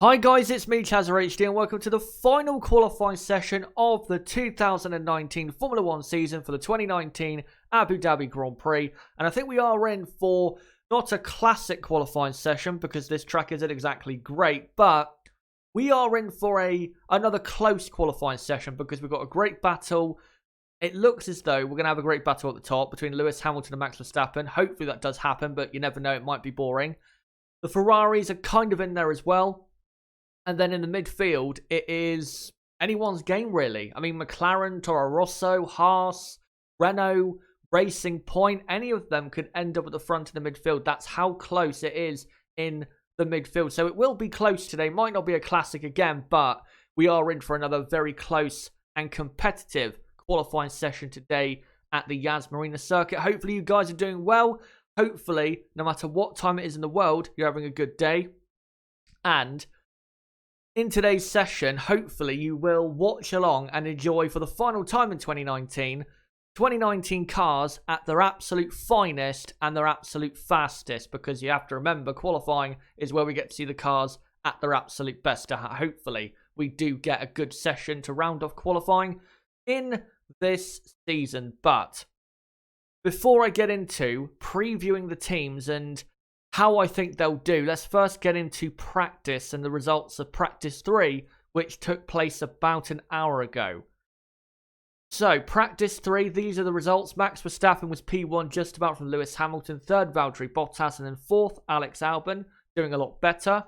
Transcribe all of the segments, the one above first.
Hi guys, it's me Cesare HD and welcome to the final qualifying session of the 2019 Formula 1 season for the 2019 Abu Dhabi Grand Prix. And I think we are in for not a classic qualifying session because this track isn't exactly great, but we are in for another close qualifying session because we've got a great battle. It looks as though we're going to have a great battle at the top between Lewis Hamilton and Max Verstappen. Hopefully that does happen, but you never know, it might be boring. The Ferraris are kind of in there as well. And then in the midfield, it is anyone's game, really. I mean, McLaren, Toro Rosso, Haas, Renault, Racing Point, any of them could end up at the front of the midfield. That's how close it is in the midfield. So it will be close today. Might not be a classic again, but we are in for another very close and competitive qualifying session today at the Yas Marina Circuit. Hopefully you guys are doing well. Hopefully, no matter what time it is in the world, you're having a good day. And in today's session, hopefully you will watch along and enjoy for the final time in 2019 cars at their absolute finest and their absolute fastest, because you have to remember qualifying is where we get to see the cars at their absolute best. Hopefully we do get a good session to round off qualifying in this season. But before I get into previewing the teams and how I think they'll do, let's first get into practice and the results of practice 3, which took place about an hour ago. So, practice 3, these are the results. Max Verstappen was P1, just about from Lewis Hamilton. Third, Valtteri Bottas. And then fourth, Alex Albon, doing a lot better.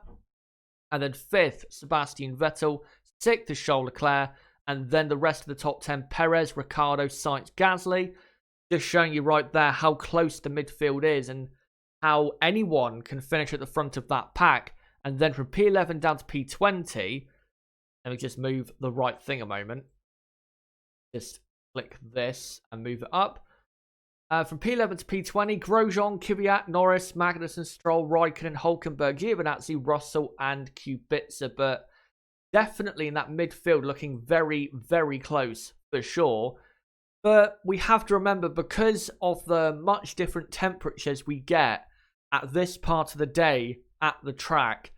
And then fifth, Sebastian Vettel. Sixth is Charles Leclerc. And then the rest of the top 10, Perez, Ricciardo, Sainz, Gasly. Just showing you right there how close the midfield is and how anyone can finish at the front of that pack. And then from P11 down to P20, let me just move the right thing a moment. Just click this and move it up. From P11 to P20, Grosjean, Kvyat, Norris, Magnussen, Stroll, Raikkonen, Hülkenberg, Giovinazzi, Russell and Kubica. But definitely in that midfield looking very, very close for sure. But we have to remember, because of the much different temperatures we get at this part of the day at the track,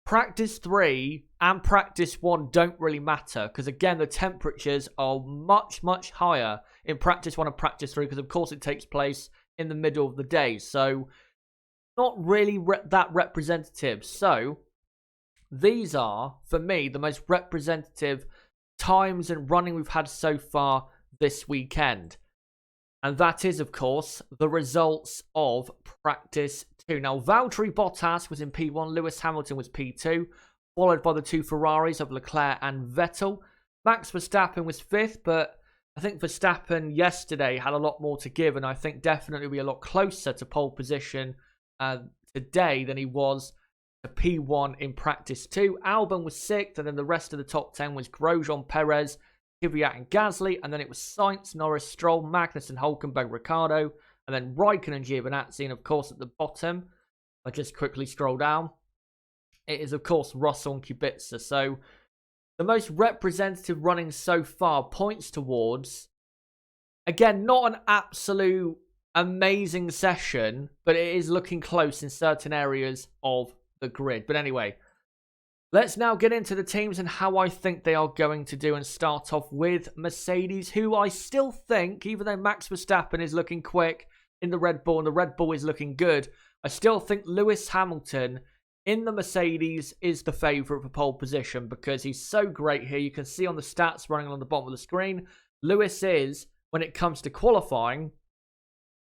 practice 3 and practice 1 don't really matter, because again the temperatures are much, much higher in practice 1 and practice 3, because of course it takes place in the middle of the day. So not really that representative. So these are, for me, the most representative times and running we've had so far this weekend. And that is, of course, the results of practice 2. Now, Valtteri Bottas was in P1, Lewis Hamilton was P2, followed by the two Ferraris of Leclerc and Vettel. Max Verstappen was 5th, but I think Verstappen yesterday had a lot more to give, and I think definitely will be a lot closer to pole position today than he was to P1 in practice 2. Albon was 6th, and then the rest of the top 10 was Grosjean, Perez, Kvyat and Gasly, and then it was Sainz, Norris, Stroll, Magnussen, Hülkenberg, Ricciardo, and then Raikkonen and Giovinazzi, and of course at the bottom, I just quickly scroll down, it is of course Russell and Kubica. So the most representative running so far points towards, again, not an absolute amazing session, but it is looking close in certain areas of the grid. But anyway, let's now get into the teams and how I think they are going to do, and start off with Mercedes, who I still think, even though Max Verstappen is looking quick in the Red Bull and the Red Bull is looking good, I still think Lewis Hamilton in the Mercedes is the favourite for pole position, because he's so great here. You can see on the stats running on the bottom of the screen, Lewis is, when it comes to qualifying,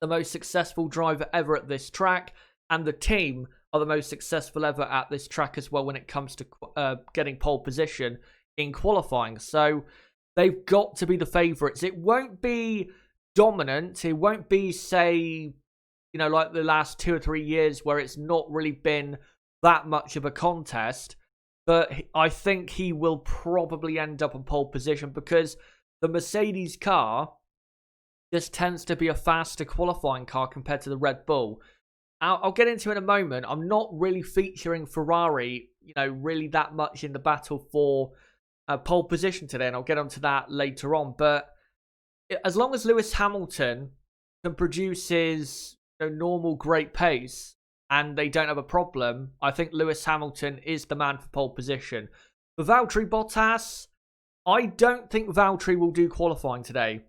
the most successful driver ever at this track, and the team are the most successful ever at this track as well when it comes to getting pole position in qualifying. So they've got to be the favourites. It won't be dominant. It won't be, say, like the last 2 or 3 years where it's not really been that much of a contest. But I think he will probably end up in pole position, because the Mercedes car just tends to be a faster qualifying car compared to the Red Bull. I'll get into it in a moment. I'm not really featuring Ferrari, really that much in the battle for pole position today, and I'll get onto that later on. But as long as Lewis Hamilton can produce his normal great pace, and they don't have a problem, I think Lewis Hamilton is the man for pole position. For Valtteri Bottas, I don't think Valtteri will do qualifying today.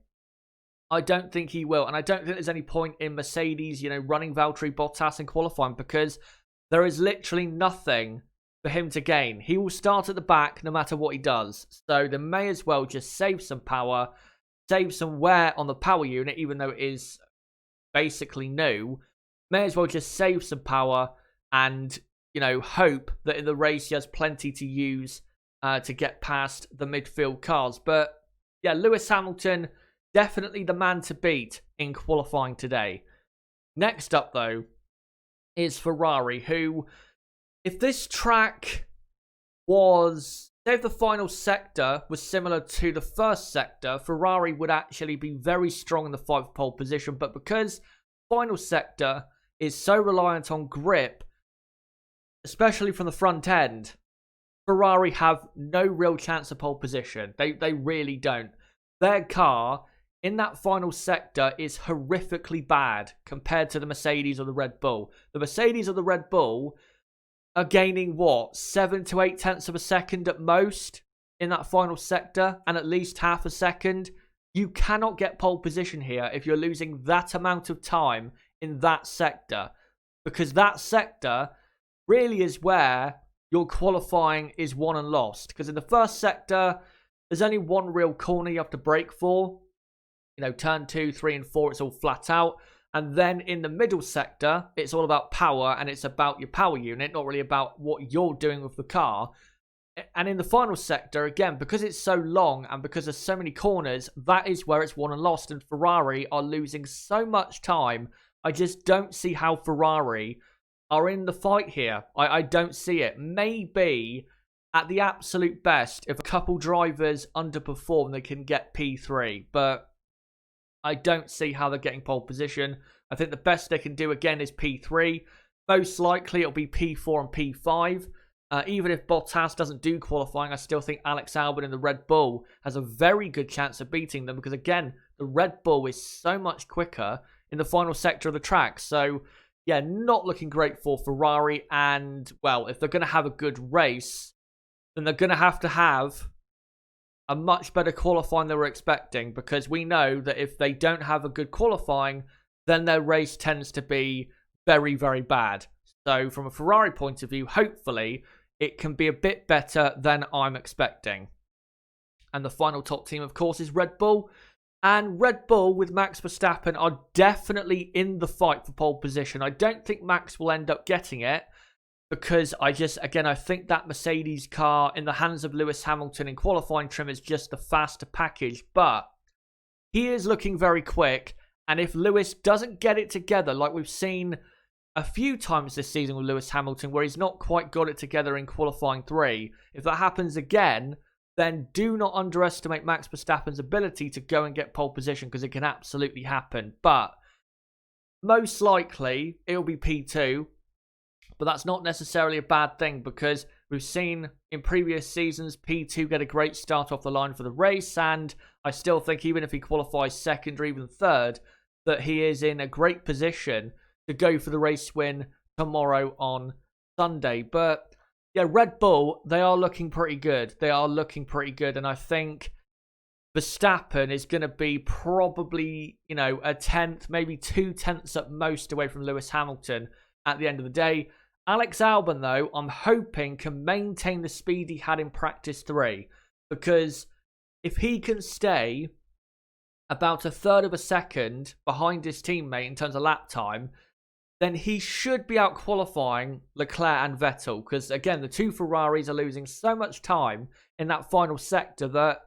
I don't think he will, and I don't think there's any point in Mercedes, running Valtteri Bottas in qualifying, because there is literally nothing for him to gain. He will start at the back no matter what he does, so they may as well just save some power, save some wear on the power unit, even though it is basically new. May as well just save some power and, hope that in the race he has plenty to use to get past the midfield cars. But yeah, Lewis Hamilton, definitely the man to beat in qualifying today. Next up, though, is Ferrari, who, if this track was, say if the final sector was similar to the first sector, Ferrari would actually be very strong in the fight for pole position. But because final sector is so reliant on grip, especially from the front end, Ferrari have no real chance of pole position. They really don't. Their car in that final sector is horrifically bad compared to the Mercedes or the Red Bull. The Mercedes or the Red Bull are gaining, 7 to 8 tenths of a second at most in that final sector, and at least half a second. You cannot get pole position here if you're losing that amount of time in that sector, because that sector really is where your qualifying is won and lost. Because in the first sector, there's only one real corner you have to brake for. Turn 2, 3, and 4, it's all flat out. And then in the middle sector, it's all about power, and it's about your power unit, not really about what you're doing with the car. And in the final sector, again, because it's so long and because there's so many corners, that is where it's won and lost. And Ferrari are losing so much time. I just don't see how Ferrari are in the fight here. I don't see it. Maybe at the absolute best, if a couple drivers underperform, they can get P3. But I don't see how they're getting pole position. I think the best they can do again is P3. Most likely it'll be P4 and P5. Even if Bottas doesn't do qualifying, I still think Alex Albon in the Red Bull has a very good chance of beating them, because again, the Red Bull is so much quicker in the final sector of the track. So yeah, not looking great for Ferrari. And well, if they're going to have a good race, then they're going to have a much better qualifying than we're expecting, because we know that if they don't have a good qualifying, then their race tends to be very, very bad. So from a Ferrari point of view, hopefully it can be a bit better than I'm expecting. And the final top team, of course, is Red Bull. And Red Bull with Max Verstappen are definitely in the fight for pole position. I don't think Max will end up getting it, because I think that Mercedes car in the hands of Lewis Hamilton in qualifying trim is just the faster package. But he is looking very quick, and if Lewis doesn't get it together, like we've seen a few times this season with Lewis Hamilton, where he's not quite got it together in qualifying 3, if that happens again, then do not underestimate Max Verstappen's ability to go and get pole position, because it can absolutely happen. But most likely it'll be P2. But that's not necessarily a bad thing, because we've seen in previous seasons P2 get a great start off the line for the race. And I still think even if he qualifies second or even third, that he is in a great position to go for the race win tomorrow on Sunday. But yeah, Red Bull, they are looking pretty good. And I think Verstappen is going to be probably, a tenth, maybe 2 tenths at most away from Lewis Hamilton at the end of the day. Alex Albon, though, I'm hoping can maintain the speed he had in practice 3. Because if he can stay about a third of a second behind his teammate in terms of lap time, then he should be out qualifying Leclerc and Vettel. Because again, the two Ferraris are losing so much time in that final sector that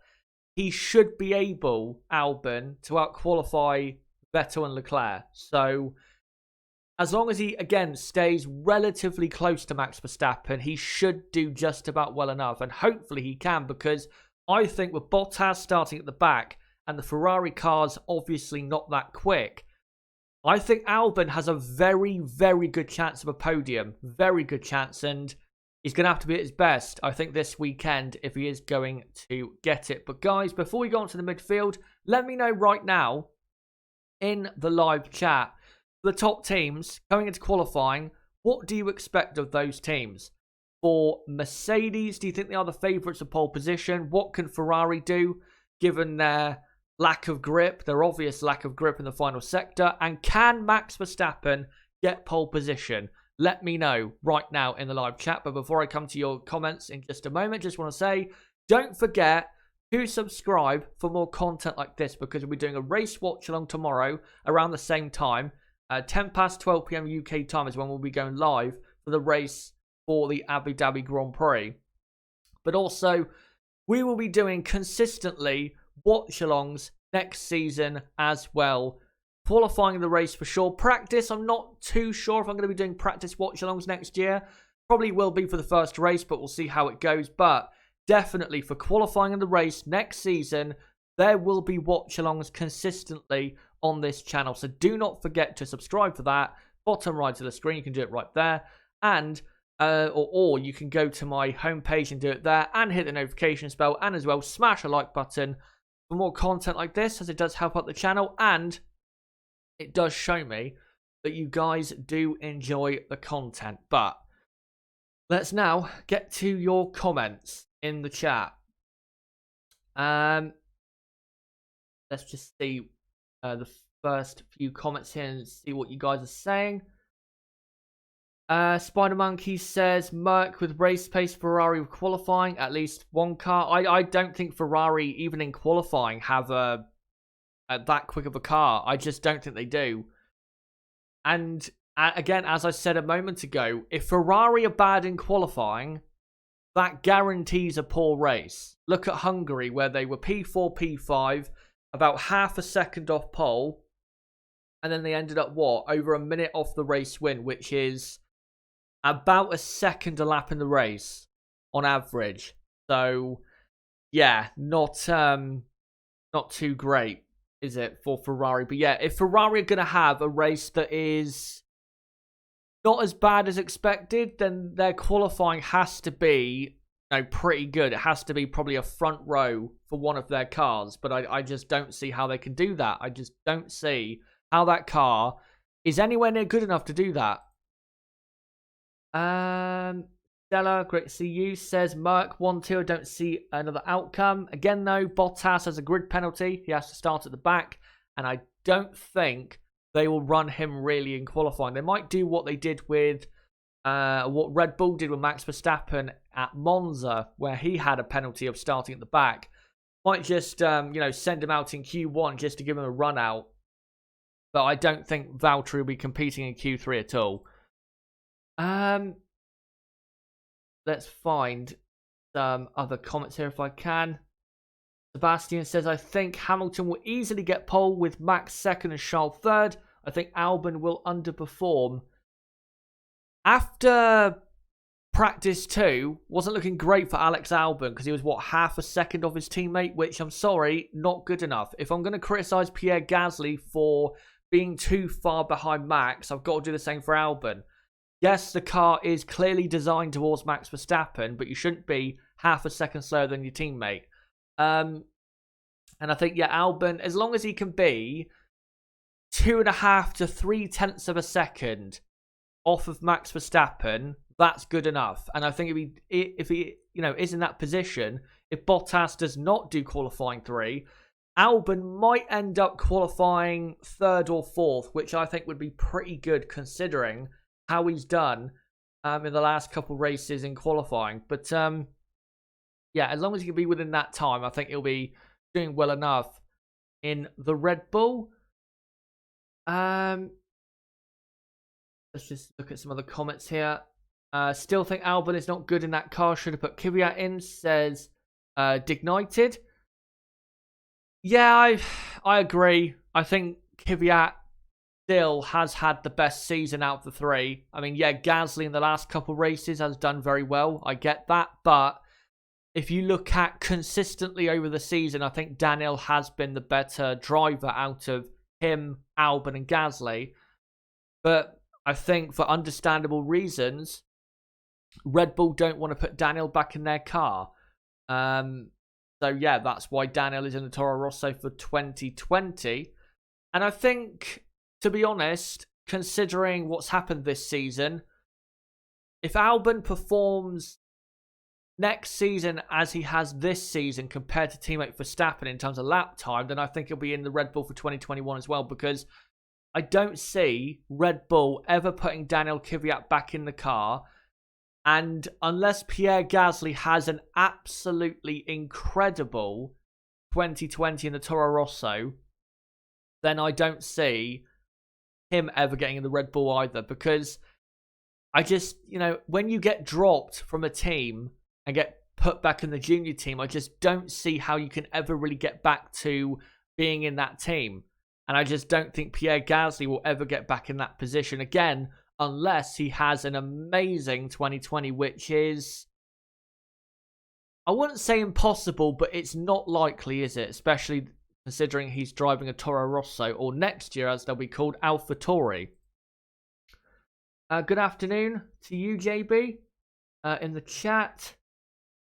he should be able, Albon, to out qualify Vettel and Leclerc. So as long as he, again, stays relatively close to Max Verstappen, he should do just about well enough. And hopefully he can, because I think with Bottas starting at the back and the Ferrari cars obviously not that quick, I think Albon has a very, very good chance of a podium. Very good chance. And he's going to have to be at his best, I think, this weekend if he is going to get it. But guys, before we go on to the midfield, let me know right now in the live chat, the top teams going into qualifying, What do you expect of those teams? For Mercedes, do you think they are the favourites of pole position? What can Ferrari do, given their lack of grip, their obvious lack of grip in the final sector? And can Max Verstappen get pole position? Let me know right now in the live chat. But before I come to your comments in just a moment, just want to say, don't forget to subscribe for more content like this, because we'll be doing a race watch along tomorrow around the same time. 10 past 12 p.m. UK time is when we'll be going live for the race for the Abu Dhabi Grand Prix. But also, we will be doing consistently watch-alongs next season as well. Qualifying the race for sure. Practice, I'm not too sure if I'm going to be doing practice watch-alongs next year. Probably will be for the first race, but we'll see how it goes. But definitely for qualifying in the race next season, there will be watch-alongs consistently on this channel. So do not forget to subscribe for that. Bottom right of the screen, you can do it right there. And or you can go to my homepage and do it there and hit the notification bell, and as well smash a like button for more content like this, as it does help out the channel and it does show me that you guys do enjoy the content. But let's now get to your comments in the chat. Let's just see the first few comments here and see what you guys are saying. Spider Monkey says, Merc with race pace, Ferrari with qualifying, at least one car. I don't think Ferrari, even in qualifying, have that quick of a car. I just don't think they do. And again, as I said a moment ago, if Ferrari are bad in qualifying, that guarantees a poor race. Look at Hungary, where they were P4, P5, about half a second off pole, and then they ended up, what, over a minute off the race win, which is about a second a lap in the race on average. So yeah, not too great, is it, for Ferrari? But yeah, if Ferrari are going to have a race that is not as bad as expected, then their qualifying has to be pretty good. It has to be probably a front row for one of their cars. But I just don't see how they can do that. I just don't see how that car is anywhere near good enough to do that. Stella, great to see you, says Merc 1-2. I don't see another outcome. Again, though, Bottas has a grid penalty. He has to start at the back, and I don't think they will run him really in qualifying. They might do what they did with what Red Bull did with Max Verstappen at Monza, where he had a penalty of starting at the back. Might just send him out in Q1 just to give him a run out. But I don't think Valtteri will be competing in Q3 at all. Let's find some other comments here if I can. Sebastian says, I think Hamilton will easily get pole with Max second and Charles third. I think Albon will underperform. After practice 2, wasn't looking great for Alex Albon, because he was, what, half a second off his teammate, which, I'm sorry, not good enough. If I'm going to criticise Pierre Gasly for being too far behind Max, I've got to do the same for Albon. Yes, the car is clearly designed towards Max Verstappen, but you shouldn't be half a second slower than your teammate. And I think, yeah, Albon, as long as he can be 2.5 to 3/10 of a second off of Max Verstappen, that's good enough. And I think if he is in that position, if Bottas does not do qualifying 3, Albon might end up qualifying 3rd or 4th, which I think would be pretty good considering how he's done in the last couple races in qualifying. But yeah, as long as he can be within that time, I think he'll be doing well enough in the Red Bull. Let's just look at some other comments here. Still think Albon is not good in that car. Should have put Kvyat in, says Dignited. Yeah, I agree. I think Kvyat still has had the best season out of the 3. I mean, yeah, Gasly in the last couple races has done very well. I get that. But if you look at consistently over the season, I think Daniel has been the better driver out of him, Albon and Gasly. But I think for understandable reasons, Red Bull don't want to put Daniel back in their car. So yeah, that's why Daniel is in the Toro Rosso for 2020. And I think, to be honest, considering what's happened this season, if Albon performs next season as he has this season compared to teammate Verstappen in terms of lap time, then I think he'll be in the Red Bull for 2021 as well, because I don't see Red Bull ever putting Daniel Kvyat back in the car. And unless Pierre Gasly has an absolutely incredible 2020 in the Toro Rosso, then I don't see him ever getting in the Red Bull either. Because I just, when you get dropped from a team and get put back in the junior team, I just don't see how you can ever really get back to being in that team. And I just don't think Pierre Gasly will ever get back in that position again, unless he has an amazing 2020, which is, I wouldn't say impossible, but it's not likely, is it? Especially considering he's driving a Toro Rosso, or next year, as they'll be called, AlphaTauri. Good afternoon to you, JB, in the chat.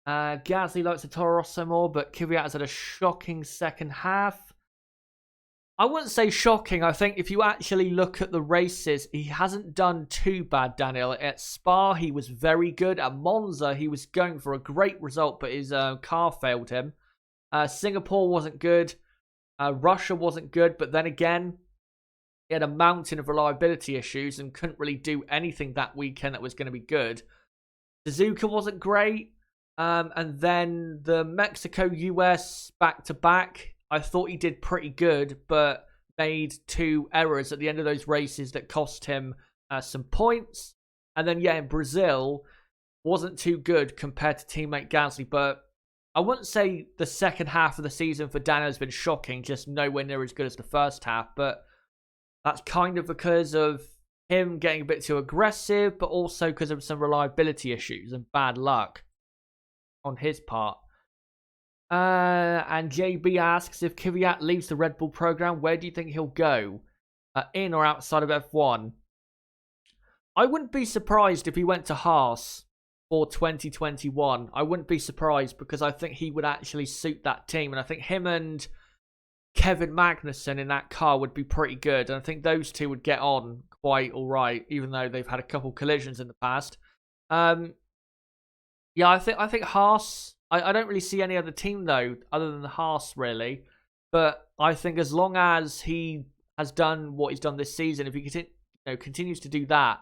Gasly likes the Toro Rosso more, but Kvyat has had a shocking second half. I wouldn't say shocking. I think if you actually look at the races, he hasn't done too bad, Daniel. At Spa, he was very good. At Monza, he was going for a great result, but his car failed him. Singapore wasn't good. Russia wasn't good, but then again, he had a mountain of reliability issues and couldn't really do anything that weekend that was going to be good. Suzuka wasn't great. And then the Mexico-US back-to-back, I thought he did pretty good, but made 2 errors at the end of those races that cost him some points. And then, in Brazil, wasn't too good compared to teammate Gasly. But I wouldn't say the second half of the season for Daniel has been shocking, just nowhere near as good as the first half. But that's kind of because of him getting a bit too aggressive, but also because of some reliability issues and bad luck on his part. And JB asks, if Kvyat leaves the Red Bull program, where do you think he'll go? In or outside of F1? I wouldn't be surprised if he went to Haas for 2021. I wouldn't be surprised, because I think he would actually suit that team. And I think him and Kevin Magnussen in that car would be pretty good. And I think those two would get on quite all right, even though they've had a couple collisions in the past. I think Haas. I don't really see any other team, though, other than the Haas, really. But I think as long as he has done what he's done this season, if he continues to do that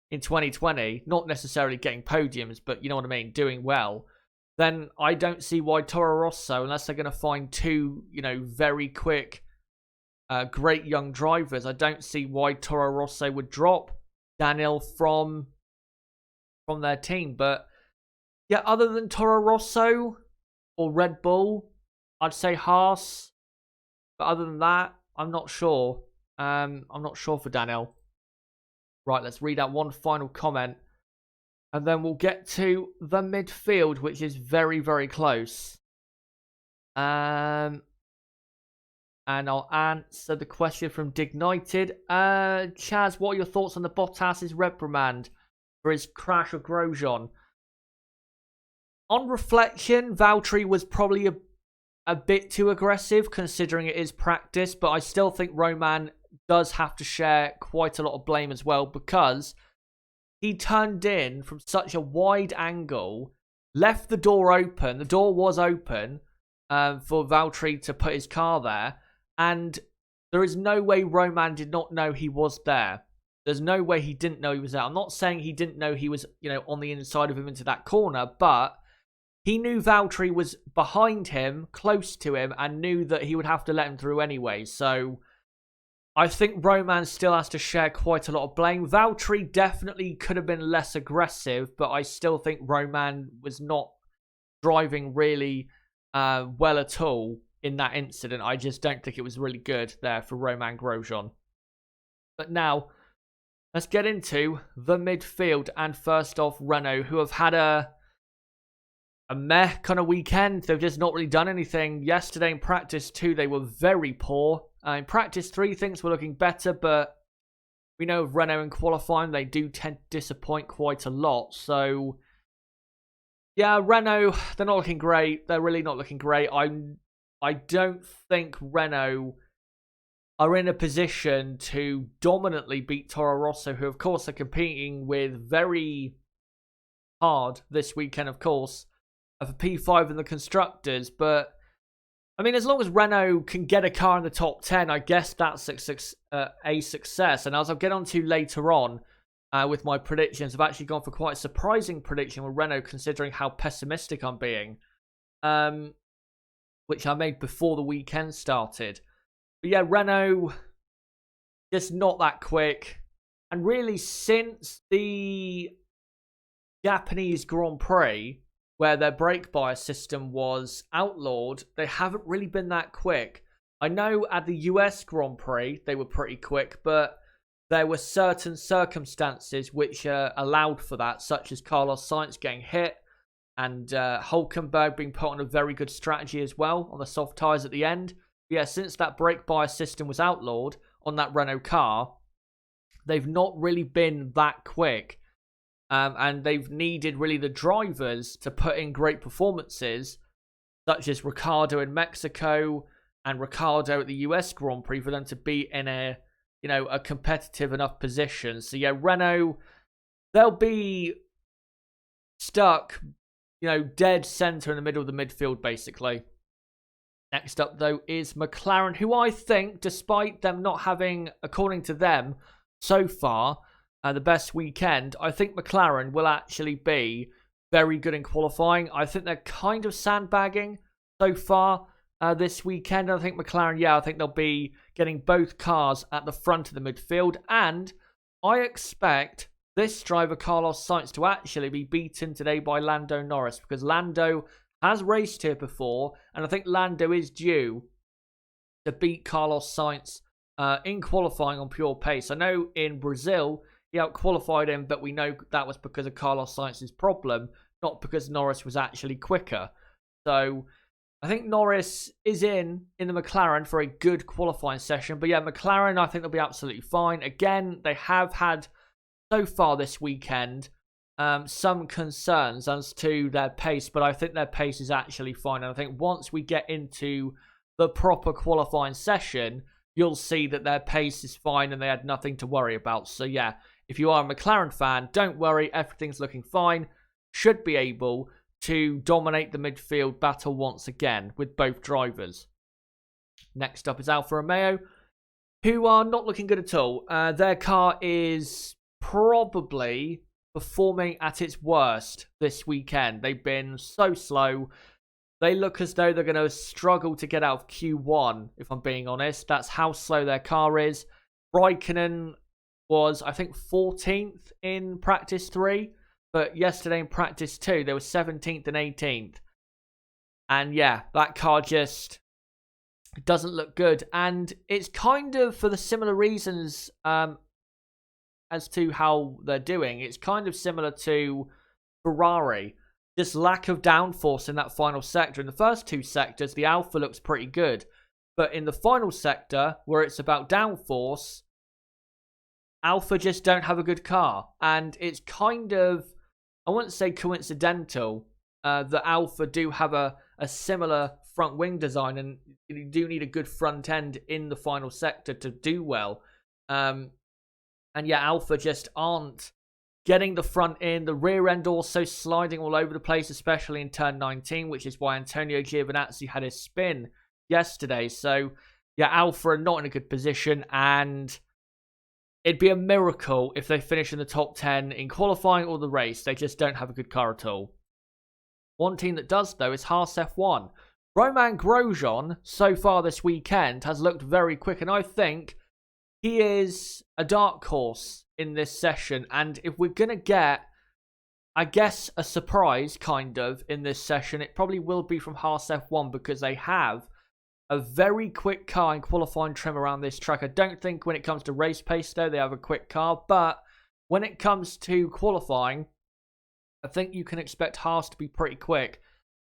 in 2020, not necessarily getting podiums, but you know what I mean, doing well, then I don't see why Toro Rosso, unless they're going to find 2, very quick, great young drivers, I don't see why Toro Rosso would drop Daniel from their team. But other than Toro Rosso or Red Bull, I'd say Haas. But other than that, I'm not sure. I'm not sure for Daniel. Right, let's read out one final comment. And then we'll get to the midfield, which is very, very close. And I'll answer the question from Dignited. Chaz, what are your thoughts on the Bottas's reprimand for his crash of Grosjean? On reflection, Valtteri was probably a bit too aggressive, considering it is practice, but I still think Roman does have to share quite a lot of blame as well, because he turned in from such a wide angle, left the door open. The door was open for Valtteri to put his car there, and there is no way Roman did not know he was there. There's no way he didn't know he was there. I'm not saying he didn't know he was, on the inside of him into that corner, but he knew Valtteri was behind him, close to him, and knew that he would have to let him through anyway. So I think Roman still has to share quite a lot of blame. Valtteri definitely could have been less aggressive, but I still think Roman was not driving really well at all in that incident. I just don't think it was really good there for Roman Grosjean. But now, let's get into the midfield. And first off, Renault, who have had a meh kind of weekend. They've just not really done anything. Yesterday in practice 2, they were very poor. In practice 3, things were looking better, but we know with Renault in qualifying, they do tend to disappoint quite a lot. So, Renault, they're not looking great. They're really not looking great. I don't think Renault are in a position to dominantly beat Toro Rosso, who of course are competing with very hard this weekend, of course, for P5 and the constructors. But I mean, as long as Renault can get a car in the top 10, I guess that's a success. And as I'll get on to later on with my predictions, I've actually gone for quite a surprising prediction with Renault, considering how pessimistic I'm being, which I made before the weekend started. But yeah, Renault, just not that quick. And really, since the Japanese Grand Prix, where their brake bias system was outlawed, they haven't really been that quick. I know at the US Grand Prix, they were pretty quick, but there were certain circumstances which allowed for that, such as Carlos Sainz getting hit and Hülkenberg being put on a very good strategy as well on the soft tyres at the end. But yeah, since that brake bias system was outlawed on that Renault car, they've not really been that quick. And they've needed really the drivers to put in great performances, such as Ricciardo in Mexico and Ricciardo at the US Grand Prix, for them to be in a competitive enough position. So yeah, Renault, they'll be stuck, dead center in the middle of the midfield, basically. Next up, though, is McLaren, who I think, despite them not having, according to them, so far, the best weekend, I think McLaren will actually be very good in qualifying. I think they're kind of sandbagging so far this weekend. I think McLaren, I think they'll be getting both cars at the front of the midfield. And I expect this driver, Carlos Sainz, to actually be beaten today by Lando Norris, because Lando has raced here before, and I think Lando is due to beat Carlos Sainz in qualifying on pure pace. I know in Brazil, he out-qualified him, but we know that was because of Carlos Sainz's problem, not because Norris was actually quicker. So I think Norris is in the McLaren for a good qualifying session. But yeah, McLaren, I think they'll be absolutely fine. Again, they have had, so far this weekend, some concerns as to their pace, but I think their pace is actually fine. And I think once we get into the proper qualifying session, you'll see that their pace is fine and they had nothing to worry about. So yeah, if you are a McLaren fan, don't worry, everything's looking fine. Should be able to dominate the midfield battle once again with both drivers. Next up is Alfa Romeo, who are not looking good at all. Their car is probably performing at its worst this weekend. They've been so slow. They look as though they're going to struggle to get out of Q1, if I'm being honest. That's how slow their car is. Raikkonen was, I think, 14th in practice 3. But yesterday in practice 2, they were 17th and 18th. And yeah, that car just doesn't look good. And it's kind of for the similar reasons as to how they're doing. It's kind of similar to Ferrari. Just lack of downforce in that final sector. In the first 2 sectors, the Alfa looks pretty good. But in the final sector, where it's about downforce, Alfa just don't have a good car. And it's kind of, I wouldn't say coincidental, that Alfa do have a similar front wing design, and you do need a good front end in the final sector to do well. And yeah, Alfa just aren't getting the front in. The rear end also sliding all over the place, especially in turn 19, which is why Antonio Giovinazzi had his spin yesterday. So yeah, Alfa are not in a good position, and it'd be a miracle if they finish in the top 10 in qualifying or the race. They just don't have a good car at all. One team that does, though, is Haas F1. Romain Grosjean, so far this weekend, has looked very quick, and I think he is a dark horse in this session. And if we're going to get, I guess, a surprise, kind of, in this session, it probably will be from Haas F1, because they have a very quick car in qualifying trim around this track. I don't think when it comes to race pace, though, they have a quick car. But when it comes to qualifying, I think you can expect Haas to be pretty quick.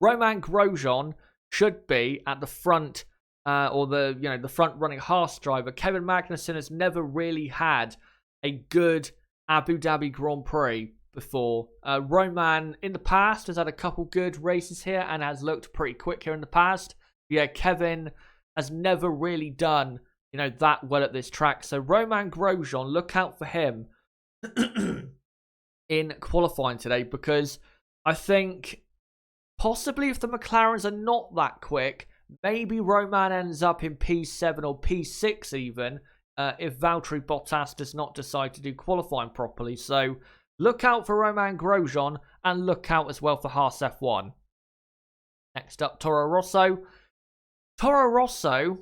Romain Grosjean should be at the front, or the front running Haas driver. Kevin Magnussen has never really had a good Abu Dhabi Grand Prix before. Romain in the past has had a couple good races here and has looked pretty quick here in the past. Yeah, Kevin has never really done, that well at this track. So Romain Grosjean, look out for him in qualifying today, because I think possibly if the McLarens are not that quick, maybe Roman ends up in P7 or P6 even, if Valtteri Bottas does not decide to do qualifying properly. So look out for Romain Grosjean and look out as well for Haas F1. Next up, Toro Rosso. Toro Rosso,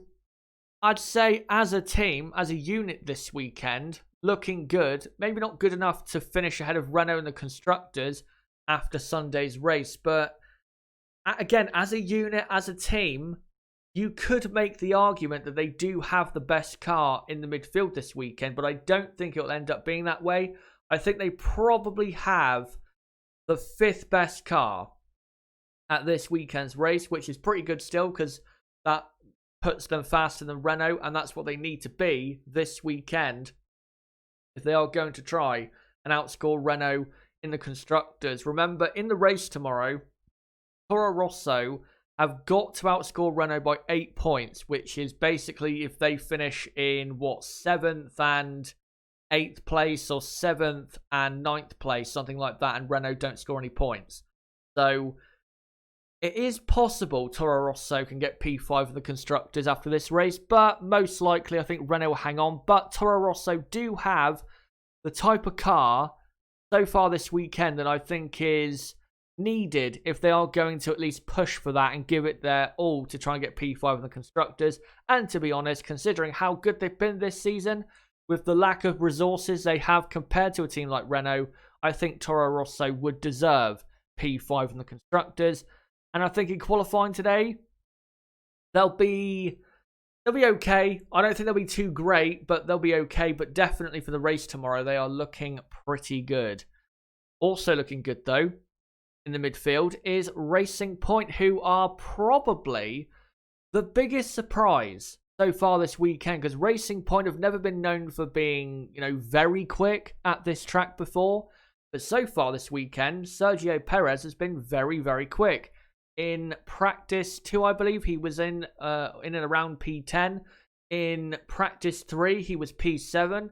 I'd say as a team, as a unit this weekend, looking good. Maybe not good enough to finish ahead of Renault in the Constructors after Sunday's race, but again, as a unit, as a team, you could make the argument that they do have the best car in the midfield this weekend, but I don't think it'll end up being that way. I think they probably have the 5th best car at this weekend's race, which is pretty good still, because that puts them faster than Renault, and that's what they need to be this weekend if they are going to try and outscore Renault in the Constructors. Remember, in the race tomorrow, Toro Rosso have got to outscore Renault by 8 points, which is basically if they finish in, 7th and 8th place, or 7th and 9th place, something like that, and Renault don't score any points. So it is possible Toro Rosso can get P5 of the Constructors after this race, but most likely I think Renault will hang on. But Toro Rosso do have the type of car so far this weekend that I think is needed if they are going to at least push for that and give it their all to try and get P5 in the Constructors. And to be honest, considering how good they've been this season, with the lack of resources they have compared to a team like Renault, I think Toro Rosso would deserve P5 in the Constructors. And I think in qualifying today, they'll be okay. I don't think they'll be too great, but they'll be okay. But definitely for the race tomorrow, they are looking pretty good. Also looking good, though, in the midfield is Racing Point, who are probably the biggest surprise so far this weekend, because Racing Point have never been known for being, very quick at this track before. But so far this weekend, Sergio Perez has been very, very quick. In practice 2, I believe, he was in and around P10. In practice 3, he was P7.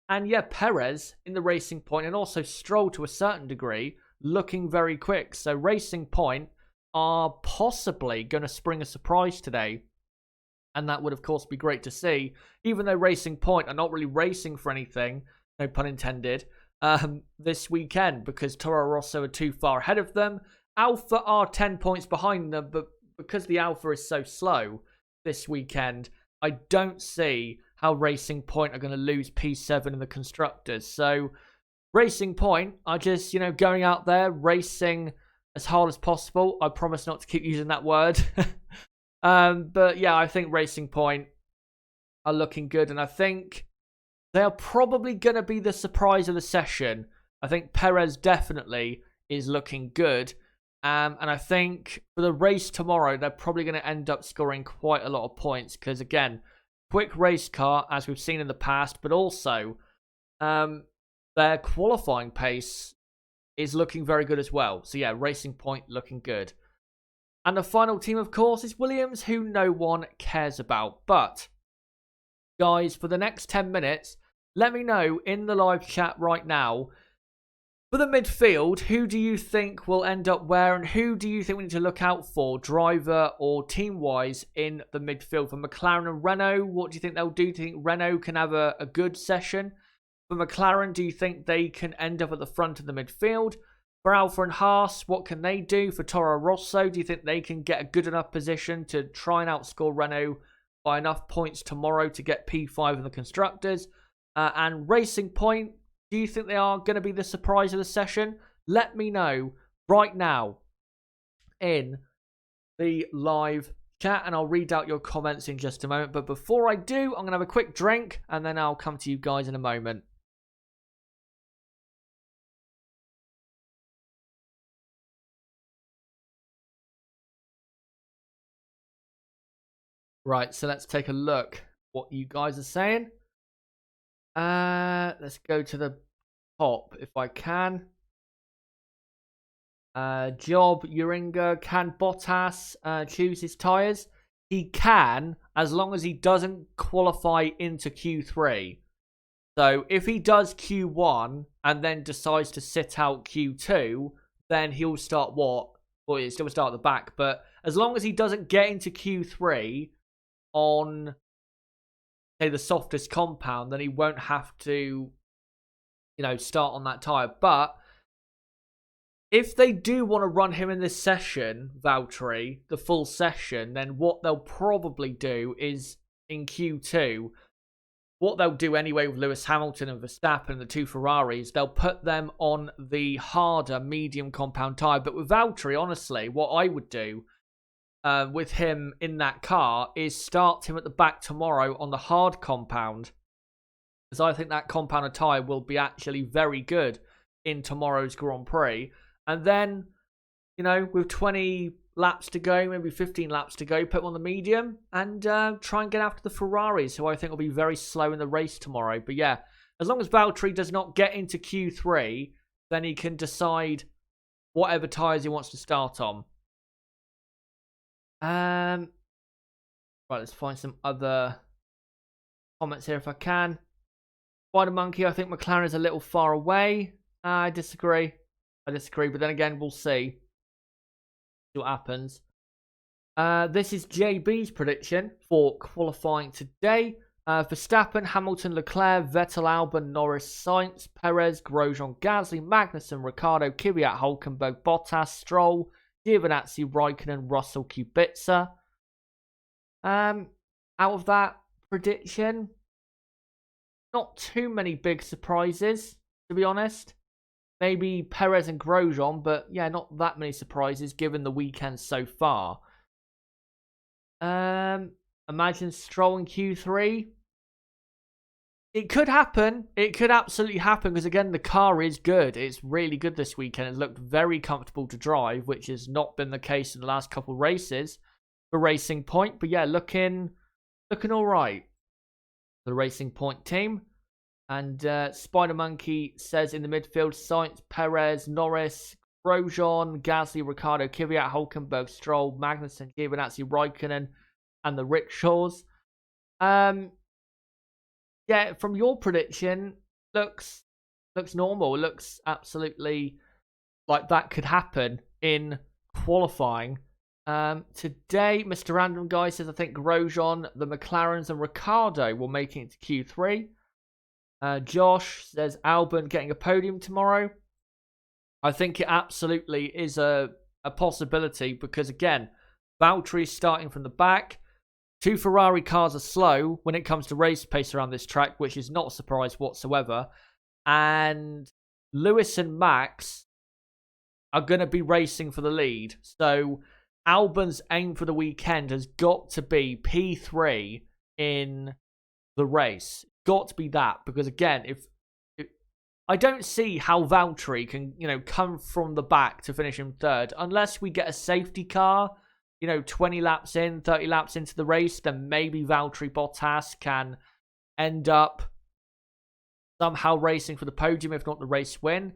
And yeah, Perez in the Racing Point, and also Stroll to a certain degree, looking very quick. So Racing Point are possibly going to spring a surprise today. And that would, of course, be great to see. Even though Racing Point are not really racing for anything, no pun intended, this weekend, because Toro Rosso are too far ahead of them. Alfa are 10 points behind them, but because the Alfa is so slow this weekend, I don't see how Racing Point are going to lose P7 in the Constructors. So Racing Point are just, going out there, racing as hard as possible. I promise not to keep using that word. But yeah, I think Racing Point are looking good, and I think they are probably going to be the surprise of the session. I think Perez definitely is looking good. And I think for the race tomorrow, they're probably going to end up scoring quite a lot of points. Because, again, quick race car, as we've seen in the past. But also, their qualifying pace is looking very good as well. So, yeah, Racing Point looking good. And the final team, of course, is Williams, who no one cares about. But, guys, for the next 10 minutes, let me know in the live chat right now, for the midfield, who do you think will end up where, and who do you think we need to look out for, driver or team-wise, in the midfield? For McLaren and Renault, what do you think they'll do? Do you think Renault can have a good session? For McLaren, do you think they can end up at the front of the midfield? For Alfa and Haas, what can they do? For Toro Rosso, do you think they can get a good enough position to try and outscore Renault by enough points tomorrow to get P5 in the Constructors? And Racing Point, do you think they are going to be the surprise of the session? Let me know right now in the live chat, and I'll read out your comments in just a moment. But before I do, I'm going to have a quick drink, and then I'll come to you guys in a moment. Right, so let's take a look what you guys are saying. Let's go to the top if I can. Job Uringa, can Bottas choose his tyres? He can, as long as he doesn't qualify into Q3. So if he does Q1 and then decides to sit out Q2, then he'll start what? Well, he'll still start at the back. But as long as he doesn't get into Q3 on, say, the softest compound, then he won't have to, start on that tyre. But if they do want to run him in this session, Valtteri, the full session, then what they'll probably do is in Q2, what they'll do anyway with Lewis Hamilton and Verstappen, the two Ferraris, they'll put them on the harder medium compound tyre. But with Valtteri, honestly, what I would do with him in that car is start him at the back tomorrow on the hard compound. Because I think that compound of tyre will be actually very good in tomorrow's Grand Prix. And then, with 20 laps to go, maybe 15 laps to go, put him on the medium and try and get after the Ferraris, who I think will be very slow in the race tomorrow. But yeah, as long as Valtteri does not get into Q3, then he can decide whatever tyres he wants to start on. Right, let's find some other comments here if I can. Spider Monkey, I think McLaren is a little far away. I disagree, but then again, we'll see what happens. This is JB's prediction for qualifying today. Verstappen, Hamilton, Leclerc, Vettel, Albon, Norris, Sainz, Perez, Grosjean, Gasly, Magnussen, Ricciardo, Kvyat, Hulkenberg, Bottas, Stroll, Giovinazzi, Raikkonen, Russell, Kubica. Out of that prediction, not too many big surprises, to be honest. Maybe Perez and Grosjean, but yeah, not that many surprises given the weekend so far. Imagine Stroll in Q3. It could happen. It could absolutely happen because, again, the car is good. It's really good this weekend. It looked very comfortable to drive, which has not been the case in the last couple of races for Racing Point. But yeah, looking all right for the Racing Point team. And Spider Monkey says in the midfield, Sainz, Perez, Norris, Grosjean, Gasly, Ricciardo, Kvyat, Hulkenberg, Stroll, Magnussen, Giovinazzi, Raikkonen, and the rickshaws. Yeah, from your prediction, looks normal. It looks absolutely like that could happen in qualifying. Today, Mr. Random Guy says, I think Grosjean, the McLarens, and Ricciardo will make it into Q3. Josh says Albon getting a podium tomorrow. I think it absolutely is a possibility because, again, Valtteri is starting from the back. Two Ferrari cars are slow when it comes to race pace around this track, which is not a surprise whatsoever. And Lewis and Max are going to be racing for the lead. So Albon's aim for the weekend has got to be P3 in the race. Got to be that because, again, if I don't see how Valtteri can, come from the back to finish in third unless we get a safety car, 20 laps in, 30 laps into the race, then maybe Valtteri Bottas can end up somehow racing for the podium, if not the race win.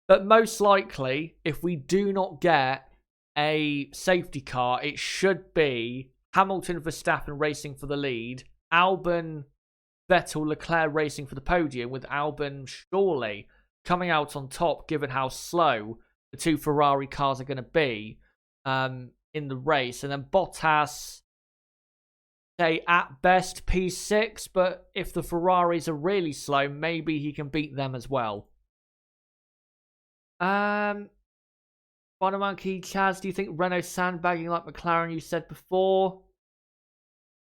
But most likely, if we do not get a safety car, it should be Hamilton, Verstappen racing for the lead, Albon, Vettel, Leclerc racing for the podium, with Albon surely coming out on top given how slow the two Ferrari cars are going to be in the race. And then Bottas, say at best P6, but if the Ferraris are really slow, maybe he can beat them as well. Final Monkey, Chaz, do you think Renault sandbagging like McLaren you said before?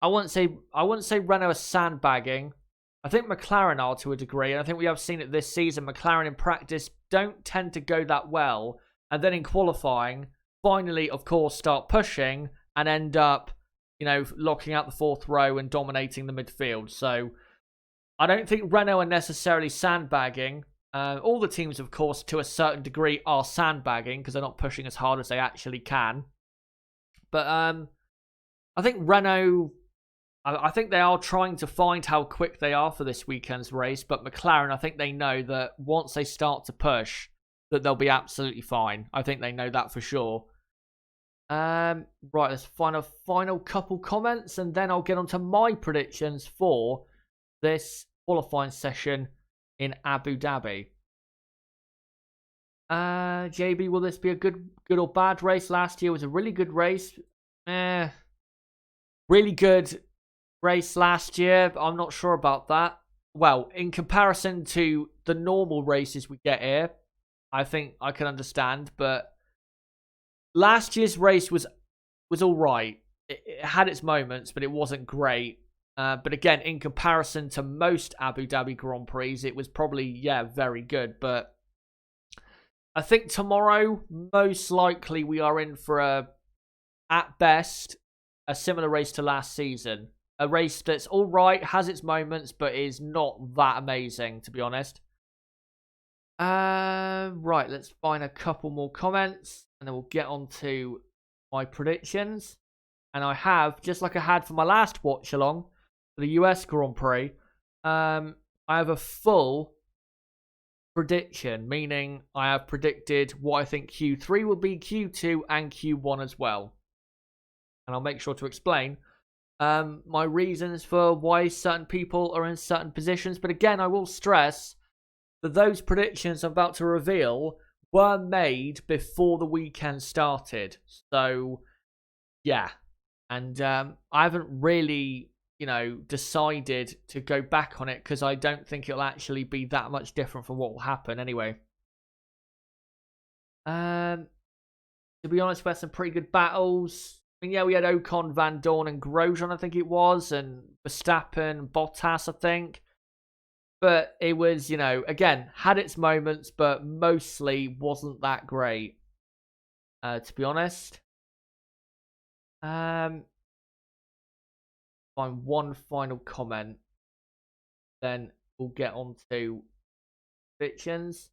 I wouldn't say Renault are sandbagging. I think McLaren are to a degree, and I think we have seen it this season. McLaren in practice don't tend to go that well, and then in qualifying, finally, of course, start pushing and end up, locking out the fourth row and dominating the midfield. So I don't think Renault are necessarily sandbagging. All the teams, of course, to a certain degree, are sandbagging because they're not pushing as hard as they actually can. But I think Renault, I think they are trying to find how quick they are for this weekend's race. But McLaren, I think they know that once they start to push, that they'll be absolutely fine. I think they know that for sure. Right, let's find a final couple comments, and then I'll get on to my predictions for this qualifying session in Abu Dhabi. JB, will this be a good or bad race? Last year was a really good race. Really good race last year, but I'm not sure about that. Well, in comparison to the normal races we get here, I think I can understand, but last year's race was all right. It had its moments, but it wasn't great. But again, in comparison to most Abu Dhabi Grand Prix, it was probably, very good. But I think tomorrow, most likely, we are in for at best, a similar race to last season. A race that's all right, has its moments, but is not that amazing, to be honest. Right, let's find a couple more comments, and then we'll get on to my predictions. And I have, just like I had for my last watch-along, for the US Grand Prix, I have a full prediction, meaning I have predicted what I think Q3 will be, Q2, and Q1 as well. And I'll make sure to explain my reasons for why certain people are in certain positions. But again, I will stress that those predictions I'm about to reveal were made before the weekend started. So, yeah. And I haven't really, decided to go back on it because I don't think it'll actually be that much different from what will happen anyway. To be honest, we had some pretty good battles. I mean, we had Ocon, Van Dorn, and Grosjean, I think it was, and Verstappen, Bottas, I think. But it was, again, had its moments, but mostly wasn't that great, to be honest. Find one final comment, then we'll get on to predictions.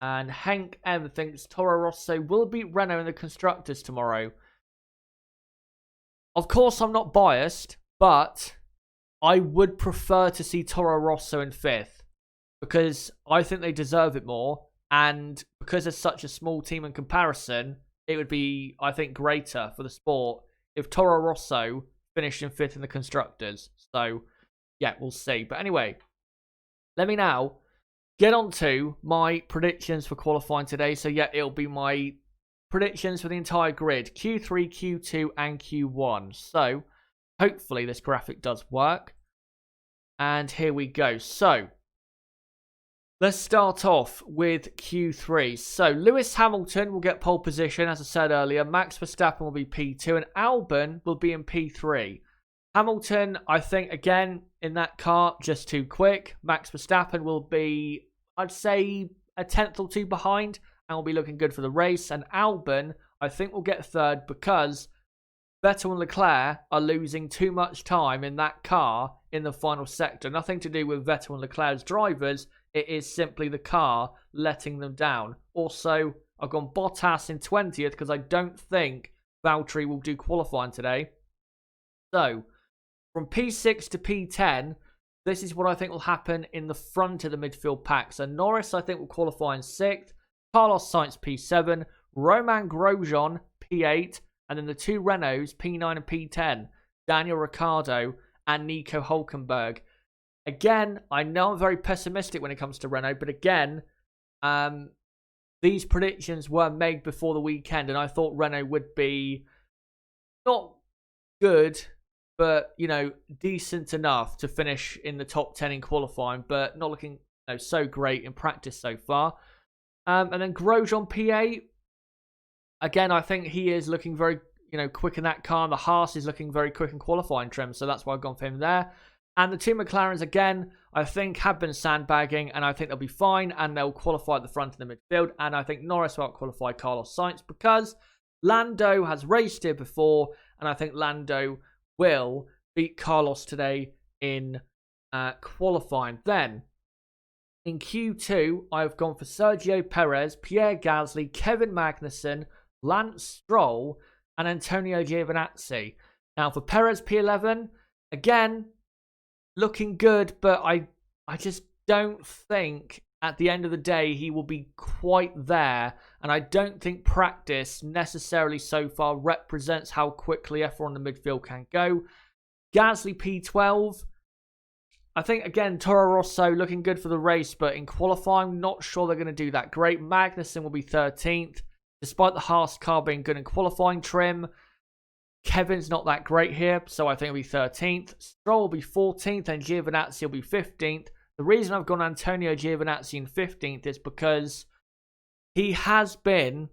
And Hank M thinks Toro Rosso will beat Renault in the Constructors tomorrow. Of course, I'm not biased, but I would prefer to see Toro Rosso in 5th because I think they deserve it more. And because they're such a small team in comparison, it would be, I think, greater for the sport if Toro Rosso finished in 5th in the Constructors. So, we'll see. But anyway, let me now get on to my predictions for qualifying today. So, it'll be my predictions for the entire grid, Q3, Q2, and Q1. So, hopefully this graphic does work. And here we go. So, let's start off with Q3. So, Lewis Hamilton will get pole position, as I said earlier. Max Verstappen will be P2, and Albon will be in P3. Hamilton, I think, again, in that car, just too quick. Max Verstappen will be, I'd say, a 10th or 2 behind, and will be looking good for the race. And Albon, I think, will get 3rd because Vettel and Leclerc are losing too much time in that car in the final sector. Nothing to do with Vettel and Leclerc's drivers. It is simply the car letting them down. Also, I've gone Bottas in 20th because I don't think Valtteri will do qualifying today. So, from P6 to P10, this is what I think will happen in the front of the midfield pack. So, Norris, I think, will qualify in 6th. Carlos Sainz, P7. Romain Grosjean, P8. And then the 2 Renaults, P9 and P10. Daniel Ricciardo and Nico Hülkenberg. Again, I know I'm very pessimistic when it comes to Renault, but again, these predictions were made before the weekend, and I thought Renault would be not good, but, decent enough to finish in the top 10 in qualifying, but not looking so great in practice so far. And then Grosjean P8. Again, I think he is looking very, quick in that car. And the Haas is looking very quick in qualifying trim. So that's why I've gone for him there. And the 2 McLarens, again, I think have been sandbagging. And I think they'll be fine. And they'll qualify at the front in the midfield. And I think Norris will qualify Carlos Sainz because Lando has raced here before. And I think Lando will beat Carlos today in qualifying. Then, in Q2, I've gone for Sergio Perez, Pierre Gasly, Kevin Magnussen, Lance Stroll, and Antonio Giovinazzi. Now, for Perez P11, again, looking good, but I just don't think at the end of the day he will be quite there. And I don't think practice necessarily so far represents how quickly F1 in the midfield can go. Gasly P12. I think, again, Toro Rosso looking good for the race, but in qualifying, not sure they're going to do that great. Magnussen will be 13th, despite the Haas car being good in qualifying trim. Kevin's not that great here, so I think he'll be 13th. Stroll will be 14th, and Giovinazzi will be 15th. The reason I've gone Antonio Giovinazzi in 15th is because he has been,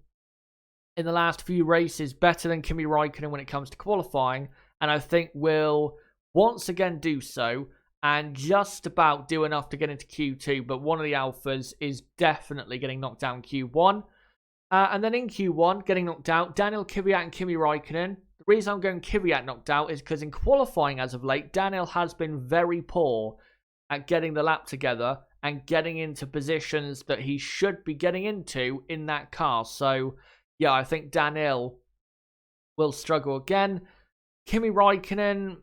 in the last few races, better than Kimi Raikkonen when it comes to qualifying, and I think will once again do so, and just about do enough to get into Q2, but one of the Alphas is definitely getting knocked down Q1. And then in Q1, getting knocked out, Daniel Kvyat and Kimi Raikkonen. The reason I'm going Kvyat knocked out is because in qualifying as of late, Daniel has been very poor at getting the lap together and getting into positions that he should be getting into in that car. So, yeah, I think Daniel will struggle again. Kimi Raikkonen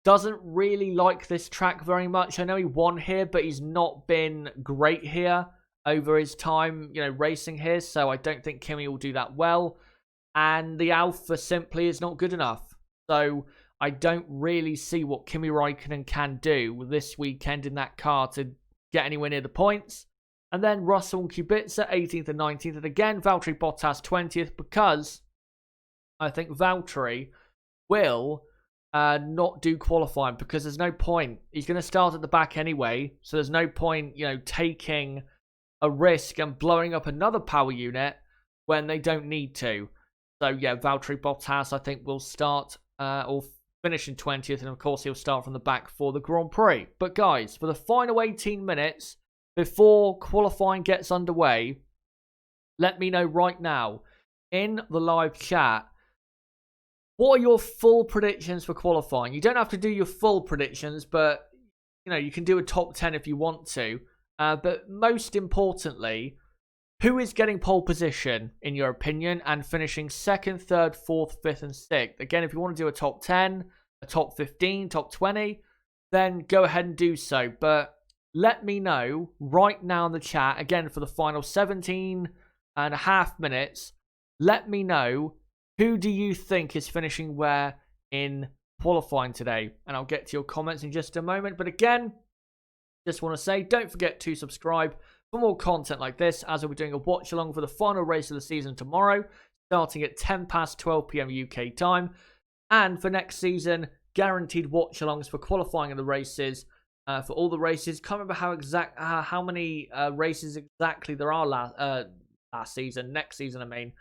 doesn't really like this track very much. I know he won here, but he's not been great here over his time, racing here. So I don't think Kimi will do that well. And the Alpha simply is not good enough. So I don't really see what Kimi Raikkonen can do this weekend in that car to get anywhere near the points. And then Russell and Kubica, 18th and 19th. And again, Valtteri Bottas, 20th, because I think Valtteri will not do qualifying, because there's no point. He's going to start at the back anyway, so there's no point, taking a risk and blowing up another power unit when they don't need to. So yeah, Valtteri Bottas, I think, will start or finish in 20th, and of course he'll start from the back for the Grand Prix. But guys, for the final 18 minutes before qualifying gets underway, let me know right now in the live chat, what are your full predictions for qualifying? You don't have to do your full predictions, but you can do a top 10 if you want to. But most importantly, who is getting pole position in your opinion and finishing 2nd, 3rd, 4th, 5th, and 6th? Again, if you want to do a top 10, a top 15, top 20, then go ahead and do so. But let me know right now in the chat, again, for the final 17 and a half minutes, let me know, who do you think is finishing where in qualifying today? And I'll get to your comments in just a moment. But again, just want to say, don't forget to subscribe for more content like this, as we'll be doing a watch along for the final race of the season tomorrow, starting at 10 past 12 p.m. UK time. And for next season, guaranteed watch alongs for qualifying in the races, for all the races. Can't remember how many races exactly there are last season, next season, I mean.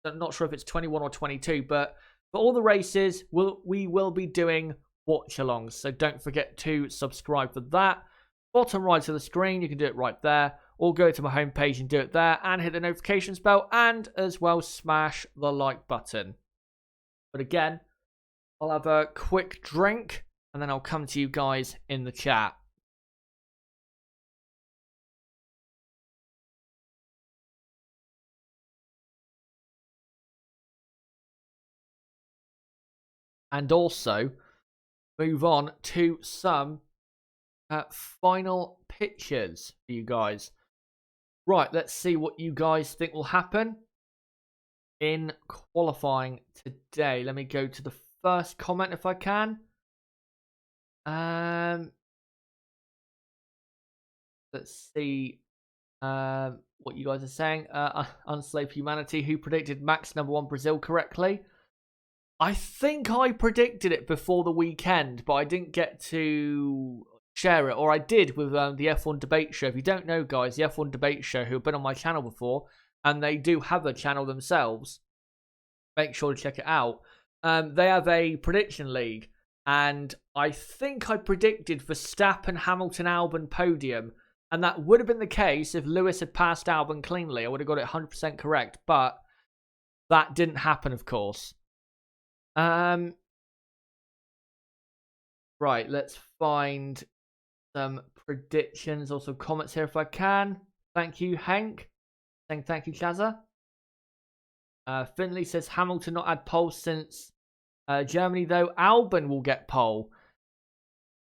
I'm not sure if it's 21 or 22, but for all the races, we will be doing watch-alongs. So don't forget to subscribe for that. Bottom right of the screen, you can do it right there. Or go to my homepage and do it there. And hit the notifications bell. And as well, smash the like button. But again, I'll have a quick drink. And then I'll come to you guys in the chat. And also move on to some final pictures for you guys. Right, let's see what you guys think will happen in qualifying today. Let me go to the first comment if I can. Let's see what you guys are saying. Unslaved Humanity, who predicted Max #1 Brazil correctly? I think I predicted it before the weekend, but I didn't get to share it. Or I did with the F1 Debate Show. If you don't know, guys, the F1 Debate Show, who have been on my channel before, and they do have a channel themselves, make sure to check it out. They have a prediction league, and I think I predicted Verstappen, Hamilton, Albon podium, and that would have been the case if Lewis had passed Albon cleanly. I would have got it 100% correct, but that didn't happen, of course. Right, let's find some predictions, also comments here if I can. Thank you, Hank. Saying thank you, Cesare. Finley says Hamilton not had pole since Germany, though. Albon will get pole.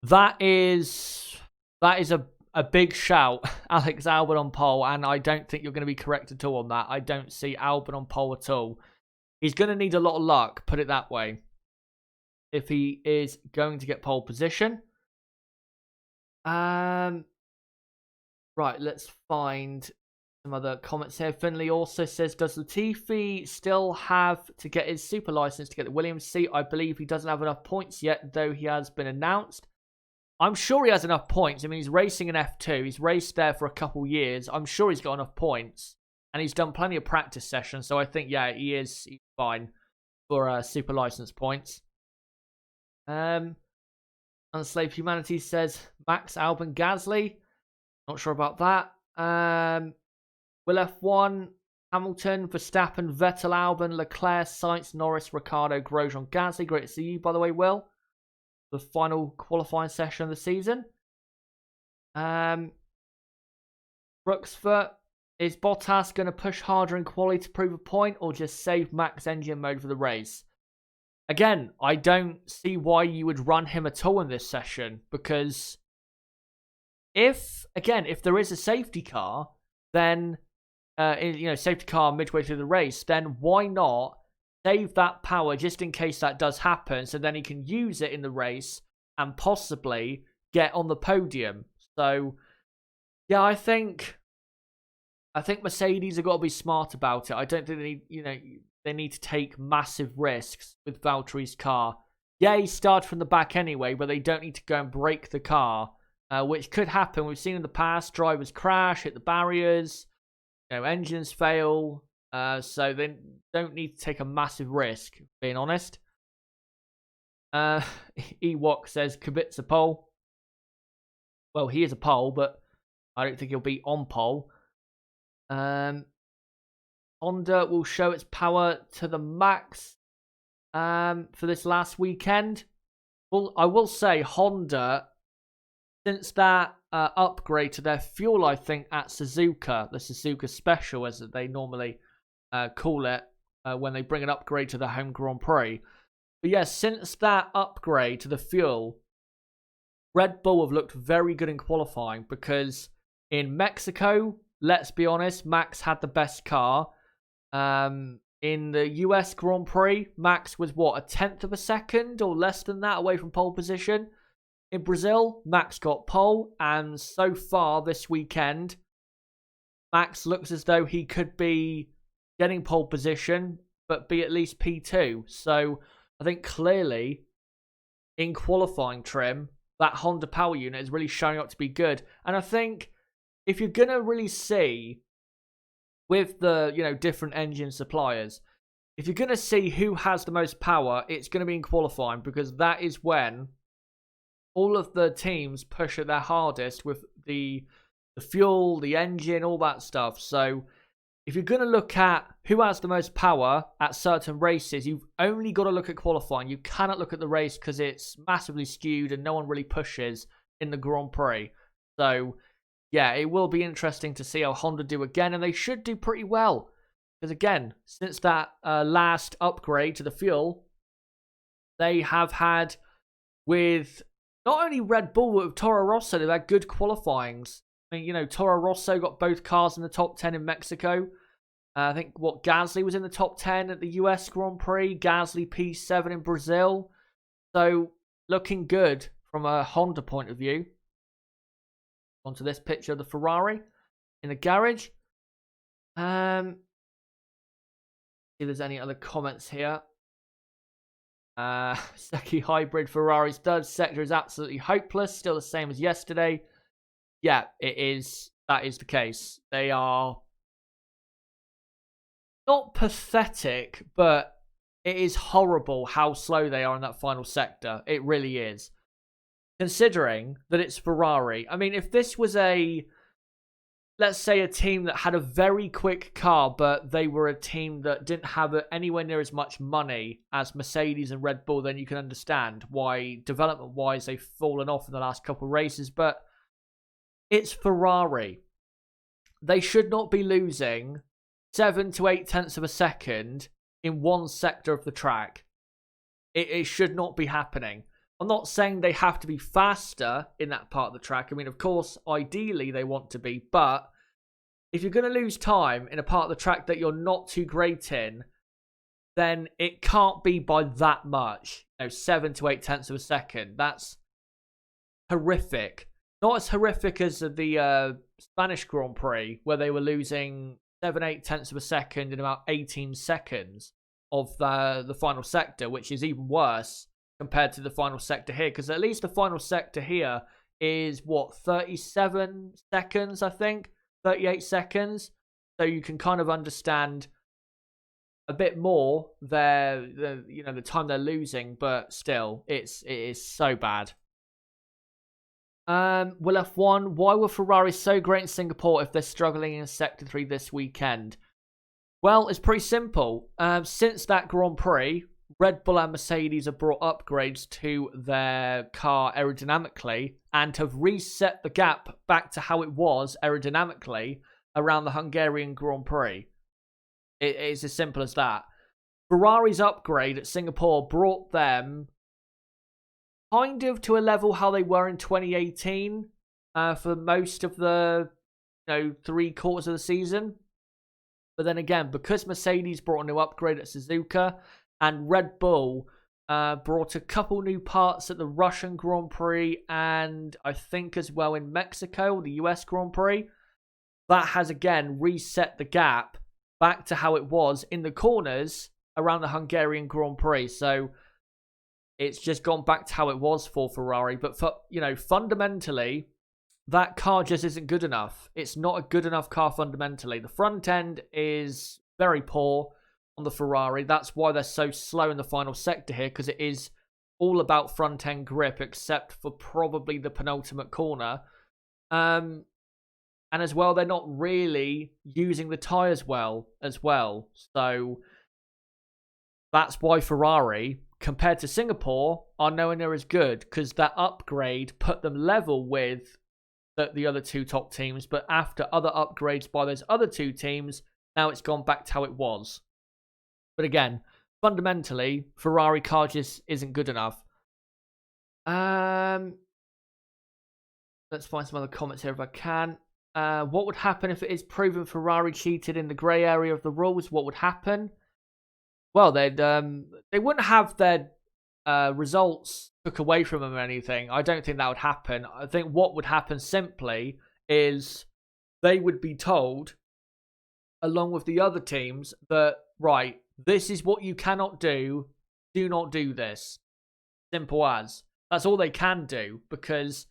That is a big shout. Alex Albon on pole, and I don't think you're going to be correct at all on that. I don't see Albon on pole at all. He's going to need a lot of luck, put it that way, if he is going to get pole position. Right, let's find some other comments here. Finley also says, does Latifi still have to get his super license to get the Williams seat? I believe he doesn't have enough points yet, though he has been announced. I'm sure he has enough points. I mean, he's racing in F2. He's raced there for a couple years. I'm sure he's got enough points. And he's done plenty of practice sessions. So I think, yeah, he's fine for super license points. Unslaved Humanity says, Max, Albon, Gasly. Not sure about that. Will F1, Hamilton, Verstappen, Vettel, Albon, Leclerc, Sainz, Norris, Ricciardo, Grosjean, Gasly. Great to see you, by the way, Will. The final qualifying session of the season. Brooksfoot, is Bottas going to push harder in quali to prove a point or just save Max engine mode for the race? Again, I don't see why you would run him at all in this session, because if there is a safety car, then safety car midway through the race, then why not save that power just in case that does happen, so then he can use it in the race and possibly get on the podium. So, yeah, I think Mercedes have got to be smart about it. I don't think they need to take massive risks with Valtteri's car. Yeah, he started from the back anyway, but they don't need to go and break the car, which could happen. We've seen in the past drivers crash, hit the barriers, engines fail. So they don't need to take a massive risk, being honest. Ewok says Kubica pole. Well, he is a pole, but I don't think he'll be on pole. Honda will show its power to the max for this last weekend. Well, I will say Honda, since that upgrade to their fuel, I think, at Suzuka, the Suzuka Special, as they normally call it when they bring an upgrade to the home Grand Prix. But yes, since that upgrade to the fuel, Red Bull have looked very good in qualifying, because in Mexico, let's be honest, Max had the best car. In the US Grand Prix, Max was a 10th of a second or less than that away from pole position. In Brazil, Max got pole, and so far this weekend, Max looks as though he could be getting pole position, but be at least P2. So I think clearly in qualifying trim, that Honda power unit is really showing up to be good. And I think if you're going to really see with the, different engine suppliers, if you're going to see who has the most power, it's going to be in qualifying, because that is when all of the teams push at their hardest with the fuel, the engine, all that stuff. So if you're going to look at who has the most power at certain races, you've only got to look at qualifying. You cannot look at the race, because it's massively skewed and no one really pushes in the Grand Prix. So, yeah, it will be interesting to see how Honda do again, and they should do pretty well. Because, again, since that last upgrade to the fuel, they have had, with not only Red Bull, but with Toro Rosso, they've had good qualifyings. I mean, Toro Rosso got both cars in the top 10 in Mexico. I think, Gasly was in the top 10 at the US Grand Prix. Gasly P7 in Brazil. So, looking good from a Honda point of view. Onto this picture of the Ferrari in the garage. See if there's any other comments here. Seki Hybrid Ferrari's third sector is absolutely hopeless. Still the same as yesterday. Yeah, it is. That is the case. They are not pathetic, but it is horrible how slow they are in that final sector. It really is. Considering that it's Ferrari. I mean, if this was let's say a team that had a very quick car, but they were a team that didn't have anywhere near as much money as Mercedes and Red Bull, then you can understand why development-wise they've fallen off in the last couple of races. But it's Ferrari. They should not be losing 7 to 8 tenths of a second in one sector of the track. It should not be happening. I'm not saying they have to be faster in that part of the track. I mean, of course, ideally they want to be, but if you're going to lose time in a part of the track that you're not too great in, then it can't be by that much. 7 to 8 tenths of a second. That's horrific. not as horrific as the Spanish Grand Prix, where they were losing 7-8 tenths of a second in about 18 seconds of the final sector, which is even worse compared to the final sector here, because at least the final sector here is, what, 37 seconds, I think? 38 seconds. So you can kind of understand a bit more the time they're losing, but still, it is so bad. Will F1, why were Ferrari so great in Singapore if they're struggling in Sector 3 this weekend? Well, it's pretty simple. Since that Grand Prix, Red Bull and Mercedes have brought upgrades to their car aerodynamically and have reset the gap back to how it was aerodynamically around the Hungarian Grand Prix. It's as simple as that. Ferrari's upgrade at Singapore brought them kind of to a level how they were in 2018 for most of the 3 quarters of the season. But then again, because Mercedes brought a new upgrade at Suzuka and Red Bull brought a couple new parts at the Russian Grand Prix and I think as well in Mexico, the US Grand Prix, that has again reset the gap back to how it was in the corners around the Hungarian Grand Prix. So it's just gone back to how it was for Ferrari. But for, fundamentally, that car just isn't good enough. It's not a good enough car fundamentally. The front end is very poor on the Ferrari. That's why they're so slow in the final sector here, because it is all about front end grip, except for probably the penultimate corner. And as well, they're not really using the tyres well as well. So that's why Ferrari, compared to Singapore, are nowhere near as good, because that upgrade put them level with the other 2 top teams. But after other upgrades by those other 2 teams, now it's gone back to how it was. But again, fundamentally, Ferrari car just isn't good enough. Let's find some other comments here if I can. What would happen if it is proven Ferrari cheated in the grey area of the rules? What would happen? Well, they wouldn't have their results took away from them or anything. I don't think that would happen. I think what would happen simply is they would be told, along with the other teams, that, right, this is what you cannot do. Do not do this. Simple as. That's all they can do, because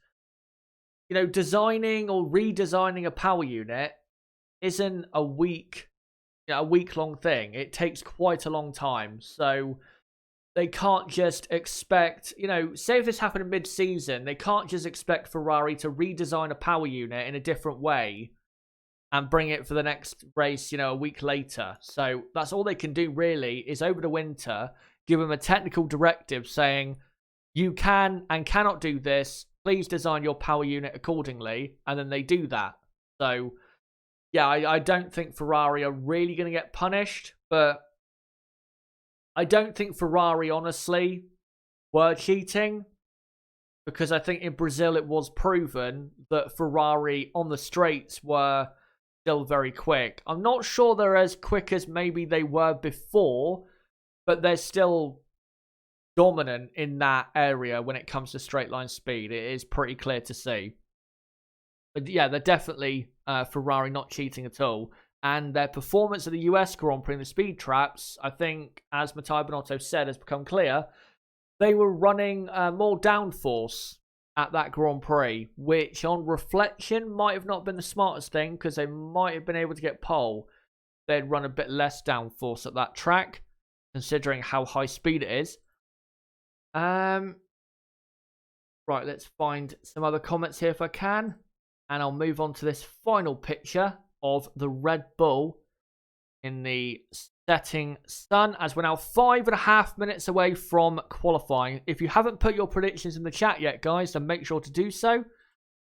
designing or redesigning a power unit isn't a week-long thing. It takes quite a long time. So they can't just expect, say if this happened in mid-season, they can't just expect Ferrari to redesign a power unit in a different way and bring it for the next race, a week later. So that's all they can do really, is over the winter, give them a technical directive saying, you can and cannot do this. Please design your power unit accordingly. And then they do that. So yeah, I don't think Ferrari are really going to get punished, but I don't think Ferrari, honestly, were cheating, because I think in Brazil it was proven that Ferrari on the straights were still very quick. I'm not sure they're as quick as maybe they were before, but they're still dominant in that area when it comes to straight line speed. It is pretty clear to see. But yeah, they're definitely Ferrari not cheating at all. And their performance at the US Grand Prix in the speed traps, I think, as Matteo Binotto said, has become clear. They were running more downforce at that Grand Prix, which on reflection might have not been the smartest thing, because they might have been able to get pole. They'd run a bit less downforce at that track, considering how high speed it is. Right, let's find some other comments here if I can. And I'll move on to this final picture of the Red Bull in the setting sun, as we're now 5.5 minutes away from qualifying. If you haven't put your predictions in the chat yet, guys, then make sure to do so.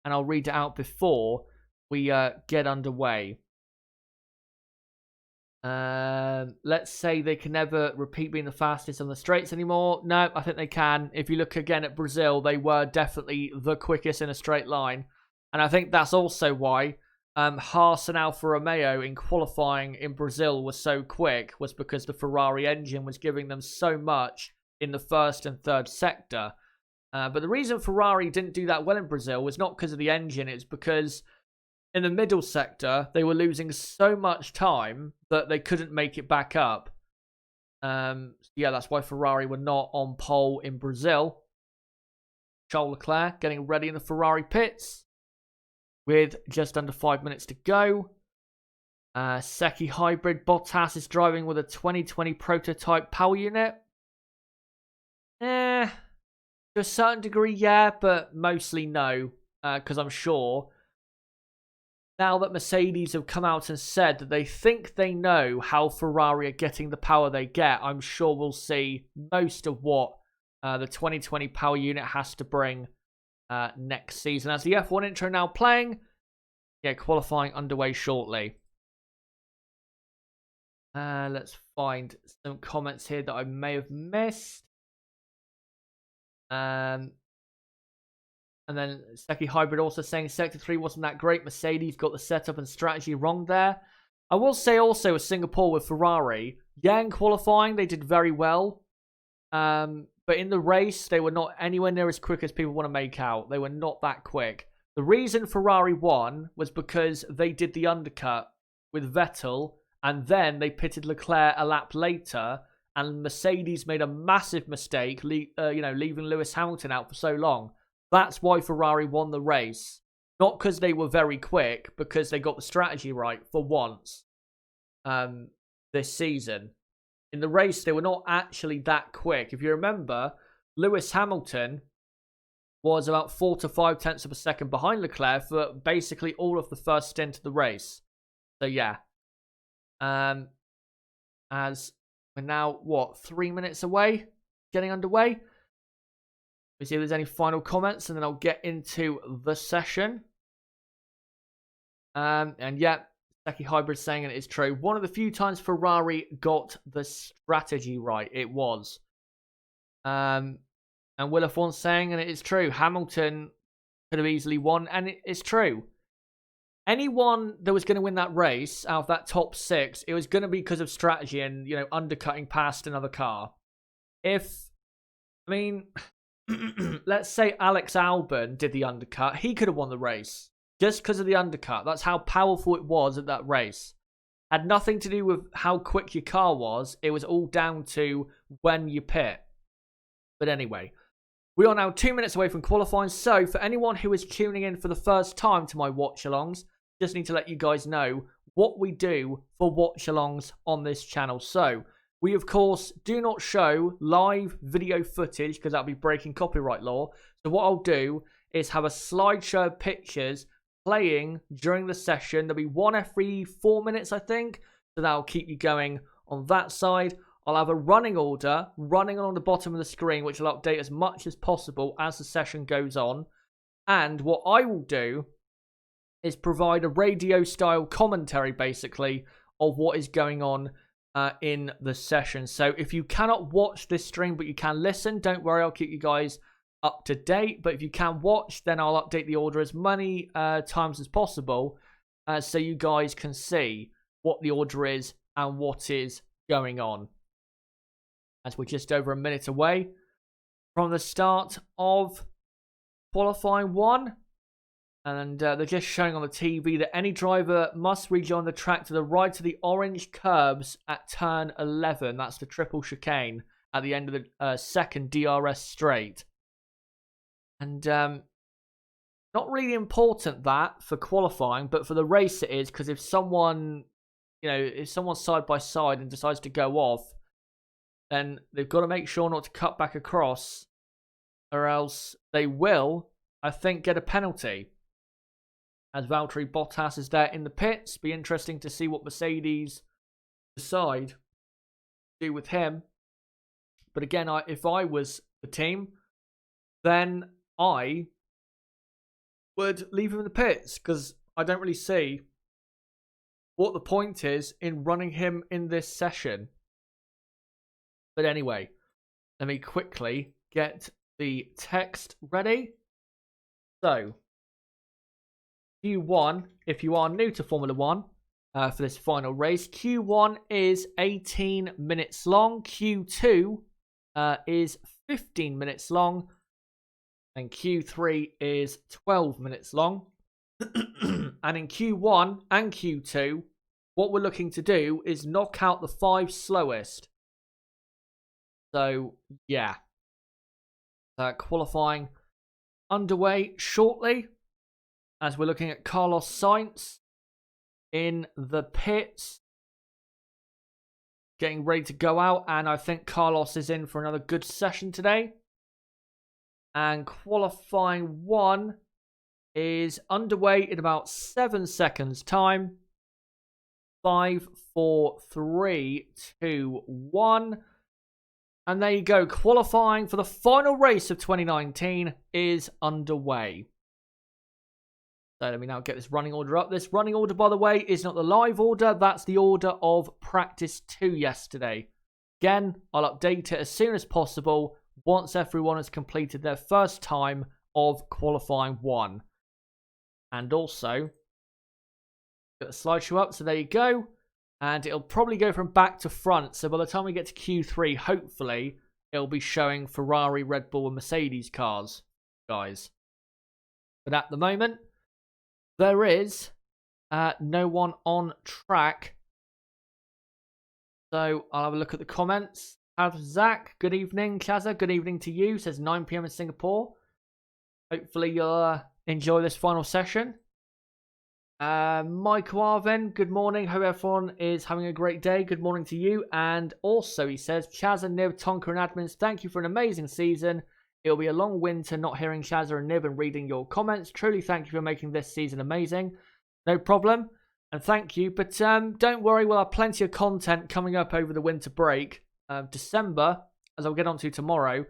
And I'll read it out before we get underway. Let's say they can never repeat being the fastest on the straights anymore. No, I think they can. If you look again at Brazil, they were definitely the quickest in a straight line. And I think that's also why Haas and Alfa Romeo in qualifying in Brazil was so quick, was because the Ferrari engine was giving them so much in the first and third sector. But the reason Ferrari didn't do that well in Brazil was not because of the engine. It's because in the middle sector, they were losing so much time that they couldn't make it back up. Yeah, that's why Ferrari were not on pole in Brazil. Charles Leclerc getting ready in the Ferrari pits with just under 5 minutes to go. Secchi hybrid. Bottas is driving with a 2020 prototype power unit. To a certain degree, yeah, but mostly no. Because I'm sure now that Mercedes have come out and said that they think they know how Ferrari are getting the power they get, I'm sure we'll see most of what the 2020 power unit has to bring next season. As the F1 intro now playing, yeah, qualifying underway shortly. Let's find some comments here that I may have missed. And then Secchi Hybrid also saying Sector 3 wasn't that great. Mercedes got the setup and strategy wrong there. I will say also with Singapore with Ferrari, yeah, in qualifying they did very well. But in the race, they were not anywhere near as quick as people want to make out. They were not that quick. The reason Ferrari won was because they did the undercut with Vettel, and then they pitted Leclerc a lap later, and Mercedes made a massive mistake, leaving Lewis Hamilton out for so long. That's why Ferrari won the race. Not because they were very quick, because they got the strategy right for once this season. In the race, they were not actually that quick. If you remember, Lewis Hamilton was about 4 to 5 tenths of a second behind Leclerc for basically all of the first stint of the race. So, yeah. As we're now, 3 minutes away? Getting underway? We see if there's any final comments, and then I'll get into the session. And yeah, Secchi Hybrid saying it is true. One of the few times Ferrari got the strategy right, it was. And Will F1 saying, and it is true, Hamilton could have easily won, and it is true. Anyone that was going to win that race out of that top 6, it was going to be because of strategy and, undercutting past another car. Let's say Alex Albon did the undercut, he could have won the race. Just because of the undercut. That's how powerful it was at that race. Had nothing to do with how quick your car was. It was all down to when you pit. But anyway, we are now 2 minutes away from qualifying. So for anyone who is tuning in for the first time to my watch-alongs, just need to let you guys know what we do for watch-alongs on this channel. So we, of course, do not show live video footage because that'll be breaking copyright law. So what I'll do is have a slideshow of pictures playing during the session. There'll be one every 4 minutes, I think. So that'll keep you going on that side. I'll have a running order running along the bottom of the screen, which will update as much as possible as the session goes on. And what I will do is provide a radio-style commentary, basically, of what is going on in the session. So if you cannot watch this stream, but you can listen, don't worry, I'll keep you guys up to date. But if you can watch, then I'll update the order as many times as possible so you guys can see what the order is and what is going on. As we're just over a minute away from the start of qualifying 1. And they're just showing on the TV that any driver must rejoin the track to the right of the orange curbs at turn 11. That's the triple chicane at the end of the second DRS straight. And not really important that for qualifying, but for the race it is, because if someone, if someone's side by side and decides to go off, then they've got to make sure not to cut back across, or else they will, I think, get a penalty. As Valtteri Bottas is there in the pits, be interesting to see what Mercedes decide to do with him. But again, if I was the team, then I would leave him in the pits, because I don't really see what the point is in running him in this session. But anyway, let me quickly get the text ready. So, Q1, if you are new to Formula 1 for this final race, Q1 is 18 minutes long. Q2 is 15 minutes long. And Q3 is 12 minutes long. And in Q1 and Q2, what we're looking to do is knock out the 5 slowest. So, yeah. Qualifying underway shortly, as we're looking at Carlos Sainz in the pits, getting ready to go out, and I think Carlos is in for another good session today. And qualifying 1 is underway in about 7 seconds time. 5, 4, 3, 2, 1. And there you go. Qualifying for the final race of 2019 is underway. So let me now get this running order up. This running order, by the way, is not the live order. That's the order of practice 2 yesterday. Again, I'll update it as soon as possible once everyone has completed their first time of qualifying 1. And also, get the slideshow up. So there you go. And it'll probably go from back to front. So by the time we get to Q3, hopefully, it'll be showing Ferrari, Red Bull, and Mercedes cars, guys. But at the moment, there is no one on track. So I'll have a look at the comments. How's Zach? Good evening. Cesare, good evening to you. Says 9 PM in Singapore. Hopefully you'll enjoy this final session. Michael Arvin, good morning. Hope everyone is having a great day. Good morning to you. And also he says, Chaz and Nib, Tonka and admins, thank you for an amazing season. It'll be a long winter not hearing Chaz and Nib and reading your comments. Truly thank you for making this season amazing. No problem. And thank you. But don't worry, we'll have plenty of content coming up over the winter break. December, as I'll get onto tomorrow,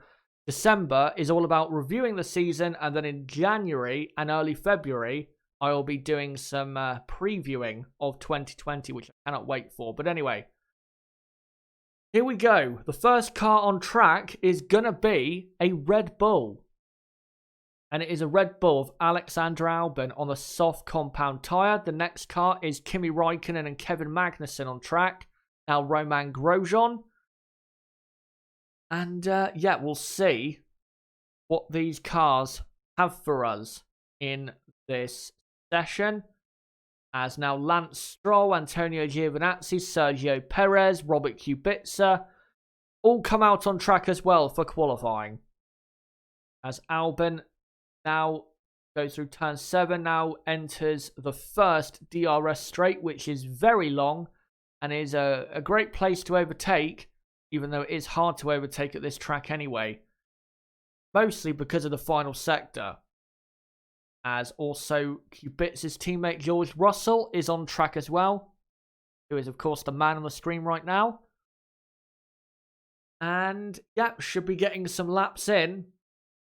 December is all about reviewing the season. And then in January and early February, I will be doing some previewing of 2020, which I cannot wait for. But anyway, here we go. The first car on track is going to be a Red Bull. And it is a Red Bull of Alexander Albon on the soft compound tyre. The next car is Kimi Räikkönen and Kevin Magnussen on track. Now Romain Grosjean. And yeah, we'll see what these cars have for us in this session, as now Lance Stroll, Antonio Giovinazzi, Sergio Perez, Robert Kubica all come out on track as well for qualifying, as Albon now goes through turn 7, now enters the first DRS straight, which is very long and is a great place to overtake, even though it is hard to overtake at this track anyway, mostly because of the final sector. As also Kubica's teammate George Russell is on track as well, who is of course the man on the screen right now. And yeah, should be getting some laps in,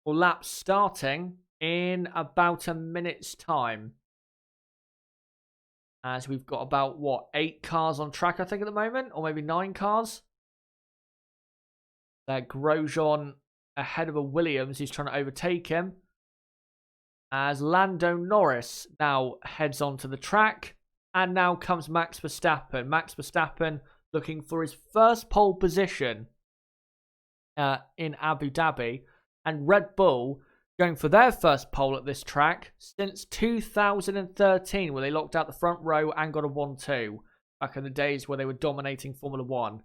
or laps starting in about a minute's time. As we've got about, 8 cars on track I think at the moment, or maybe 9 cars. Grosjean ahead of a Williams who's trying to overtake him, as Lando Norris now heads onto the track. And now comes Max Verstappen. Max Verstappen looking for his first pole position in Abu Dhabi. And Red Bull going for their first pole at this track since 2013, where they locked out the front row and got a 1-2 back in the days where they were dominating Formula 1.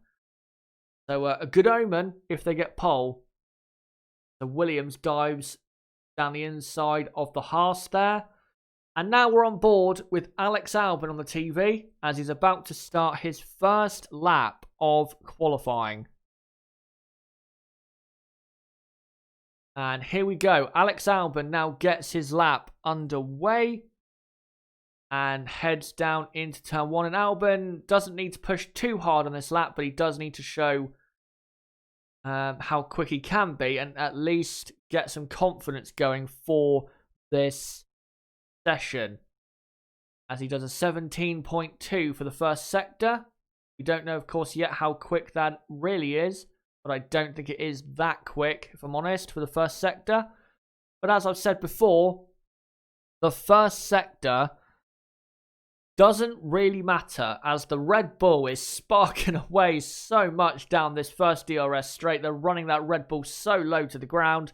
So a good omen if they get pole. The Williams dives down the inside of the Haas there. And now we're on board with Alex Albon on the TV, as he's about to start his first lap of qualifying. And here we go. Alex Albon now gets his lap underway and heads down into turn 1. And Albon doesn't need to push too hard on this lap, but he does need to show how quick he can be, and at least get some confidence going for this session, as he does a 17.2 for the first sector. We don't know, of course, yet how quick that really is, but I don't think it is that quick, if I'm honest, for the first sector. But as I've said before, the first sector doesn't really matter, as the Red Bull is sparking away so much down this first DRS straight. They're running that Red Bull so low to the ground.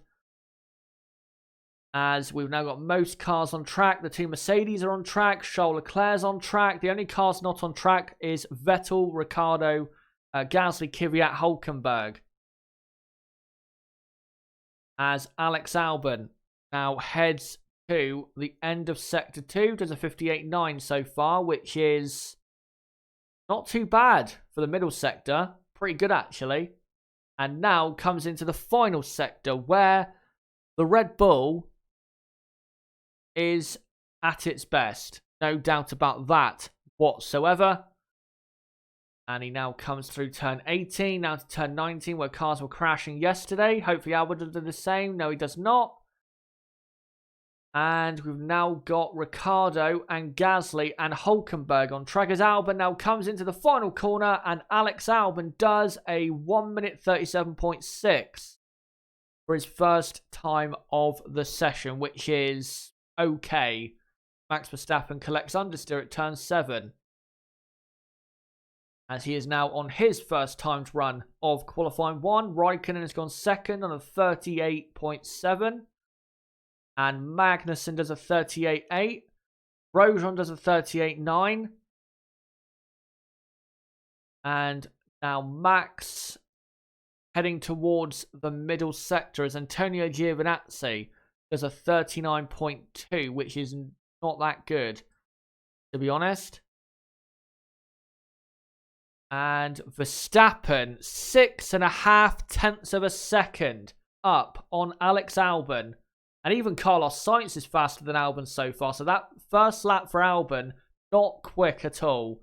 As we've now got most cars on track. The two Mercedes are on track. Charles Leclerc's on track. The only cars not on track is Vettel, Ricciardo, Gasly, Kvyat, Hülkenberg. As Alex Albon now heads to the end of Sector 2. Does a 58.9 so far, which is not too bad for the middle sector. Pretty good, actually. And now comes into the final sector where the Red Bull is at its best. No doubt about that whatsoever. And he now comes through turn 18, now to turn 19, where cars were crashing yesterday. Hopefully Albon will do the same. No, he does not. And we've now got Ricciardo and Gasly and Hülkenberg on track as Albon now comes into the final corner, and Alex Albon does a 1 minute 37.6 for his first time of the session, which is okay. Max Verstappen collects understeer at turn 7. As he is now on his first timed run of qualifying 1. Raikkonen has gone second on a 38.7. And Magnussen does a 38.8. Grosjean does a 38.9. And now Max heading towards the middle sector as Antonio Giovinazzi does a 39.2, which is not that good, to be honest. And Verstappen, 6.5 tenths of a second up on Alex Albon. And even Carlos Sainz is faster than Albon so far. So that first lap for Albon, not quick at all.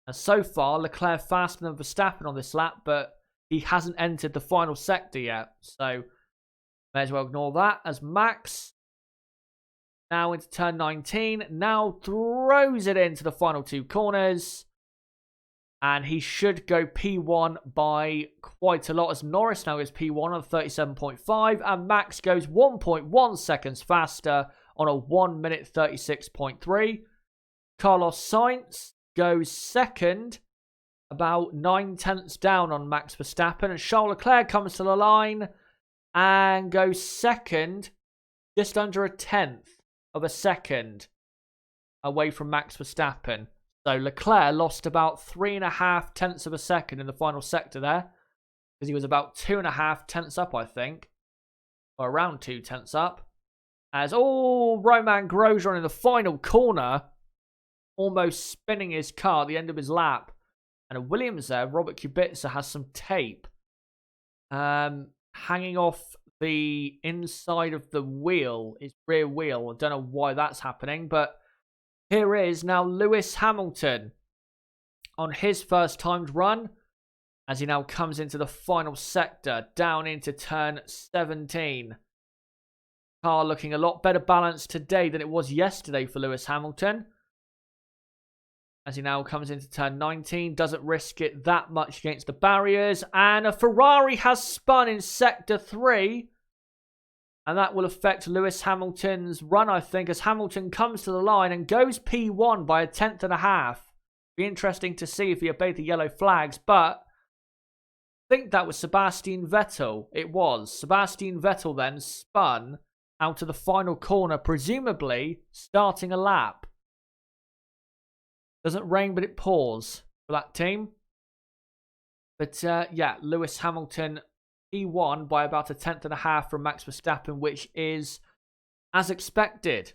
And so far, Leclerc faster than Verstappen on this lap, but he hasn't entered the final sector yet. So may as well ignore that. As Max, now into turn 19, now throws it into the final 2 corners. And he should go P1 by quite a lot, as Norris now goes P1 on 37.5. And Max goes 1.1 seconds faster on a 1 minute 36.3. Carlos Sainz goes second, about 9 tenths down on Max Verstappen. And Charles Leclerc comes to the line and goes second, just under a tenth of a second away from Max Verstappen. So Leclerc lost about 3.5 tenths of a second in the final sector there, because he was about 2.5 tenths up, I think, or around 2 tenths up. As Romain Grosjean in the final corner, almost spinning his car at the end of his lap. And a Williams there, Robert Kubica, has some tape hanging off the inside of the wheel, his rear wheel. I don't know why that's happening, but here is now Lewis Hamilton on his first timed run, as he now comes into the final sector, down into turn 17. Car looking a lot better balanced today than it was yesterday for Lewis Hamilton. As he now comes into turn 19, doesn't risk it that much against the barriers. And a Ferrari has spun in sector 3. And that will affect Lewis Hamilton's run, I think, as Hamilton comes to the line and goes P1 by 1.5 tenths. Be interesting to see if he obeyed the yellow flags, but I think that was Sebastian Vettel. It was. Sebastian Vettel then spun out of the final corner, presumably starting a lap. Doesn't rain, but it pours for that team. But yeah, Lewis Hamilton P1 by about 1.5 tenths from Max Verstappen, which is as expected.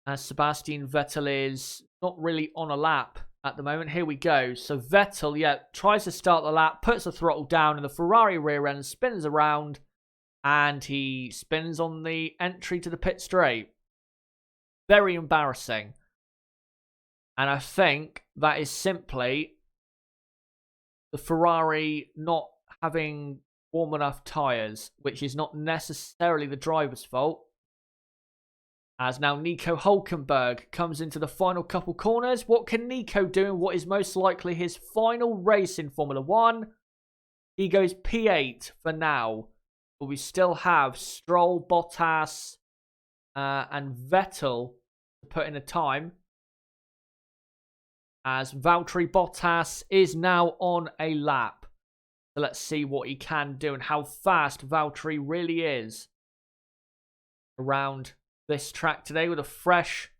As Sebastian Vettel is not really on a lap at the moment. Here we go. So Vettel, yeah, tries to start the lap, puts the throttle down, and the Ferrari rear end spins around, and he spins on the entry to the pit straight. Very embarrassing. And I think that is simply the Ferrari not having warm enough tyres, which is not necessarily the driver's fault. As now Nico Hülkenberg comes into the final couple corners. What can Nico do in what is most likely his final race in Formula 1? He goes P8 for now. But we still have Stroll, Bottas, and Vettel to put in a time. As Valtteri Bottas is now on a lap. So let's see what he can do and how fast Valtteri really is. around this track today with a fresh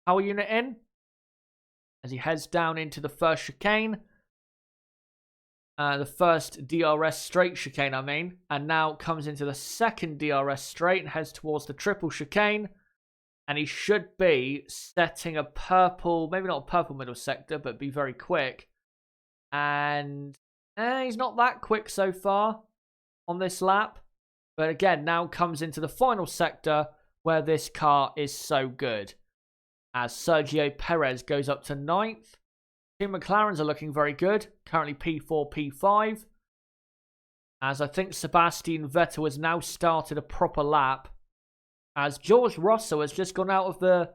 power unit in as he heads down into the first chicane. The first DRS straight chicane, I mean. And now comes into the second DRS straight and heads towards the triple chicane. And he should be setting a purple, maybe not a purple middle sector, but be very quick. And he's not that quick so far on this lap. But again, now comes into the final sector where this car is so good. As Sergio Perez goes up to 9th. Two McLarens are looking very good. Currently P4, P5. As I think Sebastian Vettel has now started a proper lap. As Toro Rosso has just gone out of the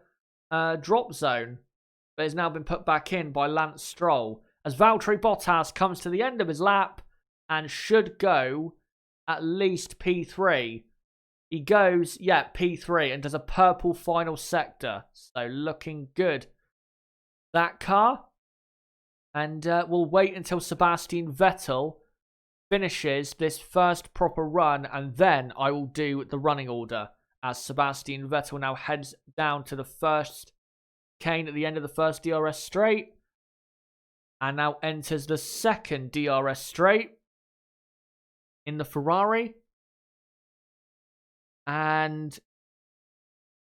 drop zone. But has now been put back in by Lance Stroll. As Valtteri Bottas comes to the end of his lap. And should go at least P3. He goes, yeah, P3. And does a purple final sector. So looking good. That car. And we'll wait until Sebastian Vettel finishes this first proper run. And then I will do the running order. As Sebastian Vettel now heads down to the first chicane at the end of the first DRS straight. And now enters the second DRS straight in the Ferrari. And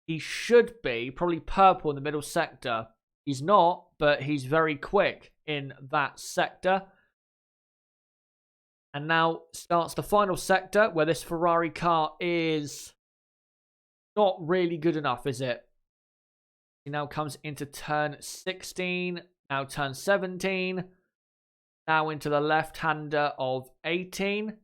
he should be probably purple in the middle sector. He's not, but he's very quick in that sector. And now starts the final sector where this Ferrari car is not really good enough, is it? He now comes into turn 16, now turn 17, now into the left-hander of 18,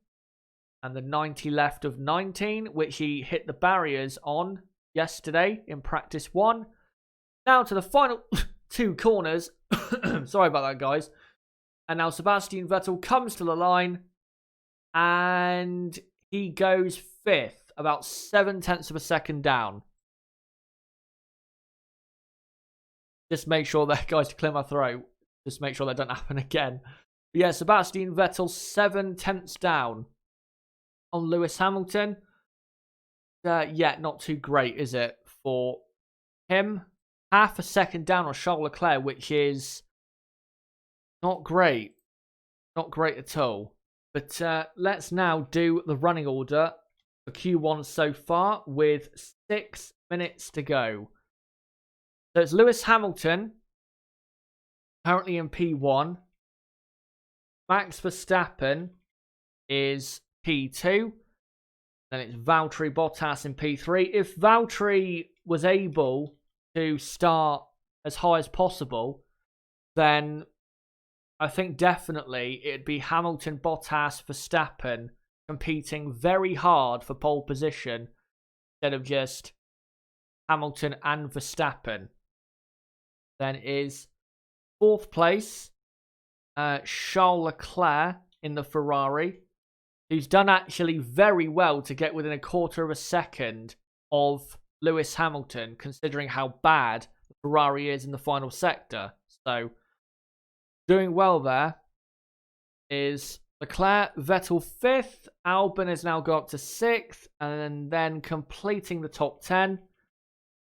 and the 90 left of 19, which he hit the barriers on yesterday in practice 1. Now to the final 2 corners. Sorry about that, guys. And now Sebastian Vettel comes to the line, and he goes 5th. About 0.7 of a second down. Just make sure that, guys, to clear my throat. Just make sure that doesn't happen again. But yeah, Sebastian Vettel 0.7 down on Lewis Hamilton. Yeah, not too great, is it, for him? Half a second down on Charles Leclerc, which is not great. Not great at all. But let's now do the running order for Q1 so far with 6 minutes to go. So it's Lewis Hamilton, currently in P1. Max Verstappen is P2. Then it's Valtteri Bottas in P3. If Valtteri was able to start as high as possible, then I think definitely it'd be Hamilton, Bottas, Verstappen competing very hard for pole position instead of just Hamilton and Verstappen. Then is 4th place Charles Leclerc in the Ferrari, who's done actually very well to get within 1/4 of a second of Lewis Hamilton, considering how bad the Ferrari is in the final sector. So doing well there is Leclerc. Vettel 5th. Albon has now got up to 6th. And then completing the top 10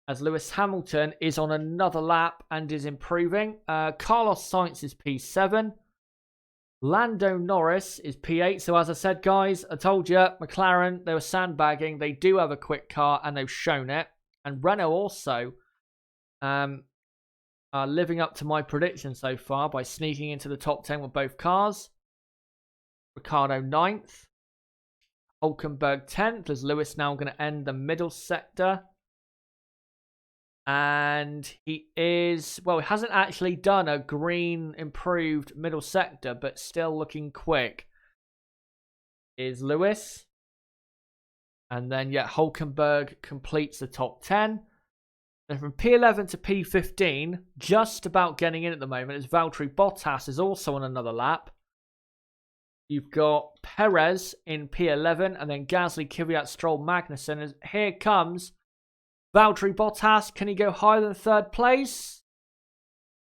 as Lewis Hamilton is on another lap and is improving. Carlos Sainz is P7. Lando Norris is P8. So as I said, guys, I told you, McLaren, they were sandbagging. They do have a quick car and they've shown it. And Renault also are living up to my prediction so far by sneaking into the top 10 with both cars. Ricciardo 9th. Hulkenberg 10th, as Lewis now going to end the middle sector. And he is, well, he hasn't actually done a green improved middle sector, but still looking quick is Lewis. And then, yeah, Hulkenberg completes the top 10. Then from P11 to P15, just about getting in at the moment, is Valtteri Bottas is also on another lap. You've got Perez in P11, and then Gasly, Kvyat, Stroll, Magnussen. Here comes Valtteri Bottas. Can he go higher than 3rd place?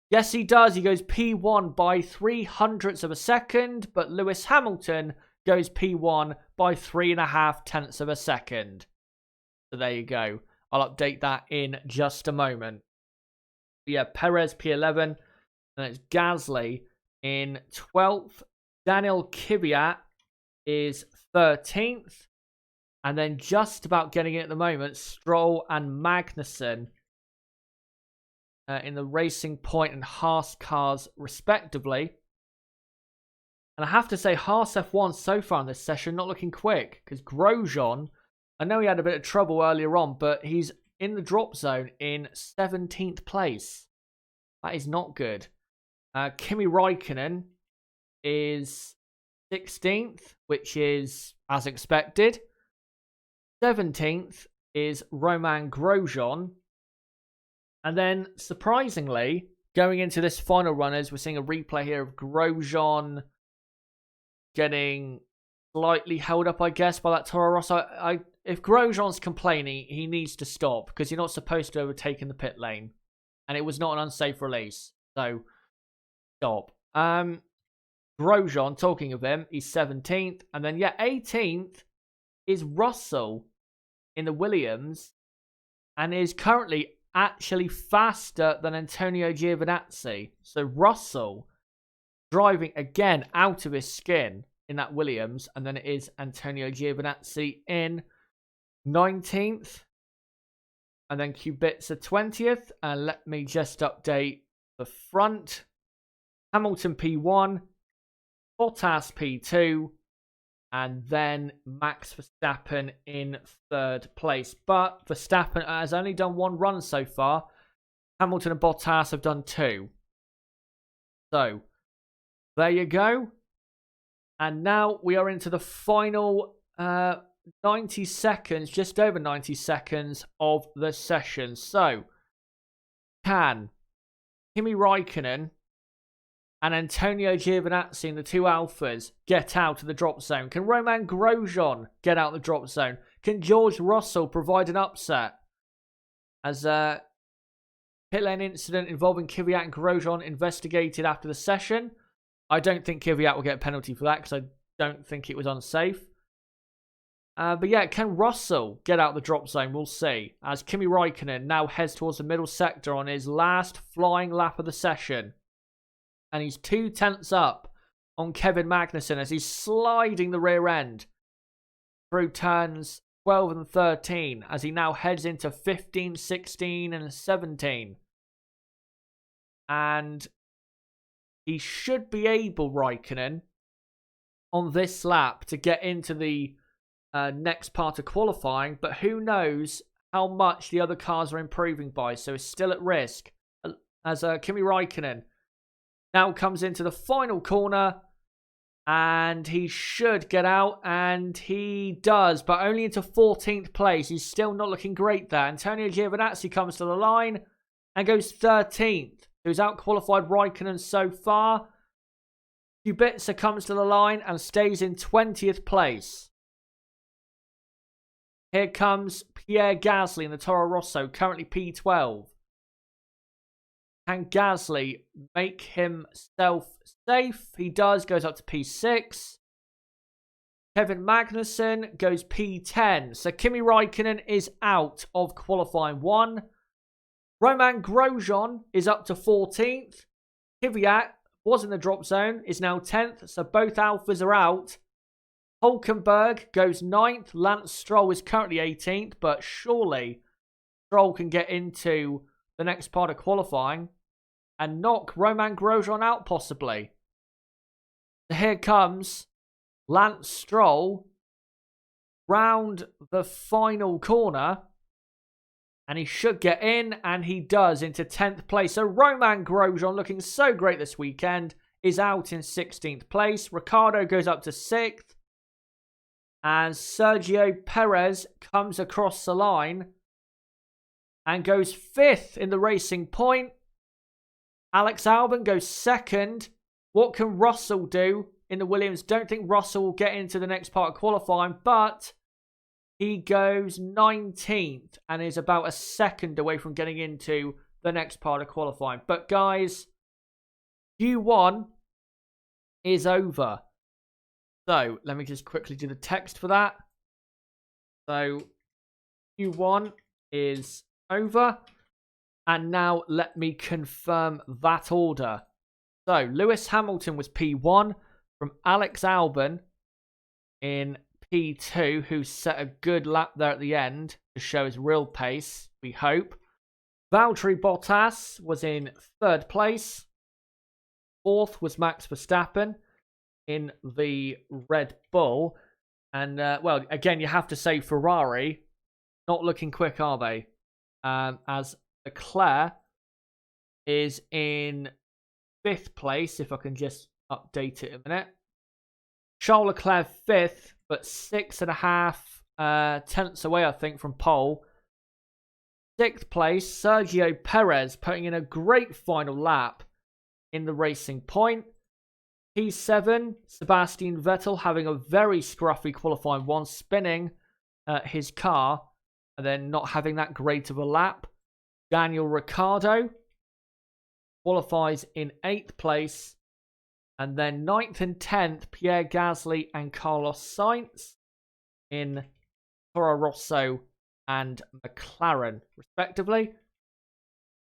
Yes, he does. He goes P1 by 0.03 of a second, but Lewis Hamilton goes P1 by 3.5 of a second. So there you go. I'll update that in just a moment. Yeah, Perez P11, and it's Gasly in 12th. Daniel Kvyat is 13th. And then just about getting it at the moment, Stroll and Magnussen in the Racing Point and Haas cars, respectively. And I have to say, Haas F1 so far in this session not looking quick. Because Grosjean, I know he had a bit of trouble earlier on, but he's in the drop zone in 17th place. That is not good. Kimi Räikkönen is 16th, which is as expected. 17th is Romain Grosjean. And then, surprisingly, going into this final run, as we're seeing a replay here of Grosjean getting slightly held up, I guess, by that Toro Rosso. If Grosjean's complaining, he needs to stop, because you're not supposed to overtake in the pit lane. And it was not an unsafe release. So, stop. Grosjean, talking of him, he's 17th. And then, 18th is Russell in the Williams, and is currently actually faster than Antonio Giovinazzi. So Russell driving again out of his skin in that Williams, and then it is Antonio Giovinazzi in 19th, and then Kubica 20th. And let me just update the front. Hamilton P1, Bottas P2, and then Max Verstappen in 3rd place. But Verstappen has only done 1 run so far. Hamilton and Bottas have done 2. So, there you go. And now we are into the final 90 seconds, just over 90 seconds of the session. So, can Kimi Räikkönen and Antonio Giovinazzi in the 2 Alphas get out of the drop zone? Can Romain Grosjean get out of the drop zone? Can George Russell provide an upset? As a pit lane incident involving Kvyat and Grosjean investigated after the session. I don't think Kvyat will get a penalty for that, because I don't think it was unsafe. But yeah, can Russell get out of the drop zone? We'll see. As Kimi Räikkönen now heads towards the middle sector on his last flying lap of the session. And he's 2 tenths up on Kevin Magnussen as he's sliding the rear end through turns 12 and 13 as he now heads into 15, 16 and 17. And he should be able, Räikkönen, on this lap to get into the next part of qualifying. But who knows how much the other cars are improving by. So it's still at risk. As Kimi Räikkönen now comes into the final corner, and he should get out, and he does, but only into 14th place. He's still not looking great there. Antonio Giovinazzi comes to the line and goes 13th, who's out-qualified Räikkönen so far. Kubica comes to the line and stays in 20th place. Here comes Pierre Gasly in the Toro Rosso, currently P12. Can Gasly make himself safe? He does, goes up to P6. Kevin Magnussen goes P10. So Kimi Räikkönen is out of qualifying 1. Romain Grosjean is up to 14th. Kvyat was in the drop zone, is now 10th. So both Alphas are out. Hulkenberg goes 9th. Lance Stroll is currently 18th, but surely Stroll can get into the next part of qualifying and knock Romain Grosjean out, possibly. So here comes Lance Stroll round the final corner, and he should get in, and he does, into 10th place. So Romain Grosjean, looking so great this weekend, is out in 16th place. Ricciardo goes up to 6th, and Sergio Perez comes across the line and goes 5th in the Racing Point. Alex Albon goes 2nd. What can Russell do in the Williams? Don't think Russell will get into the next part of qualifying, but he goes 19th and is about a second away from getting into the next part of qualifying. But guys, Q1 is over. So let me just quickly do the text for that. So Q1 is over. And now let me confirm that order. So, Lewis Hamilton was P1 from Alex Albon in P2, who set a good lap there at the end to show his real pace, we hope. Valtteri Bottas was in 3rd place. 4th was Max Verstappen in the Red Bull. And, well, again, you have to say Ferrari, not looking quick, are they? As Leclerc is in 5th place, if I can just update it a minute. Charles Leclerc 5th, but 6.5 tenths away, I think, from pole. 6th place, Sergio Perez putting in a great final lap in the Racing Point. P7, Sebastian Vettel having a very scruffy qualifying one, spinning his car and then not having that great of a lap. Daniel Ricciardo qualifies in 8th place. And then 9th and 10th, Pierre Gasly and Carlos Sainz in Toro Rosso and McLaren, respectively.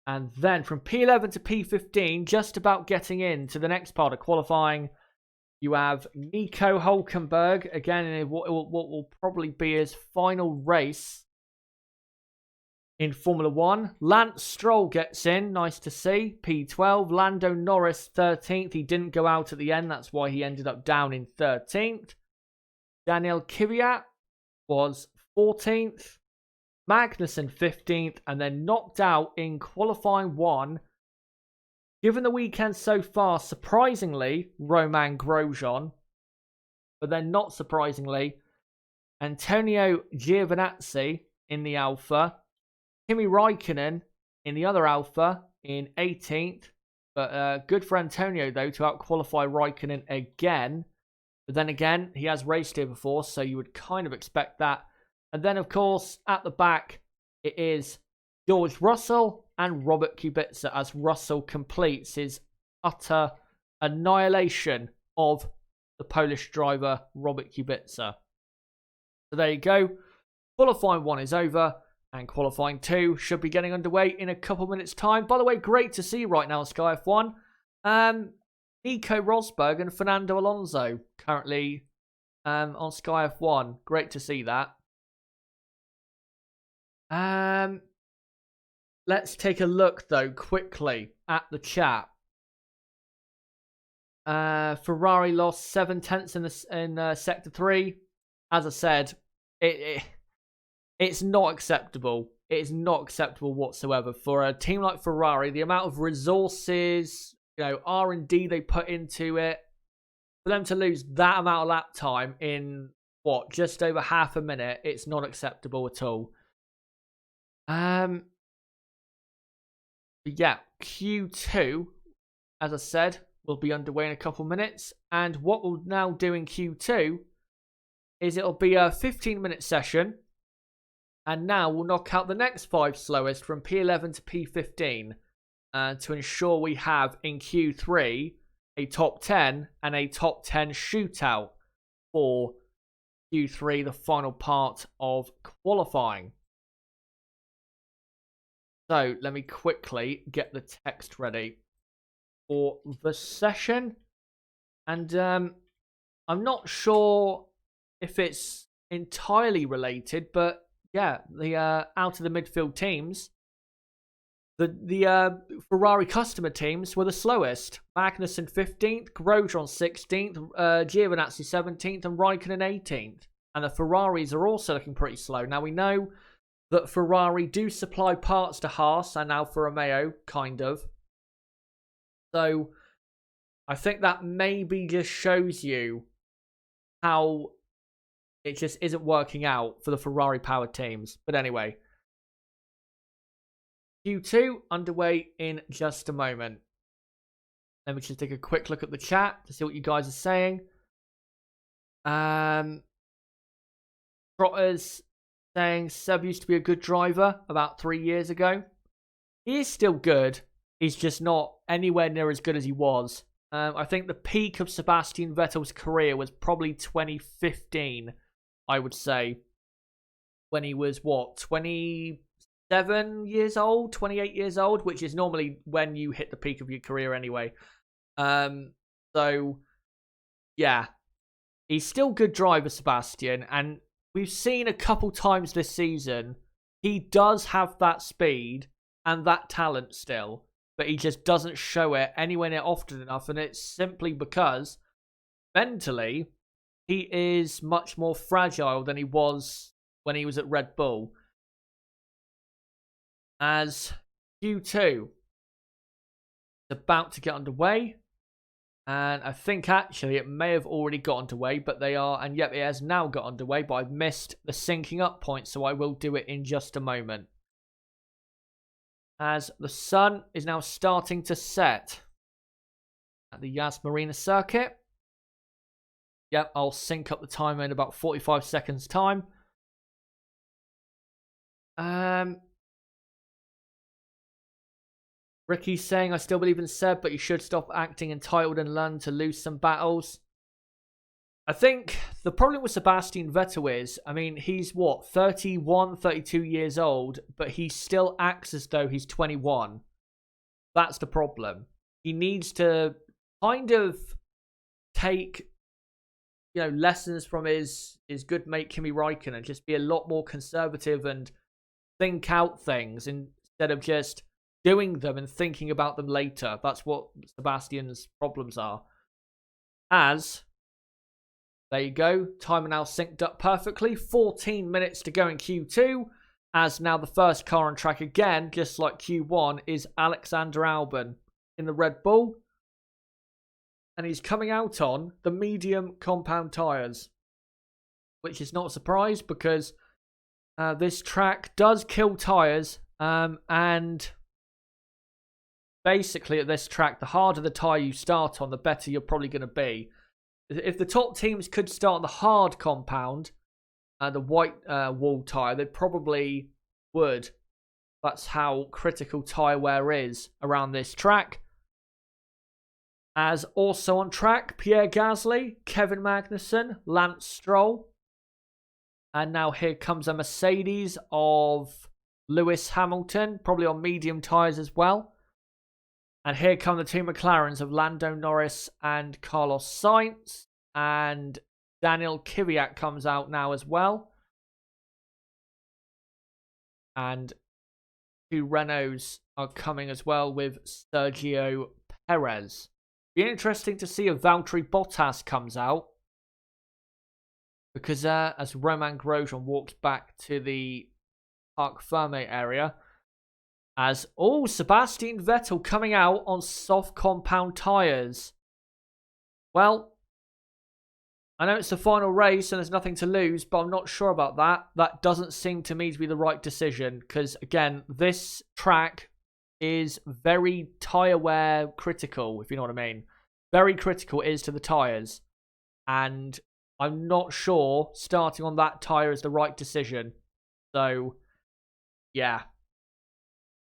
And then from P11 to P15, just about getting into the next part of qualifying, you have Nico Hülkenberg, again in what will probably be his final race in Formula 1. Lance Stroll gets in, nice to see, P12. Lando Norris, 13th. He didn't go out at the end, that's why he ended up down in 13th. Daniel Kvyat was 14th. Magnussen 15th, and then knocked out in qualifying 1. Given the weekend so far, surprisingly, Romain Grosjean. But then not surprisingly, Antonio Giovinazzi in the Alfa. Kimi Raikkonen in the other Alfa in 18th. But good for Antonio, though, to out-qualify Raikkonen again. But then again, he has raced here before, so you would kind of expect that. And then, of course, at the back, it is George Russell and Robert Kubica as Russell completes his utter annihilation of the Polish driver, Robert Kubica. So there you go. Qualifying 1 is over, and qualifying 2 should be getting underway in a couple minutes' time. By the way, great to see you right now on Sky F1. Nico Rosberg and Fernando Alonso currently on Sky F1. Great to see that. Let's take a look, though, quickly at the chat. Ferrari lost 7 tenths in Sector 3. As I said, it's not acceptable. It is not acceptable whatsoever for a team like Ferrari. The amount of resources, R&D they put into it, for them to lose that amount of lap time in, just over half a minute, it's not acceptable at all. Yeah, Q2, as I said, will be underway in a couple minutes. And what we'll now do in Q2 is it'll be a 15-minute session. And now we'll knock out the next 5 slowest from P11 to P15 to ensure we have in Q3 a top 10 and a top 10 shootout for Q3, the final part of qualifying. So let me quickly get the text ready for the session. And I'm not sure if it's entirely related, but yeah, the out of the midfield teams, the Ferrari customer teams were the slowest. Magnussen 15th, Grosjean 16th, Giovinazzi 17th, and Raikkonen 18th. And the Ferraris are also looking pretty slow. Now we know that Ferrari do supply parts to Haas and Alfa Romeo, kind of. So I think that maybe just shows you how it just isn't working out for the Ferrari-powered teams. But anyway, Q2 underway in just a moment. Let me just take a quick look at the chat to see what you guys are saying. Trotters saying Seb used to be a good driver about 3 years ago. He is still good. He's just not anywhere near as good as he was. I think the peak of Sebastian Vettel's career was probably 2015, I would say, when he was, what, 27 years old, 28 years old, which is normally when you hit the peak of your career anyway. So, yeah, he's still good driver, Sebastian, and we've seen a couple times this season, he does have that speed and that talent still, but he just doesn't show it anywhere near often enough, and it's simply because mentally he is much more fragile than he was when he was at Red Bull. As Q2 is about to get underway, and I think actually it may have already got underway, but they are, and yep, it has now got underway, but I've missed the syncing up point, so I will do it in just a moment. As the sun is now starting to set at the Yas Marina Circuit. Yep, I'll sync up the timer in about 45 seconds time. Ricky's saying, I still believe in Seb, but you should stop acting entitled and learn to lose some battles. I think the problem with Sebastian Vettel is, I mean, he's what, 31, 32 years old, but he still acts as though he's 21. That's the problem. He needs to kind of take, you know, lessons from his good mate Kimi Räikkönen, just be a lot more conservative and think out things instead of just doing them and thinking about them later. That's what Sebastian's problems are. There you go. Timer now synced up perfectly. 14 minutes to go in Q2. As now the first car on track again, just like Q1, is Alexander Albon in the Red Bull. And he's coming out on the medium compound tyres. Which is not a surprise because this track does kill tyres. And basically at this track, the harder the tyre you start on, the better you're probably going to be. If the top teams could start on the hard compound, the white wall tyre, they probably would. That's how critical tyre wear is around this track. As also on track, Pierre Gasly, Kevin Magnussen, Lance Stroll. And now here comes a Mercedes of Lewis Hamilton, probably on medium tyres as well. And here come the two McLarens of Lando Norris and Carlos Sainz. And Daniel Kvyat comes out now as well. And two Renaults are coming as well with Sergio Perez. Be interesting to see if Valtteri Bottas comes out. Because as Romain Grosjean walks back to the Parc Fermé area, as Sebastian Vettel coming out on soft compound tyres. Well, I know it's the final race and there's nothing to lose, but I'm not sure about that. That doesn't seem to me to be the right decision because, again, this track is very tyre wear critical, if you know what I mean. Very critical it is to the tyres. And I'm not sure starting on that tyre is the right decision. So, yeah.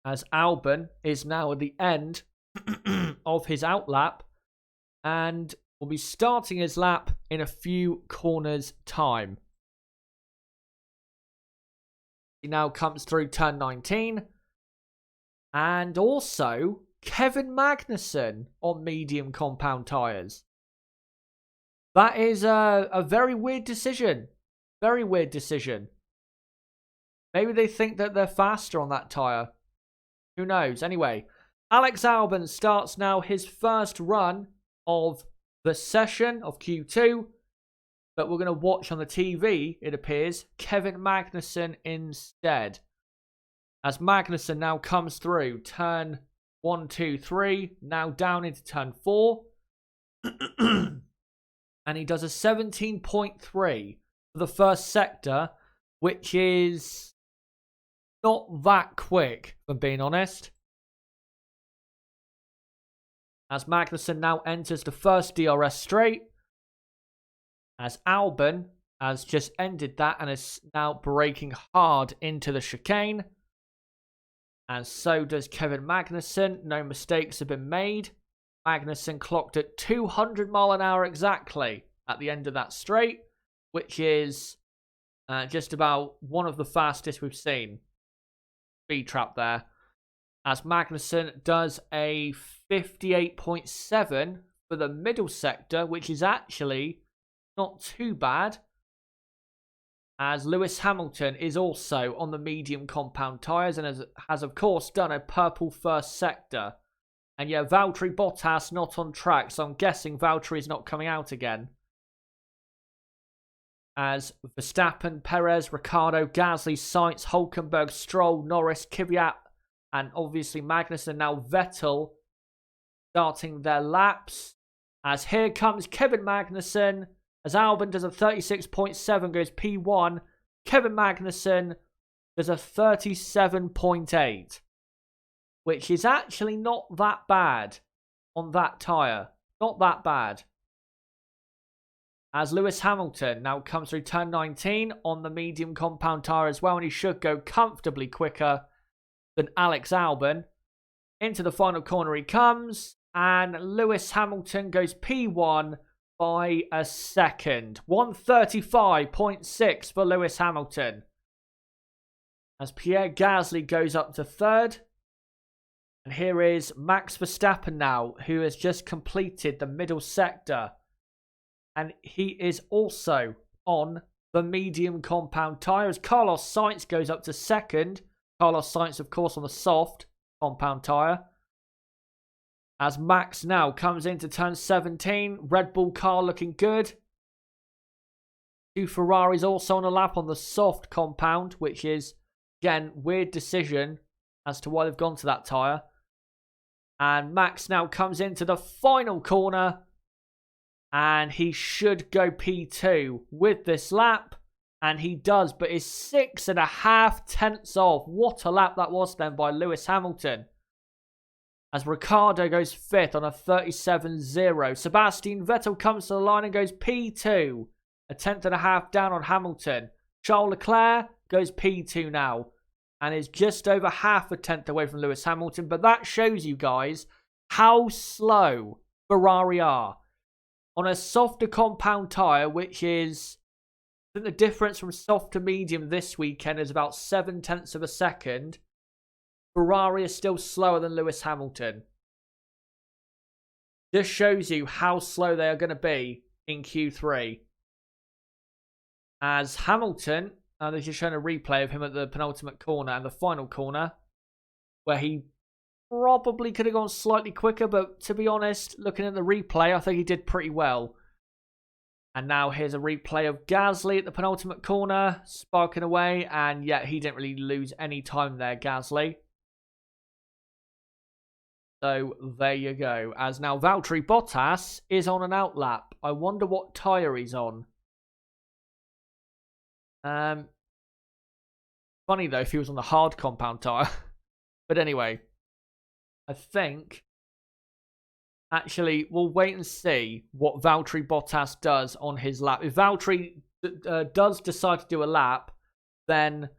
As Albon is now at the end of his outlap and will be starting his lap in a few corners' time. He now comes through turn 19. And also Kevin Magnussen on medium compound tyres. That is a very weird decision. Very weird decision. Maybe they think that they're faster on that tyre. Who knows? Anyway, Alex Albon starts now his first run of the session of Q2. But we're going to watch on the TV, it appears, Kevin Magnussen instead. As Magnussen now comes through turn 1, 2, 3. Now down into turn 4. And he does a 17.3 for the first sector, which is not that quick, if I'm being honest. As Magnussen now enters the first DRS straight. As Albon has just ended that and is now braking hard into the chicane. And so does Kevin Magnussen. No mistakes have been made. Magnussen clocked at 200 mile an hour exactly at the end of that straight, which is Just about one of the fastest we've seen. Speed trap there. As Magnussen does a 58.7 for the middle sector, which is actually not too bad. As Lewis Hamilton is also on the medium compound tyres and has of course done a purple first sector. And yeah, Valtteri Bottas not on track, so I'm guessing Valtteri is not coming out again. As Verstappen, Perez, Ricciardo, Gasly, Sainz, Hülkenberg, Stroll, Norris, Kvyat, and obviously Magnussen, now Vettel, starting their laps. As here comes Kevin Magnussen, as Albon does a 36.7, goes P1. Kevin Magnussen does a 37.8, which is actually not that bad on that tyre. Not that bad. As Lewis Hamilton now comes through turn 19 on the medium compound tyre as well, and he should go comfortably quicker than Alex Albon. Into the final corner he comes, and Lewis Hamilton goes P1 by a second. 135.6 for Lewis Hamilton. As Pierre Gasly goes up to third. And here is Max Verstappen now, who has just completed the middle sector. And he is also on the medium compound tyres. Carlos Sainz goes up to second. Carlos Sainz, of course, on the soft compound tyre. As Max now comes into turn 17. Red Bull car looking good. Two Ferraris also on a lap on the soft compound, which is, again, weird decision as to why they've gone to that tyre. And Max now comes into the final corner. And he should go P2 with this lap. And he does, but is 6.5 tenths off. What a lap that was then by Lewis Hamilton. As Ricciardo goes 5th on a 37.0. Sebastian Vettel comes to the line and goes P2. A 10.5 down on Hamilton. Charles Leclerc goes P2 now. And is just over half a tenth away from Lewis Hamilton. But that shows you guys how slow Ferrari are. On a softer compound tyre, which is, I think the difference from soft to medium this weekend is about 7 tenths of a second. Ferrari is still slower than Lewis Hamilton. This shows you how slow they are going to be in Q3. As Hamilton, they're just showing a replay of him at the penultimate corner and the final corner, where he probably could have gone slightly quicker, but to be honest, looking at the replay, I think he did pretty well. And now here's a replay of Gasly at the penultimate corner, sparking away, and yeah, he didn't really lose any time there, Gasly. So there you go. As now Valtteri Bottas is on an outlap. I wonder what tyre he's on. Funny though if he was on the hard compound tyre. But anyway, I think actually we'll wait and see what Valtteri Bottas does on his lap. If Valtteri does decide to do a lap, then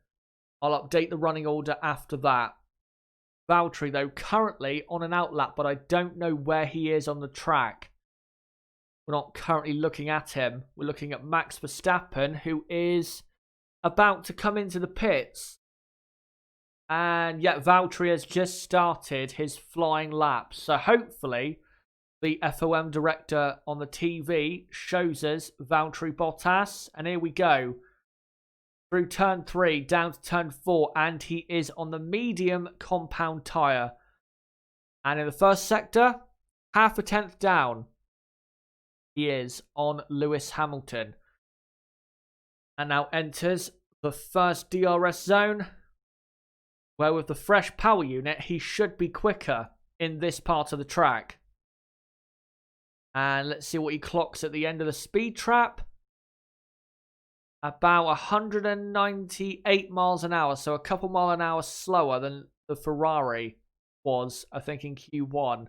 I'll update the running order after that. Valtteri though currently on an outlap, but I don't know where he is on the track. We're not currently looking at him. We're looking at Max Verstappen, who is about to come into the pits. And yet Valtteri has just started his flying lap. So hopefully the FOM director on the TV shows us Valtteri Bottas. And here we go. Through turn 3 down to turn 4. And he is on the medium compound tyre. And in the first sector, half a tenth down. He is on Lewis Hamilton. And now enters the first DRS zone, where with the fresh power unit, he should be quicker in this part of the track. And let's see what he clocks at the end of the speed trap. About 198 miles an hour, so a couple miles an hour slower than the Ferrari was, I think, in Q1.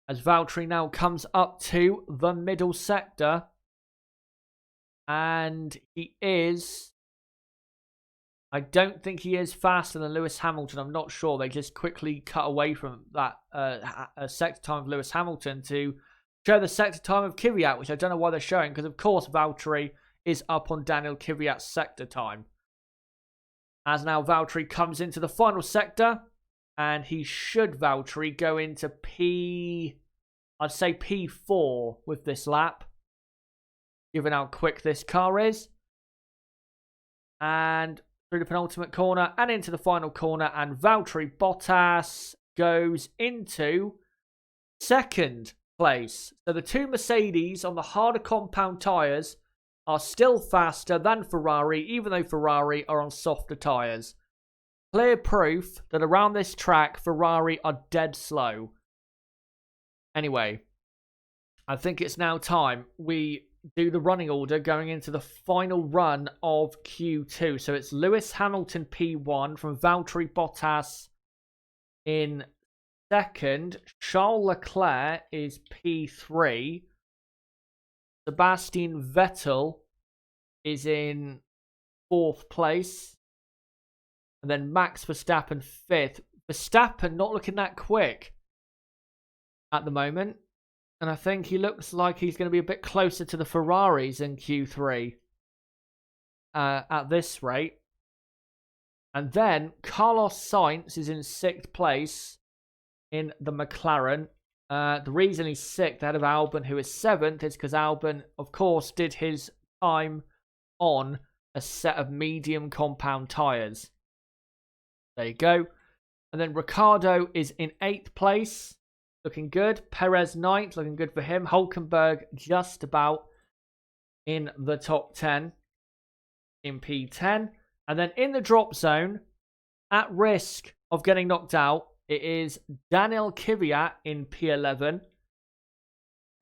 As Valtteri now comes up to the middle sector. And he is, I don't think he is faster than Lewis Hamilton. I'm not sure. They just quickly cut away from that sector time of Lewis Hamilton to show the sector time of Kvyat, which I don't know why they're showing, because of course Valtteri is up on Daniel Kvyat's sector time. As now Valtteri comes into the final sector, and he should, Valtteri, go into I'd say P4 with this lap, given how quick this car is. And through the penultimate corner and into the final corner, and Valtteri Bottas goes into second place. So the two Mercedes on the harder compound tyres are still faster than Ferrari, even though Ferrari are on softer tyres. Clear proof that around this track, Ferrari are dead slow. Anyway, I think it's now time we do the running order going into the final run of Q2. So it's Lewis Hamilton P1 from Valtteri Bottas in second. Charles Leclerc is P3. Sebastian Vettel is in fourth place. And then Max Verstappen fifth. Verstappen not looking that quick at the moment. And I think he looks like he's going to be a bit closer to the Ferraris in Q3 at this rate. And then Carlos Sainz is in sixth place in the McLaren. The reason he's sixth ahead of Albon, who is seventh, is because Albon, of course, did his time on a set of medium compound tyres. There you go. And then Ricciardo is in eighth place, looking good. Perez ninth, looking good for him. Hülkenberg just about in the top 10 in P10. And then in the drop zone, at risk of getting knocked out, it is Daniel Kvyat in P11.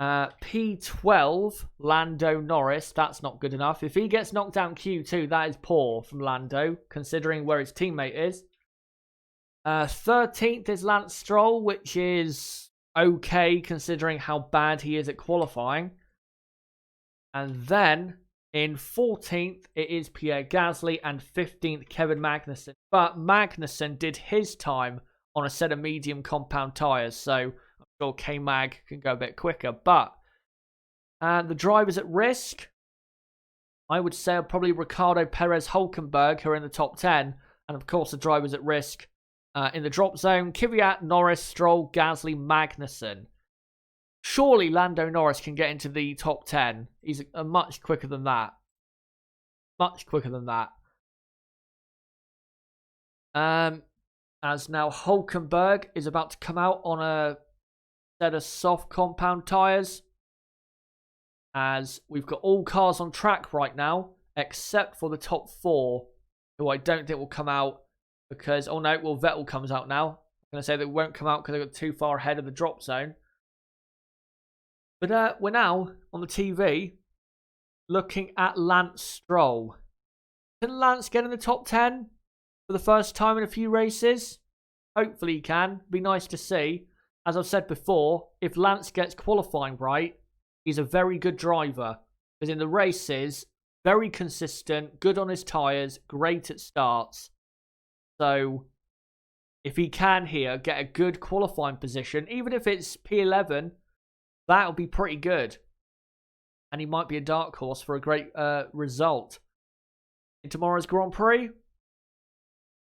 P12, Lando Norris. That's not good enough. If he gets knocked out in Q2, that is poor from Lando, considering where his teammate is. 13th is Lance Stroll, which is okay, considering how bad he is at qualifying. And then in 14th, it is Pierre Gasly, and 15th, Kevin Magnussen. But Magnussen did his time on a set of medium compound tyres, so I'm sure K-Mag can go a bit quicker. But the drivers at risk, I would say, are probably Ricciardo, Perez, Hülkenberg, who are in the top 10. And of course, the drivers at risk in the drop zone, Kvyat, Norris, Stroll, Gasly, Magnussen. Surely Lando Norris can get into the top 10. He's much quicker than that. Much quicker than that. As now Hülkenberg is about to come out on a set of soft compound tyres. As we've got all cars on track right now, except for the top 4, who I don't think will come out because, oh no, well, Vettel comes out now. I'm going to say they won't come out because they got too far ahead of the drop zone. But we're now on the TV looking at Lance Stroll. Can Lance get in the top 10 for the first time in a few races? Hopefully he can. Be nice to see. As I've said before, if Lance gets qualifying right, he's a very good driver. Because in the races, very consistent, good on his tyres, great at starts. So if he can here get a good qualifying position, even if it's P11, that'll be pretty good. And he might be a dark horse for a great result in tomorrow's Grand Prix,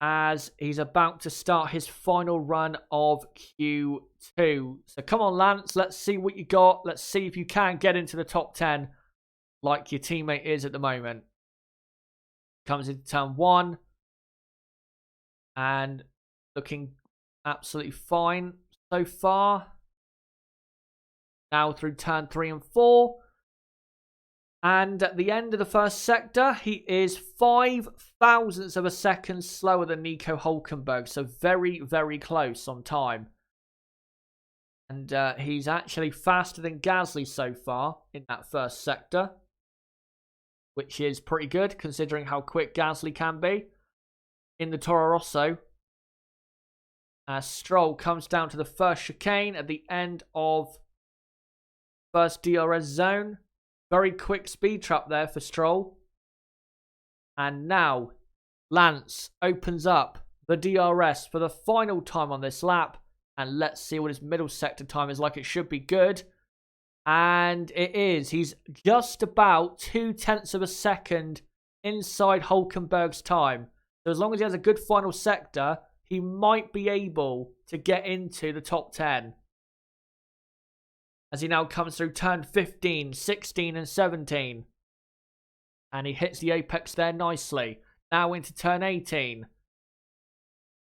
as he's about to start his final run of Q2. So come on, Lance, let's see what you got. Let's see if you can get into the top 10 like your teammate is at the moment. Comes into turn 1 and looking absolutely fine so far. Now through turn 3 and 4. And at the end of the first sector, he is 5 thousandths of a second slower than Nico Hülkenberg. So very, very close on time. And he's actually faster than Gasly so far in that first sector, which is pretty good considering how quick Gasly can be. In the Toro Rosso, Stroll comes down to the first chicane at the end of first DRS zone. Very quick speed trap there for Stroll. And now Lance opens up the DRS for the final time on this lap. And let's see what his middle sector time is like. It should be good. And it is. He's just about 0.2 of a second inside Hülkenberg's time. So as long as he has a good final sector, he might be able to get into the top 10. As he now comes through turn 15, 16 and 17. And he hits the apex there nicely. Now into turn 18.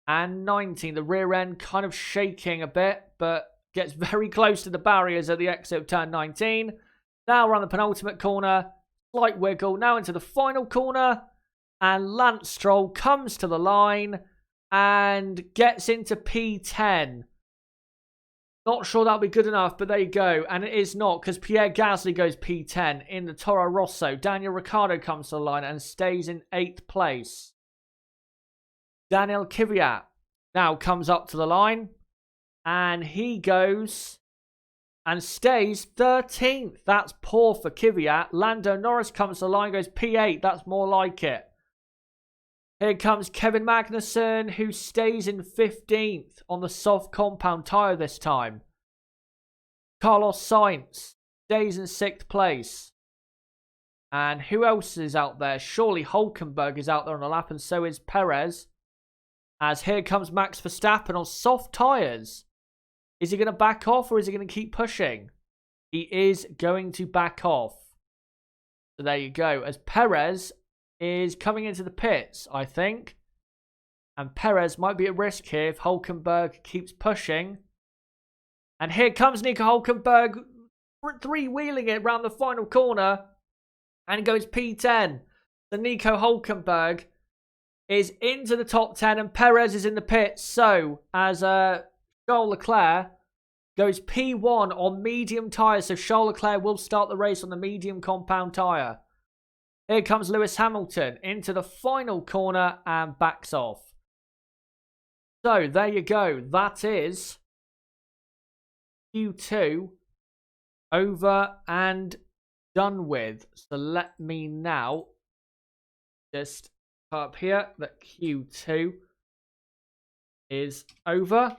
And 19. The rear end kind of shaking a bit, but gets very close to the barriers at the exit of turn 19. Now around the penultimate corner. Slight wiggle. Now into the final corner. And Lance Stroll comes to the line and gets into P10. Not sure that'll be good enough, but there you go. And it is not, because Pierre Gasly goes P10 in the Toro Rosso. Daniel Ricciardo comes to the line and stays in 8th place. Daniel Kvyat now comes up to the line. And he goes and stays 13th. That's poor for Kvyat. Lando Norris comes to the line, goes P8. That's more like it. Here comes Kevin Magnussen, who stays in 15th on the soft compound tyre this time. Carlos Sainz stays in 6th place. And who else is out there? Surely Hülkenberg is out there on the lap, and so is Perez. As here comes Max Verstappen on soft tyres. Is he going to back off, or is he going to keep pushing? He is going to back off. So there you go. As Perez is coming into the pits, I think. And Perez might be at risk here if Hülkenberg keeps pushing. And here comes Nico Hülkenberg, three-wheeling it around the final corner. And goes P10. So Nico Hülkenberg is into the top 10 and Perez is in the pits. So as Charles Leclerc goes P1 on medium tyres. So Charles Leclerc will start the race on the medium compound tyre. Here comes Lewis Hamilton into the final corner and backs off. So there you go. That is Q2 over and done with. So let me now just put up here that Q2 is over.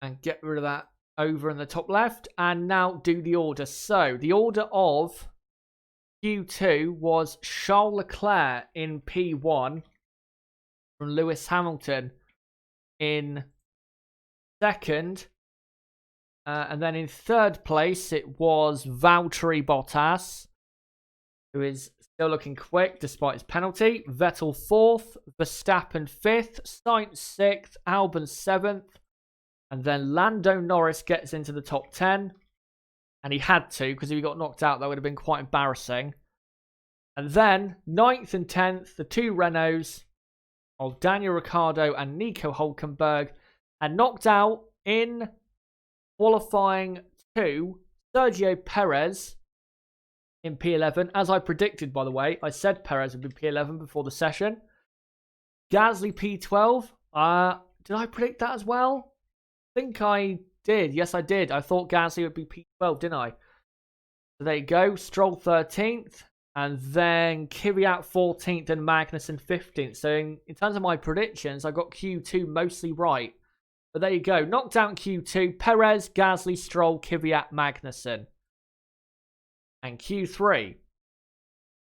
And get rid of that over in the top left. And now do the order. So the order of Q2 was Charles Leclerc in P1 from Lewis Hamilton in second. And then in third place, it was Valtteri Bottas, who is still looking quick despite his penalty. Vettel 4th, Verstappen 5th, Sainz 6th, Albon 7th. And then Lando Norris gets into the top 10. And he had to, because if he got knocked out, that would have been quite embarrassing. And then 9th and 10th, the two Renaults of Daniel Ricciardo and Nico Hülkenberg. And knocked out in qualifying 2, Sergio Perez in P11. As I predicted, by the way, I said Perez would be P11 before the session. Gasly P12. Did I predict that as well? I think I did. Yes, I did. I thought Gasly would be P12, didn't I? So there you go. Stroll 13th. And then Kvyat 14th and Magnussen 15th. So in terms of my predictions, I got Q2 mostly right. But there you go. Knocked out Q2. Perez, Gasly, Stroll, Kvyat, Magnussen. And Q3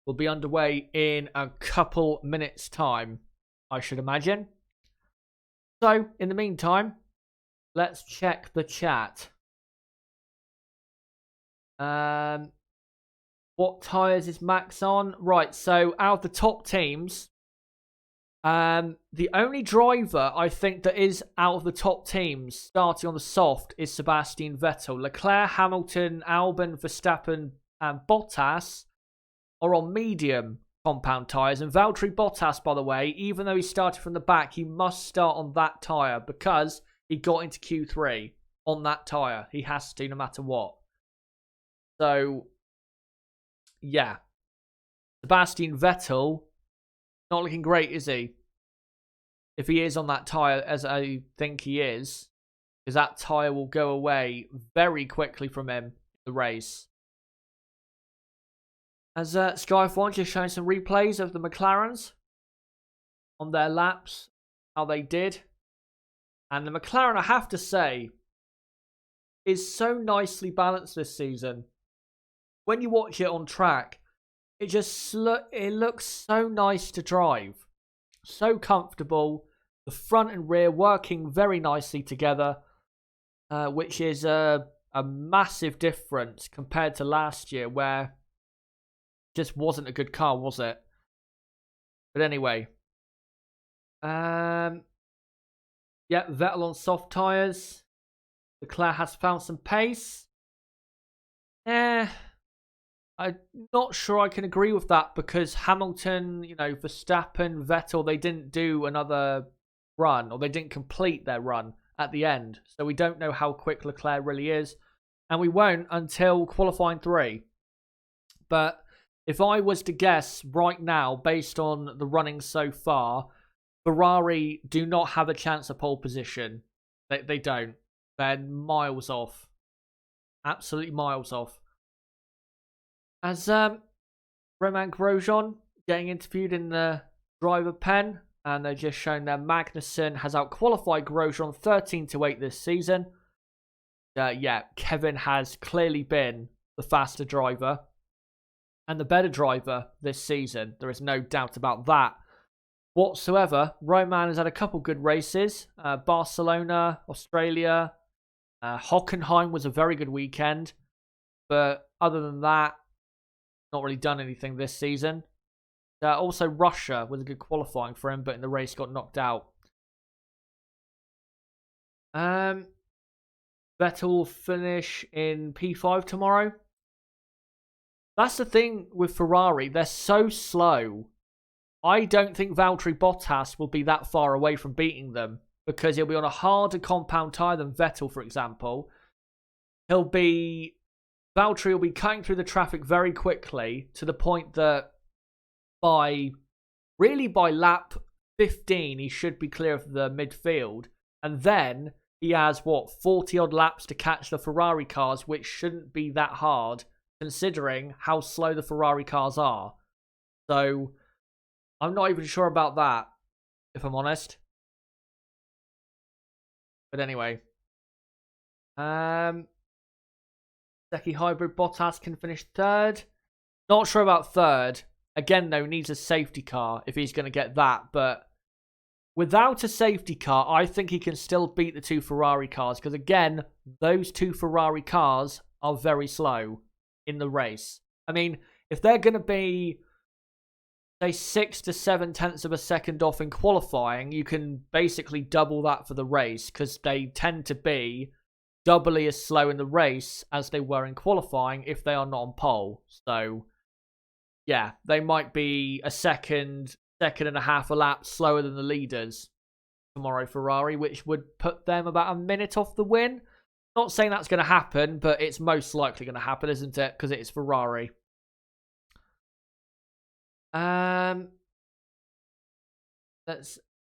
will be underway in a couple minutes' time, I should imagine. So, in the meantime, let's check the chat. What tyres is Max on? Right, so out of the top teams, the only driver I think that is out of the top teams starting on the soft is Sebastian Vettel. Leclerc, Hamilton, Albon, Verstappen and Bottas are on medium compound tyres. And Valtteri Bottas, by the way, even though he started from the back, he must start on that tyre because he got into Q3 on that tyre. He has to, no matter what. So, yeah. Sebastian Vettel, not looking great, is he? If he is on that tyre, as I think he is, because that tyre will go away very quickly from him in the race. As Sky F1 just showing some replays of the McLarens on their laps, how they did. And the McLaren, I have to say, is so nicely balanced this season. When you watch it on track, it looks so nice to drive. So comfortable. The front and rear working very nicely together, which is a massive difference compared to last year, where it just wasn't a good car, was it? But anyway, yeah, Vettel on soft tyres. Leclerc has found some pace. I'm not sure I can agree with that, because Hamilton, Verstappen, Vettel, they didn't do another run, or they didn't complete their run at the end. So we don't know how quick Leclerc really is, and we won't until qualifying 3. But if I was to guess right now, based on the running so far, Ferrari do not have a chance of pole position. They don't. They're miles off. Absolutely miles off. As Romain Grosjean getting interviewed in the driver pen, and they're just showing that Magnussen has outqualified Grosjean 13-8 this season. Yeah, Kevin has clearly been the faster driver and the better driver this season. There is no doubt about that whatsoever. Romain has had a couple good races. Barcelona, Australia, Hockenheim was a very good weekend. But other than that, not really done anything this season. Also, Russia was a good qualifying for him, but in the race got knocked out. Vettel will finish in P5 tomorrow. That's the thing with Ferrari. They're so slow. I don't think Valtteri Bottas will be that far away from beating them, because he'll be on a harder compound tyre than Vettel, for example. Valtteri will be cutting through the traffic very quickly, to the point that by lap 15, he should be clear of the midfield. And then he has, 40 odd laps to catch the Ferrari cars, which shouldn't be that hard, considering how slow the Ferrari cars are. So I'm not even sure about that, if I'm honest. But anyway. Seki Hybrid Bottas can finish 3rd. Not sure about 3rd. Again, though, needs a safety car if he's going to get that. But without a safety car, I think he can still beat the 2 Ferrari cars. Because again, those 2 Ferrari cars are very slow in the race. I mean, if they're going to be, say, 6 to 7 tenths of a second off in qualifying, you can basically double that for the race, because they tend to be doubly as slow in the race as they were in qualifying if they are not on pole. So, yeah, they might be a second and a half a lap slower than the leaders tomorrow, Ferrari, which would put them about a minute off the win. Not saying that's going to happen, but it's most likely going to happen, isn't it? Because it's Ferrari. Let's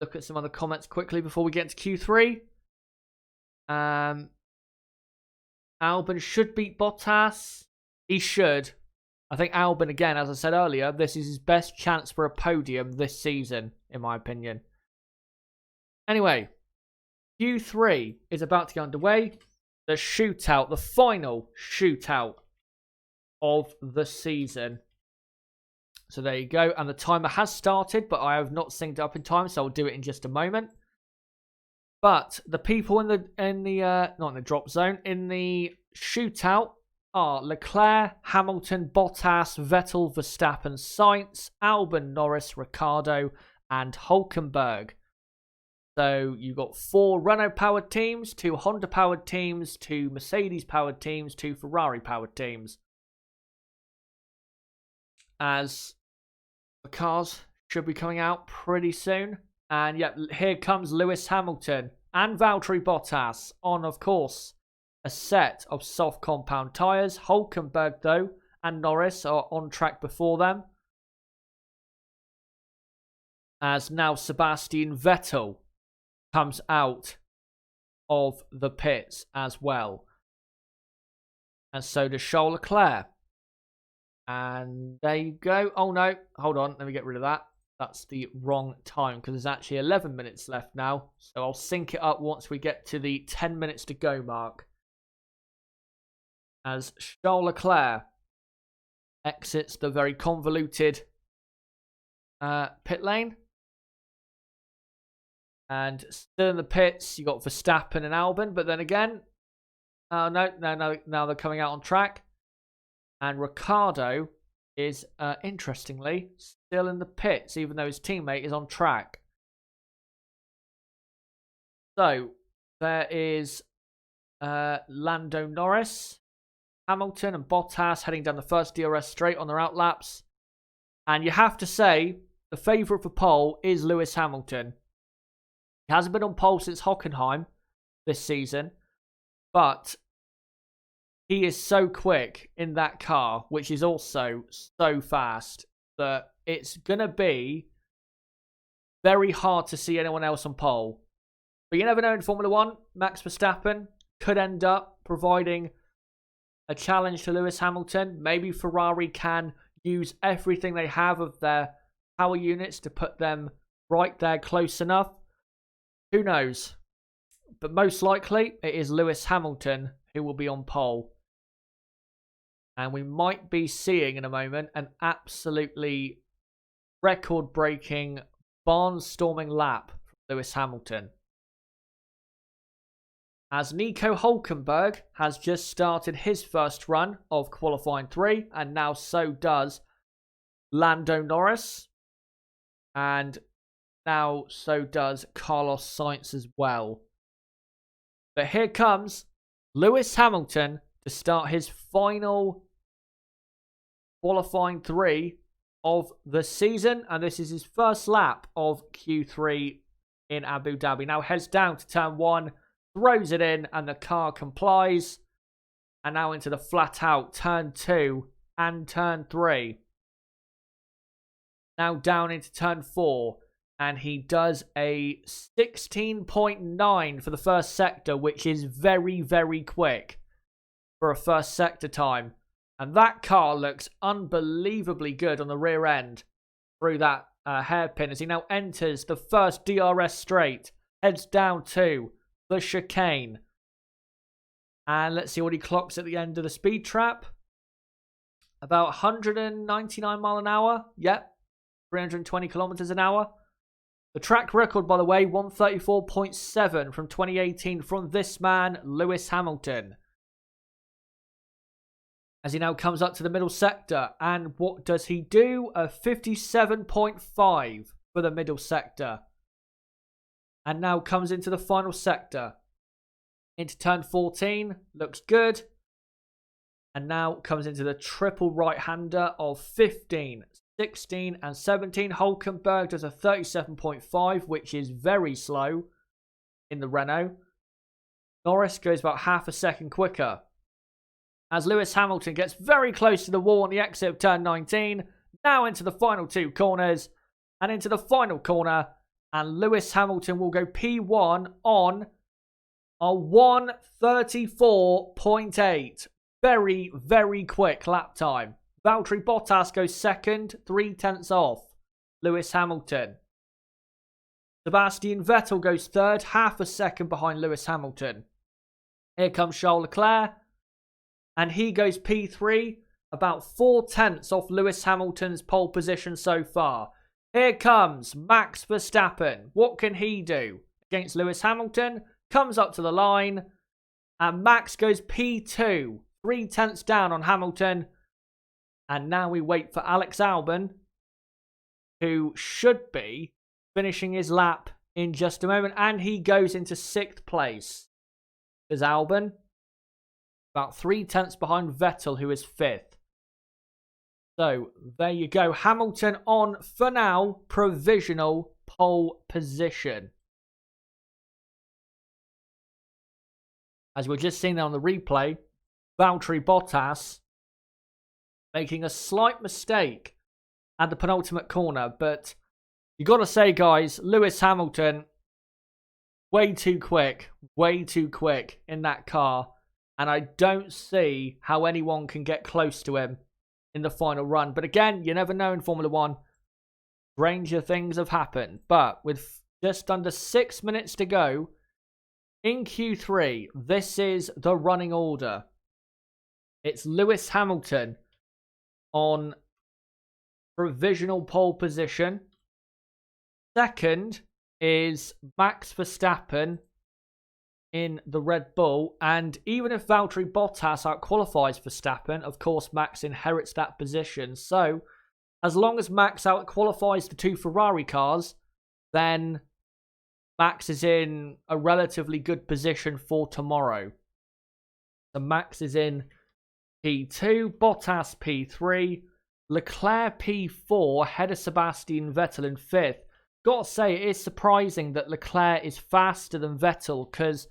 look at some other comments quickly before we get into Q3. Albon should beat Bottas. He should. I think Albon, again, as I said earlier, this is his best chance for a podium this season, in my opinion. Anyway, Q3 is about to get underway. The shootout, the final shootout of the season. So there you go. And the timer has started, but I have not synced up in time, so I'll do it in just a moment. But the people in the not in the drop zone, in the shootout are Leclerc, Hamilton, Bottas, Vettel, Verstappen, Sainz, Albon, Norris, Ricciardo, and Hülkenberg. So you've got 4 Renault-powered teams, 2 Honda-powered teams, 2 Mercedes-powered teams, 2 Ferrari-powered teams. As the cars should be coming out pretty soon. And yep, here comes Lewis Hamilton and Valtteri Bottas on, of course, a set of soft compound tyres. Hülkenberg, though, and Norris are on track before them. As now Sebastian Vettel comes out of the pits as well. And so does Charles Leclerc. And there you go. Oh no, hold on, let me get rid of that. That's the wrong time, because there's actually 11 minutes left now. So I'll sync it up once we get to the 10 minutes to go mark. as Charles Leclerc exits the very convoluted pit lane. And still in the pits, you got Verstappen and Albon. But then again, no, now they're coming out on track. And Ricciardo is, interestingly, still in the pits, even though his teammate is on track. So, there is Lando Norris, Hamilton and Bottas heading down the first DRS straight on their outlaps. And you have to say, the favourite for pole is Lewis Hamilton. He hasn't been on pole since Hockenheim this season, but he is so quick in that car, which is also so fast, that it's going to be very hard to see anyone else on pole. But you never know in Formula 1, Max Verstappen could end up providing a challenge to Lewis Hamilton. Maybe Ferrari can use everything they have of their power units to put them right there close enough. Who knows? But most likely, it is Lewis Hamilton who will be on pole. And we might be seeing in a moment an absolutely record-breaking, barnstorming lap from Lewis Hamilton. As Nico Hülkenberg has just started his first run of qualifying 3, and now so does Lando Norris. And now so does Carlos Sainz as well. But here comes Lewis Hamilton to start his final qualifying 3 of the season. And this is his first lap of Q3 in Abu Dhabi. Now heads down to turn 1, throws it in, and the car complies. And now into the flat out turn 2 and turn 3. Now down into turn 4. And he does a 16.9 for the first sector, which is very, very quick for a first sector time. And that car looks unbelievably good on the rear end through that hairpin as he now enters the first DRS straight, heads down to the chicane. And let's see what he clocks at the end of the speed trap. About 199 mile an hour. Yep, 320 kilometers an hour. The track record, by the way, 134.7 from 2018 from this man, Lewis Hamilton. As he now comes up to the middle sector. And what does he do? A 57.5 for the middle sector. And now comes into the final sector. Into turn 14. Looks good. And now comes into the triple right-hander of 15, 16 and 17. Hülkenberg does a 37.5, which is very slow in the Renault. Norris goes about half a second quicker. As Lewis Hamilton gets very close to the wall on the exit of turn 19. Now into the final 2 corners. And into the final corner. And Lewis Hamilton will go P1 on a 1:34.8. Very, very quick lap time. Valtteri Bottas goes second, 0.3 off Lewis Hamilton. Sebastian Vettel goes third, half a second behind Lewis Hamilton. Here comes Charles Leclerc, and he goes P3, about 0.4 off Lewis Hamilton's pole position so far. Here comes Max Verstappen. What can he do against Lewis Hamilton? Comes up to the line, and Max goes P2, 0.3 down on Hamilton. And now we wait for Alex Albon, who should be finishing his lap in just a moment. And he goes into 6th place. There's Albon, about 0.3 behind Vettel, who is 5th. So, there you go. Hamilton on, for now, provisional pole position. As we're just seeing there on the replay, Valtteri Bottas making a slight mistake at the penultimate corner. But you got to say, guys, Lewis Hamilton, way too quick in that car. And I don't see how anyone can get close to him in the final run. But again, you never know in Formula 1. Stranger things have happened. But with just under 6 minutes to go in Q3, this is the running order. It's Lewis Hamilton on provisional pole position. Second is Max Verstappen in the Red Bull. And even if Valtteri Bottas outqualifies Verstappen, of course, Max inherits that position. So, as long as Max outqualifies the two Ferrari cars, then Max is in a relatively good position for tomorrow. So Max is in P2, Bottas P3, Leclerc P4, ahead of Sebastian Vettel in 5th. Got to say, it is surprising that Leclerc is faster than Vettel, because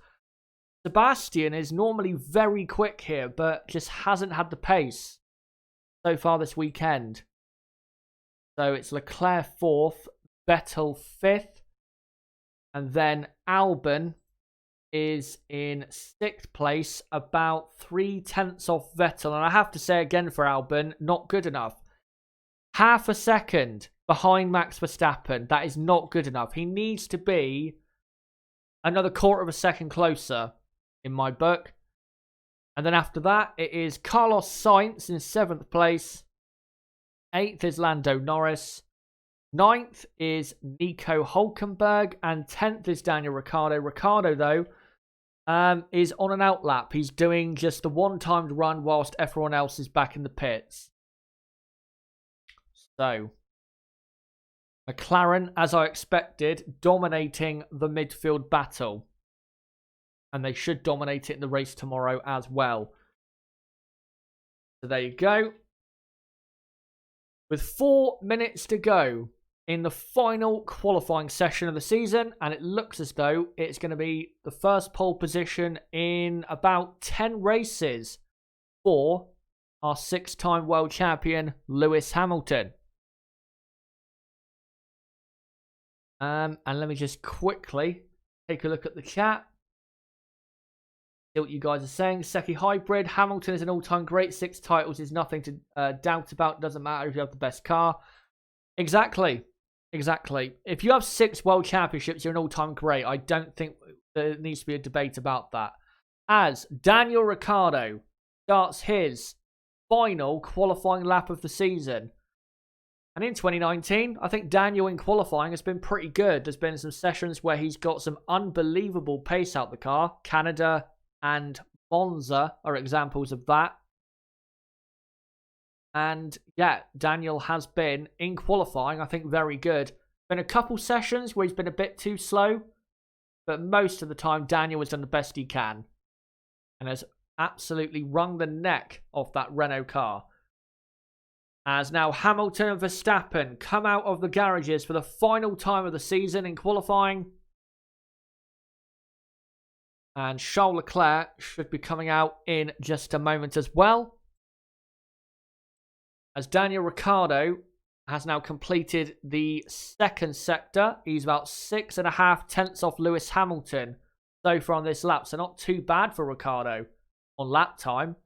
Sebastian is normally very quick here, but just hasn't had the pace so far this weekend. So it's Leclerc 4th, Vettel 5th, and then Albon is in 6th place, about 3/10 off Vettel. And I have to say again for Albon, not good enough. Half a second behind Max Verstappen. That is not good enough. He needs to be another quarter of a second closer in my book. And then after that, it is Carlos Sainz in 7th place. 8th is Lando Norris. 9th is Nico Hülkenberg. And 10th is Daniel Ricciardo. Ricciardo, though, is on an outlap. He's doing just the one-timed run whilst everyone else is back in the pits. So, McLaren, as I expected, dominating the midfield battle. And they should dominate it in the race tomorrow as well. So there you go. With 4 minutes to go in the final qualifying session of the season, and it looks as though it's going to be the first pole position in about 10 races for our 6-time world champion, Lewis Hamilton. And let me just quickly take a look at the chat. See what you guys are saying. Seki Hybrid, Hamilton is an all-time great. 6 titles is nothing to doubt about. Doesn't matter if you have the best car. Exactly. If you have 6 world championships, you're an all-time great. I don't think there needs to be a debate about that. As Daniel Ricciardo starts his final qualifying lap of the season. And in 2019, I think Daniel in qualifying has been pretty good. There's been some sessions where he's got some unbelievable pace out the car. Canada and Monza are examples of that. And yeah, Daniel has been, in qualifying, I think very good. Been a couple sessions where he's been a bit too slow. But most of the time, Daniel has done the best he can. And has absolutely wrung the neck off that Renault car. As now Hamilton and Verstappen come out of the garages for the final time of the season in qualifying. And Charles Leclerc should be coming out in just a moment as well. As Daniel Ricciardo has now completed the second sector. He's about 6.5 tenths off Lewis Hamilton so far on this lap. So not too bad for Ricciardo on lap time.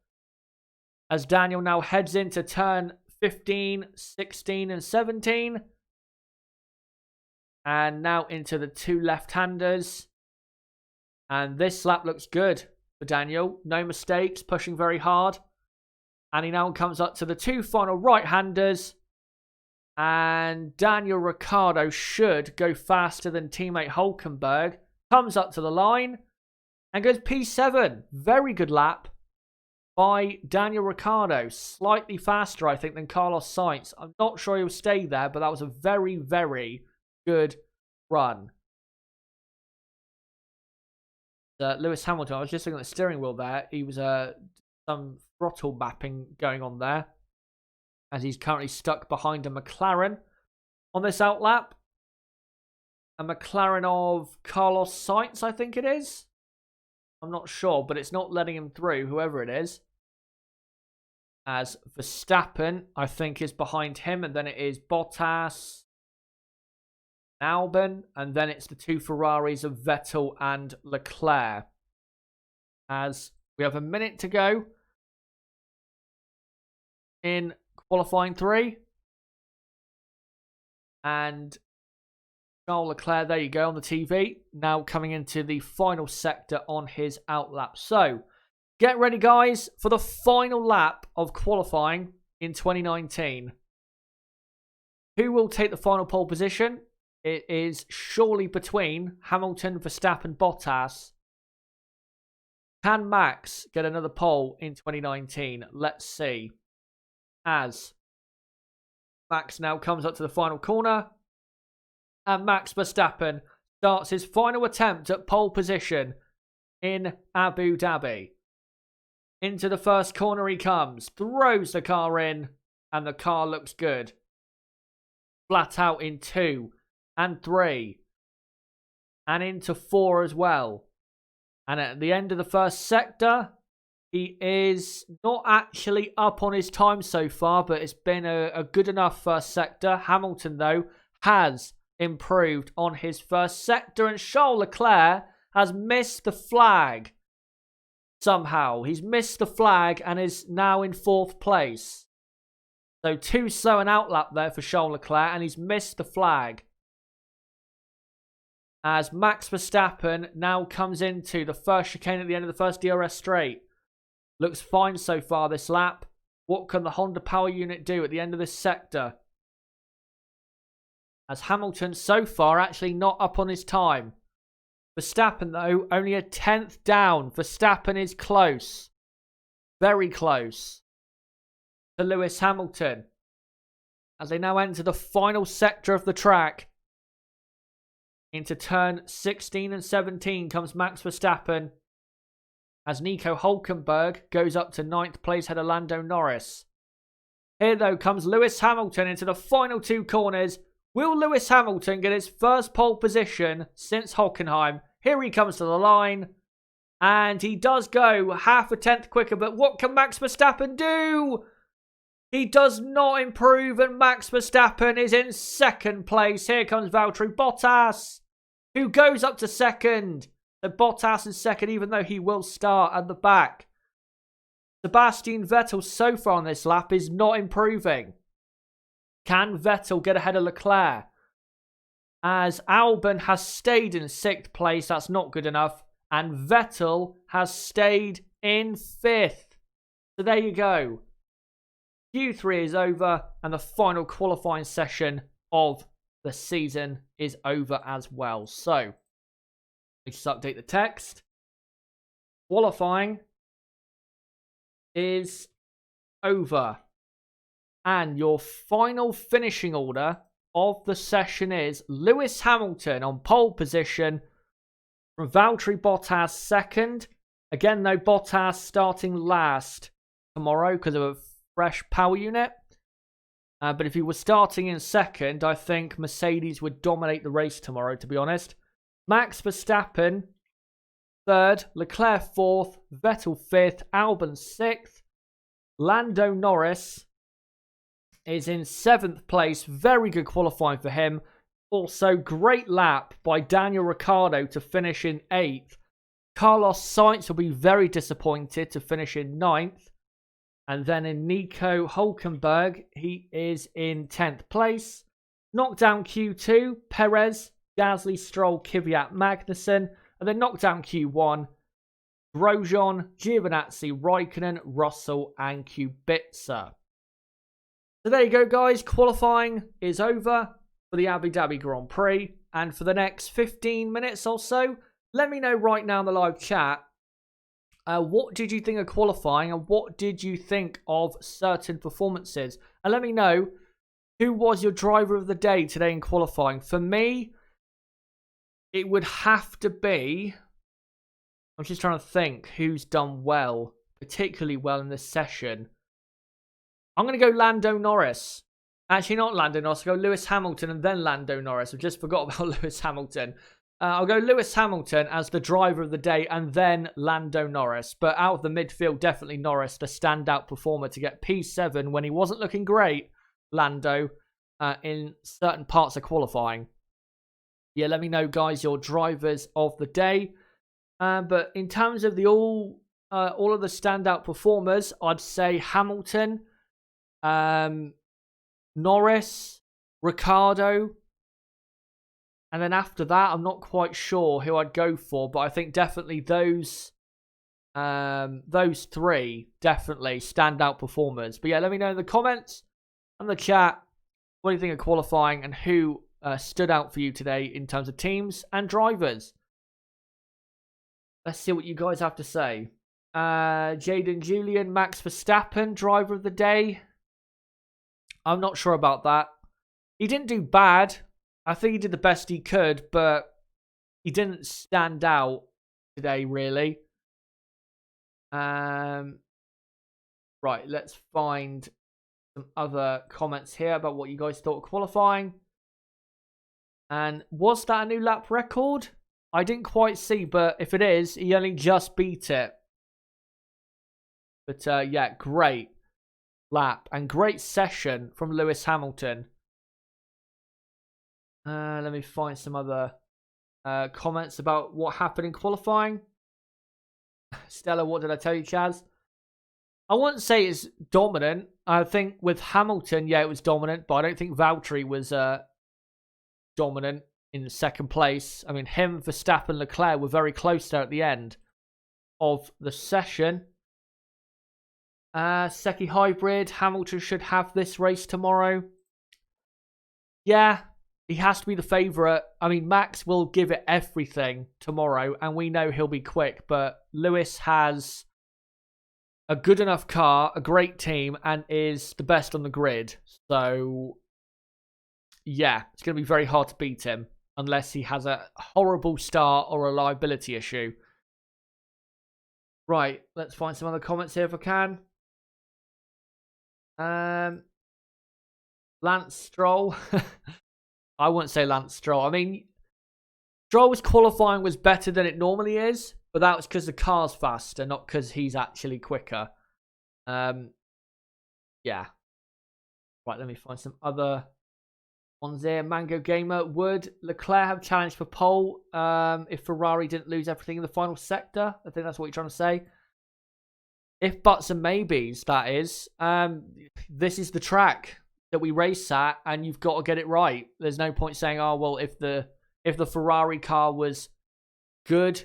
As Daniel now heads into turn 15, 16 and 17. And now into the 2 left-handers. And this lap looks good for Daniel. No mistakes, pushing very hard. And he now comes up to the 2 final right-handers. And Daniel Ricciardo should go faster than teammate Hülkenberg. Comes up to the line and goes P7. Very good lap by Daniel Ricciardo. Slightly faster, I think, than Carlos Sainz. I'm not sure he'll stay there, but that was a very, very good run. Lewis Hamilton, I was just looking at the steering wheel there. He was some throttle mapping going on there, as he's currently stuck behind a McLaren on this outlap. A McLaren of Carlos Sainz, I think it is. I'm not sure, but it's not letting him through, whoever it is. As Verstappen, I think, is behind him, and then it is Bottas, Albon, and then it's the 2 Ferraris of Vettel and Leclerc. As we have a minute to go in qualifying 3. And Charles Leclerc, there you go on the TV. Now coming into the final sector on his outlap. So, Get ready, guys, for the final lap of qualifying in 2019. Who will take the final pole position? It is surely between Hamilton, Verstappen, Bottas. Can Max get another pole in 2019? Let's see. As Max now comes up to the final corner. And Max Verstappen starts his final attempt at pole position in Abu Dhabi. Into the first corner he comes. Throws the car in. And the car looks good. Flat out in 2 and 3. And into 4 as well. And at the end of the first sector, he is not actually up on his time so far, but it's been a good enough first sector. Hamilton, though, has improved on his first sector, and Charles Leclerc has missed the flag. Somehow, he's missed the flag and is now in 4th place. So too slow an outlap there for Charles Leclerc, and he's missed the flag. As Max Verstappen now comes into the first chicane at the end of the first DRS straight. Looks fine so far this lap. What can the Honda power unit do at the end of this sector? As Hamilton so far actually not up on his time. Verstappen though only a 10th down. Verstappen is close. Very close to Lewis Hamilton. As they now enter the final sector of the track. Into turn 16 and 17 comes Max Verstappen. As Nico Hülkenberg goes up to 9th place ahead of Lando Norris. Here though comes Lewis Hamilton into the final 2 corners. Will Lewis Hamilton get his first pole position since Hockenheim? Here he comes to the line. And he does go half a tenth quicker. But what can Max Verstappen do? He does not improve, and Max Verstappen is in 2nd place. Here comes Valtteri Bottas, who goes up to 2nd. So Bottas is 2nd, even though he will start at the back. Sebastian Vettel so far on this lap is not improving. Can Vettel get ahead of Leclerc? As Albon has stayed in 6th place, that's not good enough. And Vettel has stayed in 5th. So there you go. Q3 is over, and the final qualifying session of the season is over as well. So, let's just update the text. Qualifying is over. And your final finishing order of the session is Lewis Hamilton on pole position from Valtteri Bottas 2nd. Again, though, Bottas starting last tomorrow because of a fresh power unit. But if he was starting in 2nd, I think Mercedes would dominate the race tomorrow, to be honest. Max Verstappen 3rd, Leclerc 4th, Vettel 5th, Albon 6th. Lando Norris is in 7th place. Very good qualifying for him. Also, great lap by Daniel Ricciardo to finish in 8th. Carlos Sainz will be very disappointed to finish in 9th. And then in Nico Hülkenberg, he is in 10th place. Knockdown Q2, Perez, Gasly, Stroll, Kvyat, Magnussen. And then knockdown Q1, Grosjean, Giovinazzi, Raikkonen, Russell, and Kubica. So there you go, guys. Qualifying is over for the Abu Dhabi Grand Prix. And for the next 15 minutes or so, let me know right now in the live chat, what did you think of qualifying and what did you think of certain performances? And let me know who was your driver of the day today in qualifying. For me, it would have to be... I'm just trying to think who's done well, particularly well in this session. I'm going to go Lando Norris. Actually, not Lando Norris. I'll go Lewis Hamilton and then Lando Norris. I just forgot about Lewis Hamilton. I'll go Lewis Hamilton as the driver of the day and then Lando Norris. But out of the midfield, definitely Norris, the standout performer to get P7 when he wasn't looking great, Lando, in certain parts of qualifying. Yeah, let me know, guys, your drivers of the day. But in terms of the all of the standout performers, I'd say Hamilton, Norris, Ricciardo. And then after that, I'm not quite sure who I'd go for, but I think definitely those Those three definitely standout performers. But yeah, let me know in the comments and the chat what do you think of qualifying and who stood out for you today in terms of teams and drivers. Let's see what you guys have to say. Jaden Julian, Max Verstappen, driver of the day. I'm not sure about that. He didn't do bad. I think he did the best he could, but he didn't stand out today, really. Right, let's find some other comments here about what you guys thought of qualifying. And was that a new lap record? I didn't quite see, but if it is, he only just beat it. But yeah, great lap and great session from Lewis Hamilton. Let me find some other comments about what happened in qualifying. Stella, what did I tell you, Chaz? I wouldn't say it's dominant. I think with Hamilton, yeah, it was dominant, but I don't think Valtteri was dominant in second place. I mean, him, Verstappen, and Leclerc were very close there at the end of the session. Seki Hybrid, Hamilton should have this race tomorrow. Yeah, he has to be the favourite. I mean, Max will give it everything tomorrow, and we know he'll be quick, but Lewis has a good enough car, a great team, and is the best on the grid. So, yeah, it's going to be very hard to beat him unless he has a horrible start or a liability issue. Right, let's find some other comments here if I can. Lance Stroll. I wouldn't say Lance Stroll. I mean, Stroll's qualifying was better than it normally is, but that was because the car's faster, not because he's actually quicker. Yeah. Right, let me find some other ones there. Mango Gamer. Would Leclerc have challenged for pole if Ferrari didn't lose everything in the final sector? I think that's what you're trying to say. If buts and maybes, that is. This is the track that we race at, and you've got to get it right. There's no point saying, oh, well, if the Ferrari car was good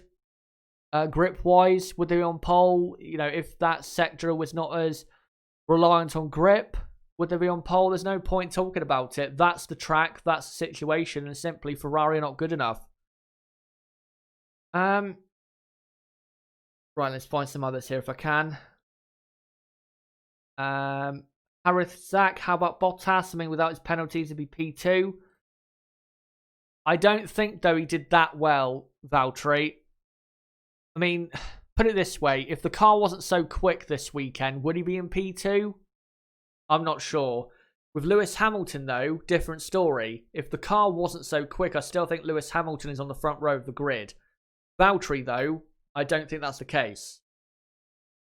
grip-wise, would they be on pole? You know, if that sector was not as reliant on grip, would they be on pole? There's no point talking about it. That's the track, that's the situation, and simply Ferrari are not good enough. Right, let's find some others here if I can. Harith Zach, how about Bottas? I mean, without his penalties, it'd be P2. I don't think, though, he did that well, Valtteri. I mean, put it this way. If the car wasn't so quick this weekend, would he be in P2? I'm not sure. With Lewis Hamilton, though, different story. If the car wasn't so quick, I still think Lewis Hamilton is on the front row of the grid. Valtteri, though, I don't think that's the case.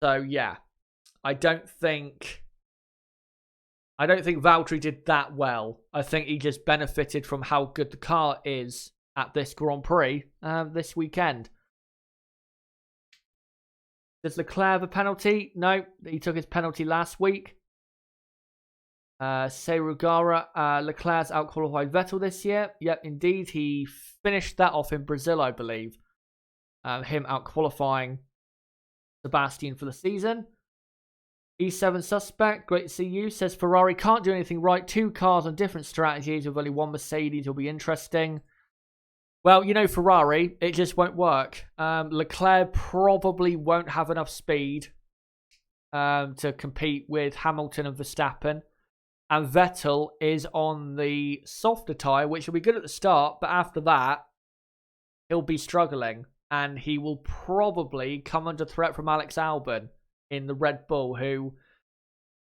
So, yeah. I don't think Valtteri did that well. I think he just benefited from how good the car is at this Grand Prix this weekend. Does Leclerc have a penalty? No, he took his penalty last week. Serugara, Leclerc's out-qualified Vettel this year. Yep, indeed. He finished that off in Brazil, I believe. Him out-qualifying Sebastian for the season. E7 Suspect, great to see you. Says Ferrari can't do anything right. 2 cars on different strategies with only 1 Mercedes will be interesting. Well, you know Ferrari, it just won't work. Leclerc probably won't have enough speed to compete with Hamilton and Verstappen. And Vettel is on the softer tyre, which will be good at the start, but after that, he'll be struggling. And he will probably come under threat from Alex Albon in the Red Bull, who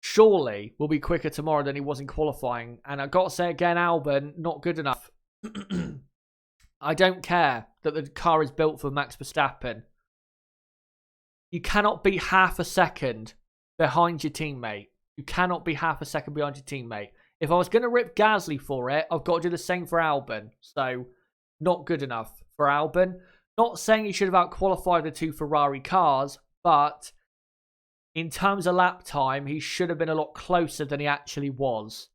surely will be quicker tomorrow than he was in qualifying. And I've got to say again, Albon, not good enough. I don't care that the car is built for Max Verstappen. You cannot be half a second behind your teammate. You cannot be half a second behind your teammate. If I was going to rip Gasly for it, I've got to do the same for Albon. So, not good enough for Albon. Not saying he should have out-qualified the 2 Ferrari cars, but in terms of lap time, he should have been a lot closer than he actually was.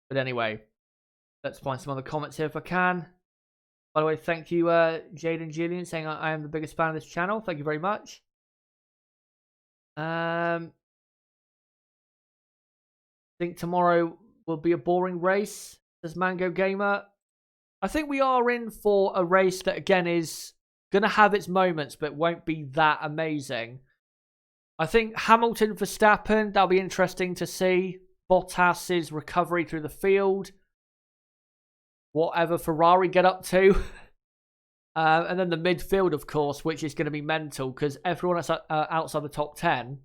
But anyway, let's find some other comments here if I can. By the way, thank you, Jaden Julian, saying I am the biggest fan of this channel. Thank you very much. I think tomorrow will be a boring race, says Mango Gamer. I think we are in for a race that, again, is going to have its moments, but won't be that amazing. I think Hamilton Verstappen, that'll be interesting to see. Bottas's recovery through the field. Whatever Ferrari get up to. And then the midfield, of course, which is going to be mental because everyone that's outside the top 10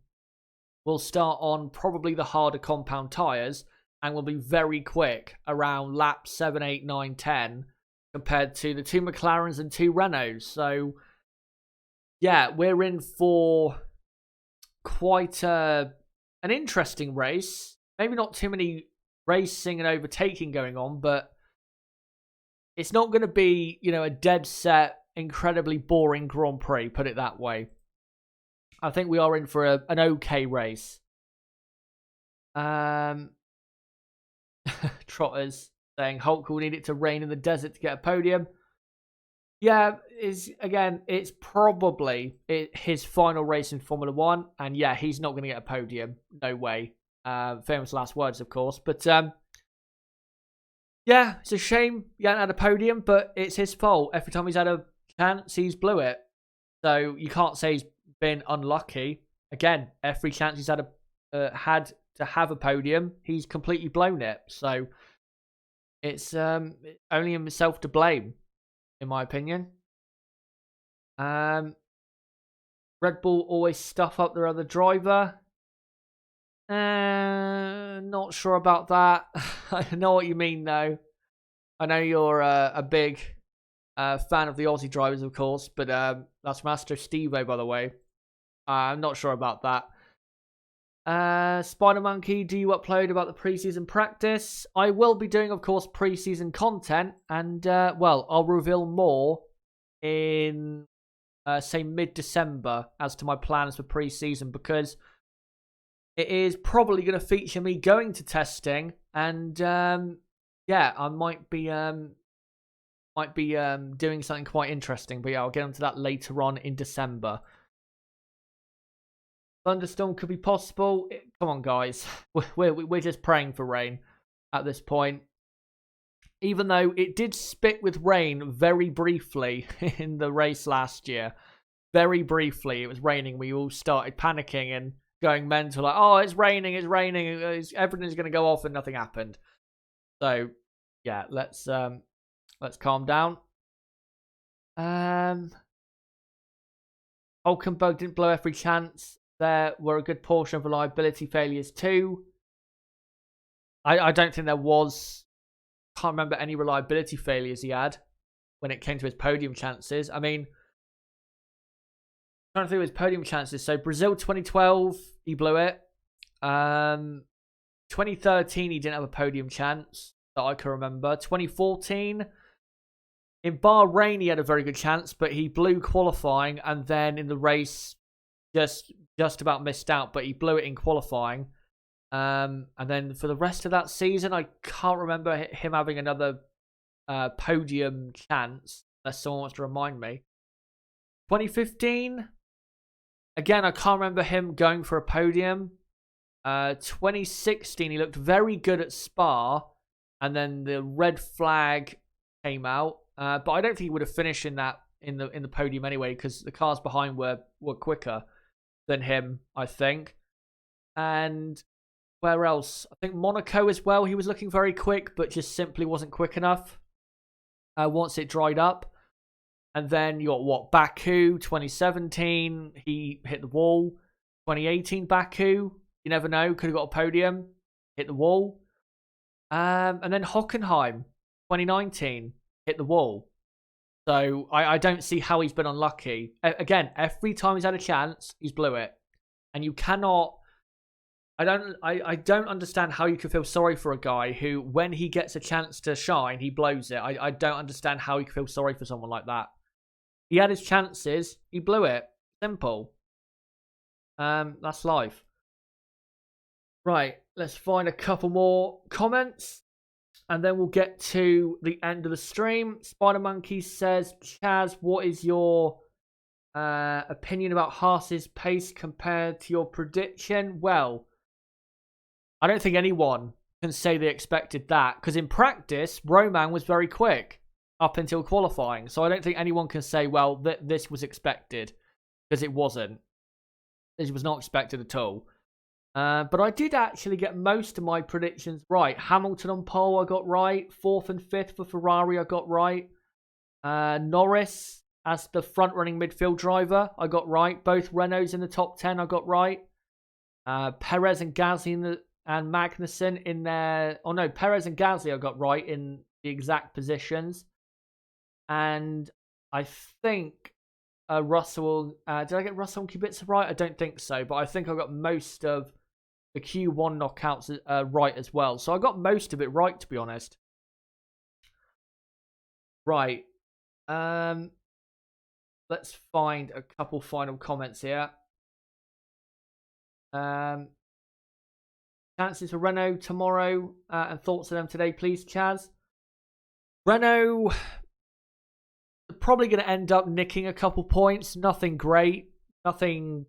will start on probably the harder compound tyres and will be very quick around laps 7, 8, 9, 10 compared to the 2 McLarens and 2 Renaults. So, yeah, we're in for quite an interesting race. Maybe not too many racing and overtaking going on, but it's not going to be, a dead set, incredibly boring Grand Prix, put it that way. I think we are in for an okay race. Trotters saying Hulk will need it to rain in the desert to get a podium. Yeah, it's probably his final race in Formula 1. And yeah, he's not going to get a podium. No way. Famous last words, of course. But yeah, it's a shame he hasn't had a podium, but it's his fault. Every time he's had a chance, he's blew it. So you can't say he's been unlucky. Again, every chance he's had to have a podium, he's completely blown it. So it's only himself to blame, in my opinion. Red Bull always stuff up their other driver. Not sure about that. I know what you mean, though. I know you're a big fan of the Aussie drivers, of course, but that's Master Steve-O, by the way. I'm not sure about that. Spider Monkey, do you upload about the preseason practice? I will be doing, of course, preseason content, and I'll reveal more in say mid-December as to my plans for preseason, because it is probably going to feature me going to testing, and I might be doing something quite interesting. But yeah, I'll get onto that later on in December. Thunderstorm could be possible. Come on, guys, we're just praying for rain at this point. Even though it did spit with rain very briefly in the race last year, very briefly it was raining. We all started panicking and going mental, like, oh, it's raining, everything's going to go off, and nothing happened. So yeah, let's calm down. Hulkenberg didn't blow every chance. There were a good portion of reliability failures too. I don't think there was. Can't remember any reliability failures he had when it came to his podium chances. I mean, I'm trying to think of his podium chances. So Brazil 2012, he blew it. 2013, he didn't have a podium chance that I can remember. 2014, in Bahrain, he had a very good chance, but he blew qualifying, and then in the race, just about missed out, but he blew it in qualifying. And then for the rest of that season, I can't remember him having another podium chance, unless someone wants to remind me. 2015, again, I can't remember him going for a podium. 2016, he looked very good at Spa, and then the red flag came out. But I don't think he would have finished in the podium anyway, because the cars behind were quicker than him, I think. And where else? I think Monaco as well. He was looking very quick, but just simply wasn't quick enough once it dried up. And then you got Baku 2017. He hit the wall. 2018 Baku. You never know. Could have got a podium. Hit the wall. And then Hockenheim 2019 hit the wall. So I don't see how he's been unlucky. Again, every time he's had a chance, he's blew it. And you cannot. I don't understand how you can feel sorry for a guy who, when he gets a chance to shine, he blows it. I don't understand how you can feel sorry for someone like that. He had his chances, he blew it. Simple. That's life. Right, let's find a couple more comments. And then we'll get to the end of the stream. Spider Monkey says, Chaz, what is your opinion about Haas's pace compared to your prediction? Well, I don't think anyone can say they expected that, because in practice, Roman was very quick up until qualifying. So I don't think anyone can say, well, that this was expected, because it wasn't. It was not expected at all. But I did actually get most of my predictions right. Hamilton on pole, I got right. 4th and 5th for Ferrari, I got right. Norris as the front-running midfield driver, I got right. Both Renaults in the top 10, I got right. Perez and Gasly and Magnussen in their... Oh no, Perez and Gasly I got right in the exact positions. And I think Russell... did I get Russell and Kubica right? I don't think so, but I think I got most of the Q1 knockouts right as well. So I got most of it right, to be honest. Right. Let's find a couple final comments here. Chances for Renault tomorrow and thoughts of them today, please, Chaz. Renault are probably going to end up nicking a couple points. Nothing great. Nothing,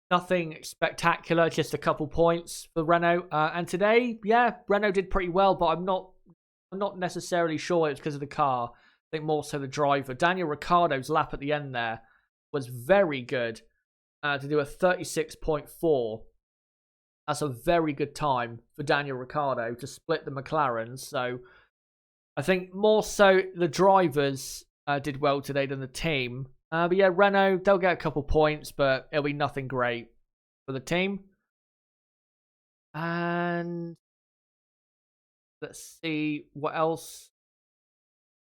nothing spectacular. Just a couple points for Renault. And today, yeah, Renault did pretty well, but I'm not necessarily sure it's because of the car. I think more so the driver. Daniel Ricciardo's lap at the end there was very good to do a 36.4. That's a very good time for Daniel Ricciardo to split the McLarens. So I think more so the drivers did well today than the team. But yeah, Renault, they'll get a couple points, but it'll be nothing great for the team. And let's see what else.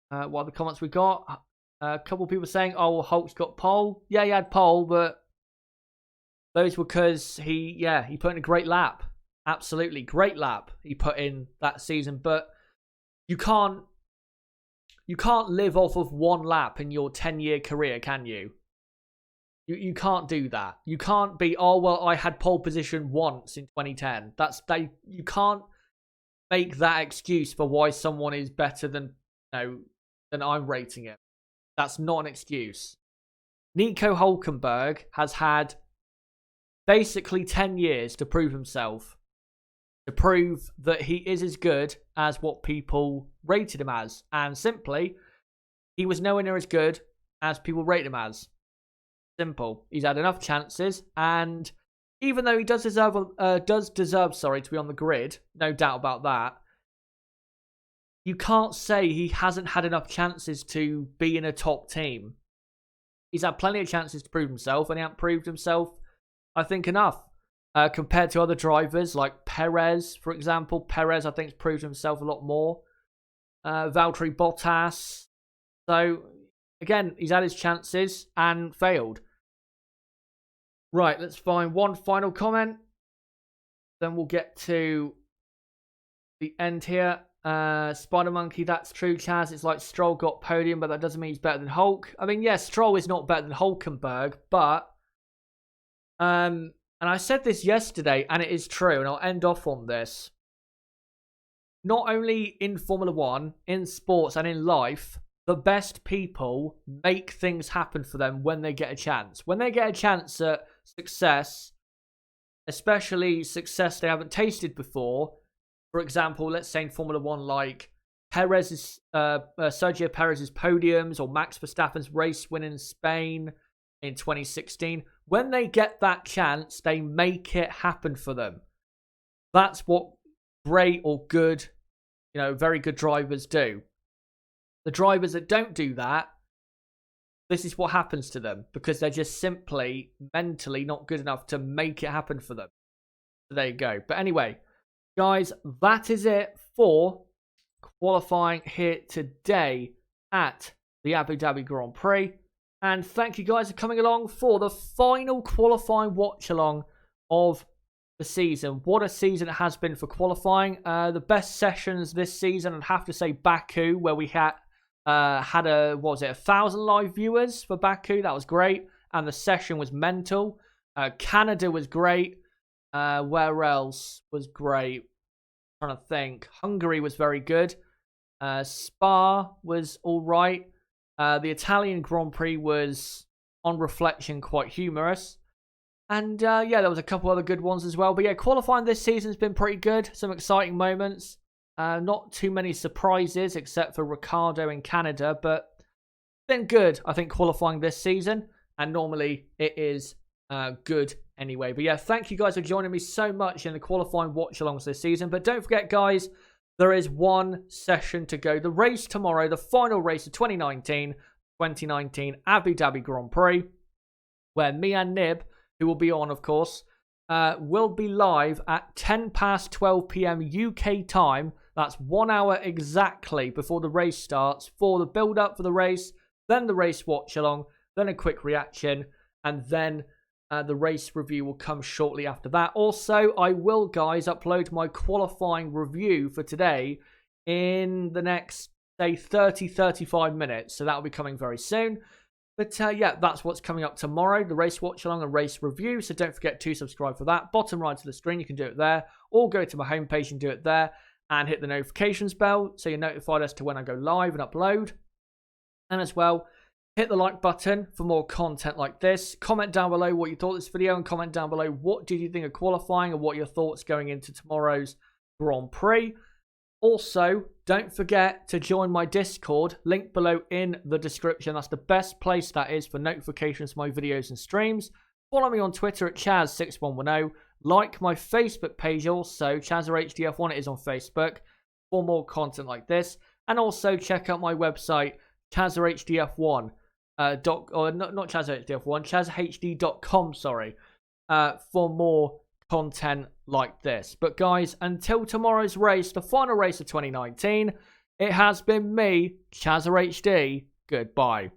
What other comments we got? A couple people saying, oh, Hulk's got pole. Yeah, he had pole, but those were because he put in a great lap. Absolutely, great lap he put in that season. But you can't live off of one lap in your 10-year career, can you? You can't do that. You can't be, oh, well, I had pole position once in 2010. You can't make that excuse for why someone is better than I'm rating it. That's not an excuse. Nico Hülkenberg has had basically 10 years to prove himself. To prove that he is as good as what people rated him as. And simply, he was nowhere near as good as people rate him as. Simple. He's had enough chances, and even though he does deserve to be on the grid, no doubt about that, you can't say he hasn't had enough chances to be in a top team. He's had plenty of chances to prove himself, and he hasn't proved himself, I think, enough. Compared to other drivers like Perez, for example. Perez, I think, has proved himself a lot more. Valtteri Bottas. So, again, he's had his chances and failed. Right, let's find one final comment. Then we'll get to the end here. Spider Monkey, that's true, Chaz. It's like Stroll got podium, but that doesn't mean he's better than Hulk. I mean, yes, Stroll is not better than Hülkenberg, but and I said this yesterday, and it is true, and I'll end off on this. Not only in Formula 1, in sports, and in life, the best people make things happen for them when they get a chance. When they get a chance at success, especially success they haven't tasted before. For example, let's say in Formula 1, like Sergio Perez's podiums or Max Verstappen's race win in Spain in 2016. When they get that chance, they make it happen for them. That's what great or good, very good drivers do. The drivers that don't do that, this is what happens to them because they're just simply mentally not good enough to make it happen for them. So there you go. But anyway, guys, that is it for qualifying here today at the Abu Dhabi Grand Prix. And thank you guys for coming along for the final qualifying watch-along of the season. What a season it has been for qualifying. The best sessions this season, I'd have to say Baku, where we had 1,000 live viewers for Baku. That was great. And the session was mental. Canada was great. Where else was great? trying to think. Hungary was very good. Spa was all right. The Italian Grand Prix was, on reflection, quite humorous. And yeah, there was a couple other good ones as well. But yeah, qualifying this season has been pretty good. Some exciting moments. Not too many surprises except for Ricciardo in Canada. But been good, I think, qualifying this season. And normally it is good anyway. But yeah, thank you guys for joining me so much in the qualifying watch-alongs this season. But don't forget, guys, there is one session to go. The race tomorrow, the final race of 2019 Abu Dhabi Grand Prix, where me and Nib, who will be on, of course, will be live at 10 past 12 p.m. UK time. That's 1 hour exactly before the race starts for the build-up for the race, then the race watch-along, then a quick reaction, and then the race review will come shortly after that. Also, I will, guys, upload my qualifying review for today in the next, say, 30-35 minutes. So that will be coming very soon. But yeah, that's what's coming up tomorrow, the race watch-along and race review. So don't forget to subscribe for that. Bottom right of the screen, you can do it there. Or go to my homepage and do it there. And hit the notifications bell so you're notified as to when I go live and upload. And as well, hit the like button for more content like this. Comment down below what you thought of this video and comment down below what did you think of qualifying and what your thoughts going into tomorrow's Grand Prix. Also, don't forget to join my Discord, link below in the description. That's the best place that is for notifications for my videos and streams. Follow me on Twitter at Chaz6110. Like my Facebook page also, ChazerHDF1, it is on Facebook, for more content like this. And also check out my website, ChazerHDF1. Not ChazerHDF1, ChazHD.com, sorry, for more content like this. But guys, until tomorrow's race, the final race of 2019, it has been me, ChazerHD. Goodbye.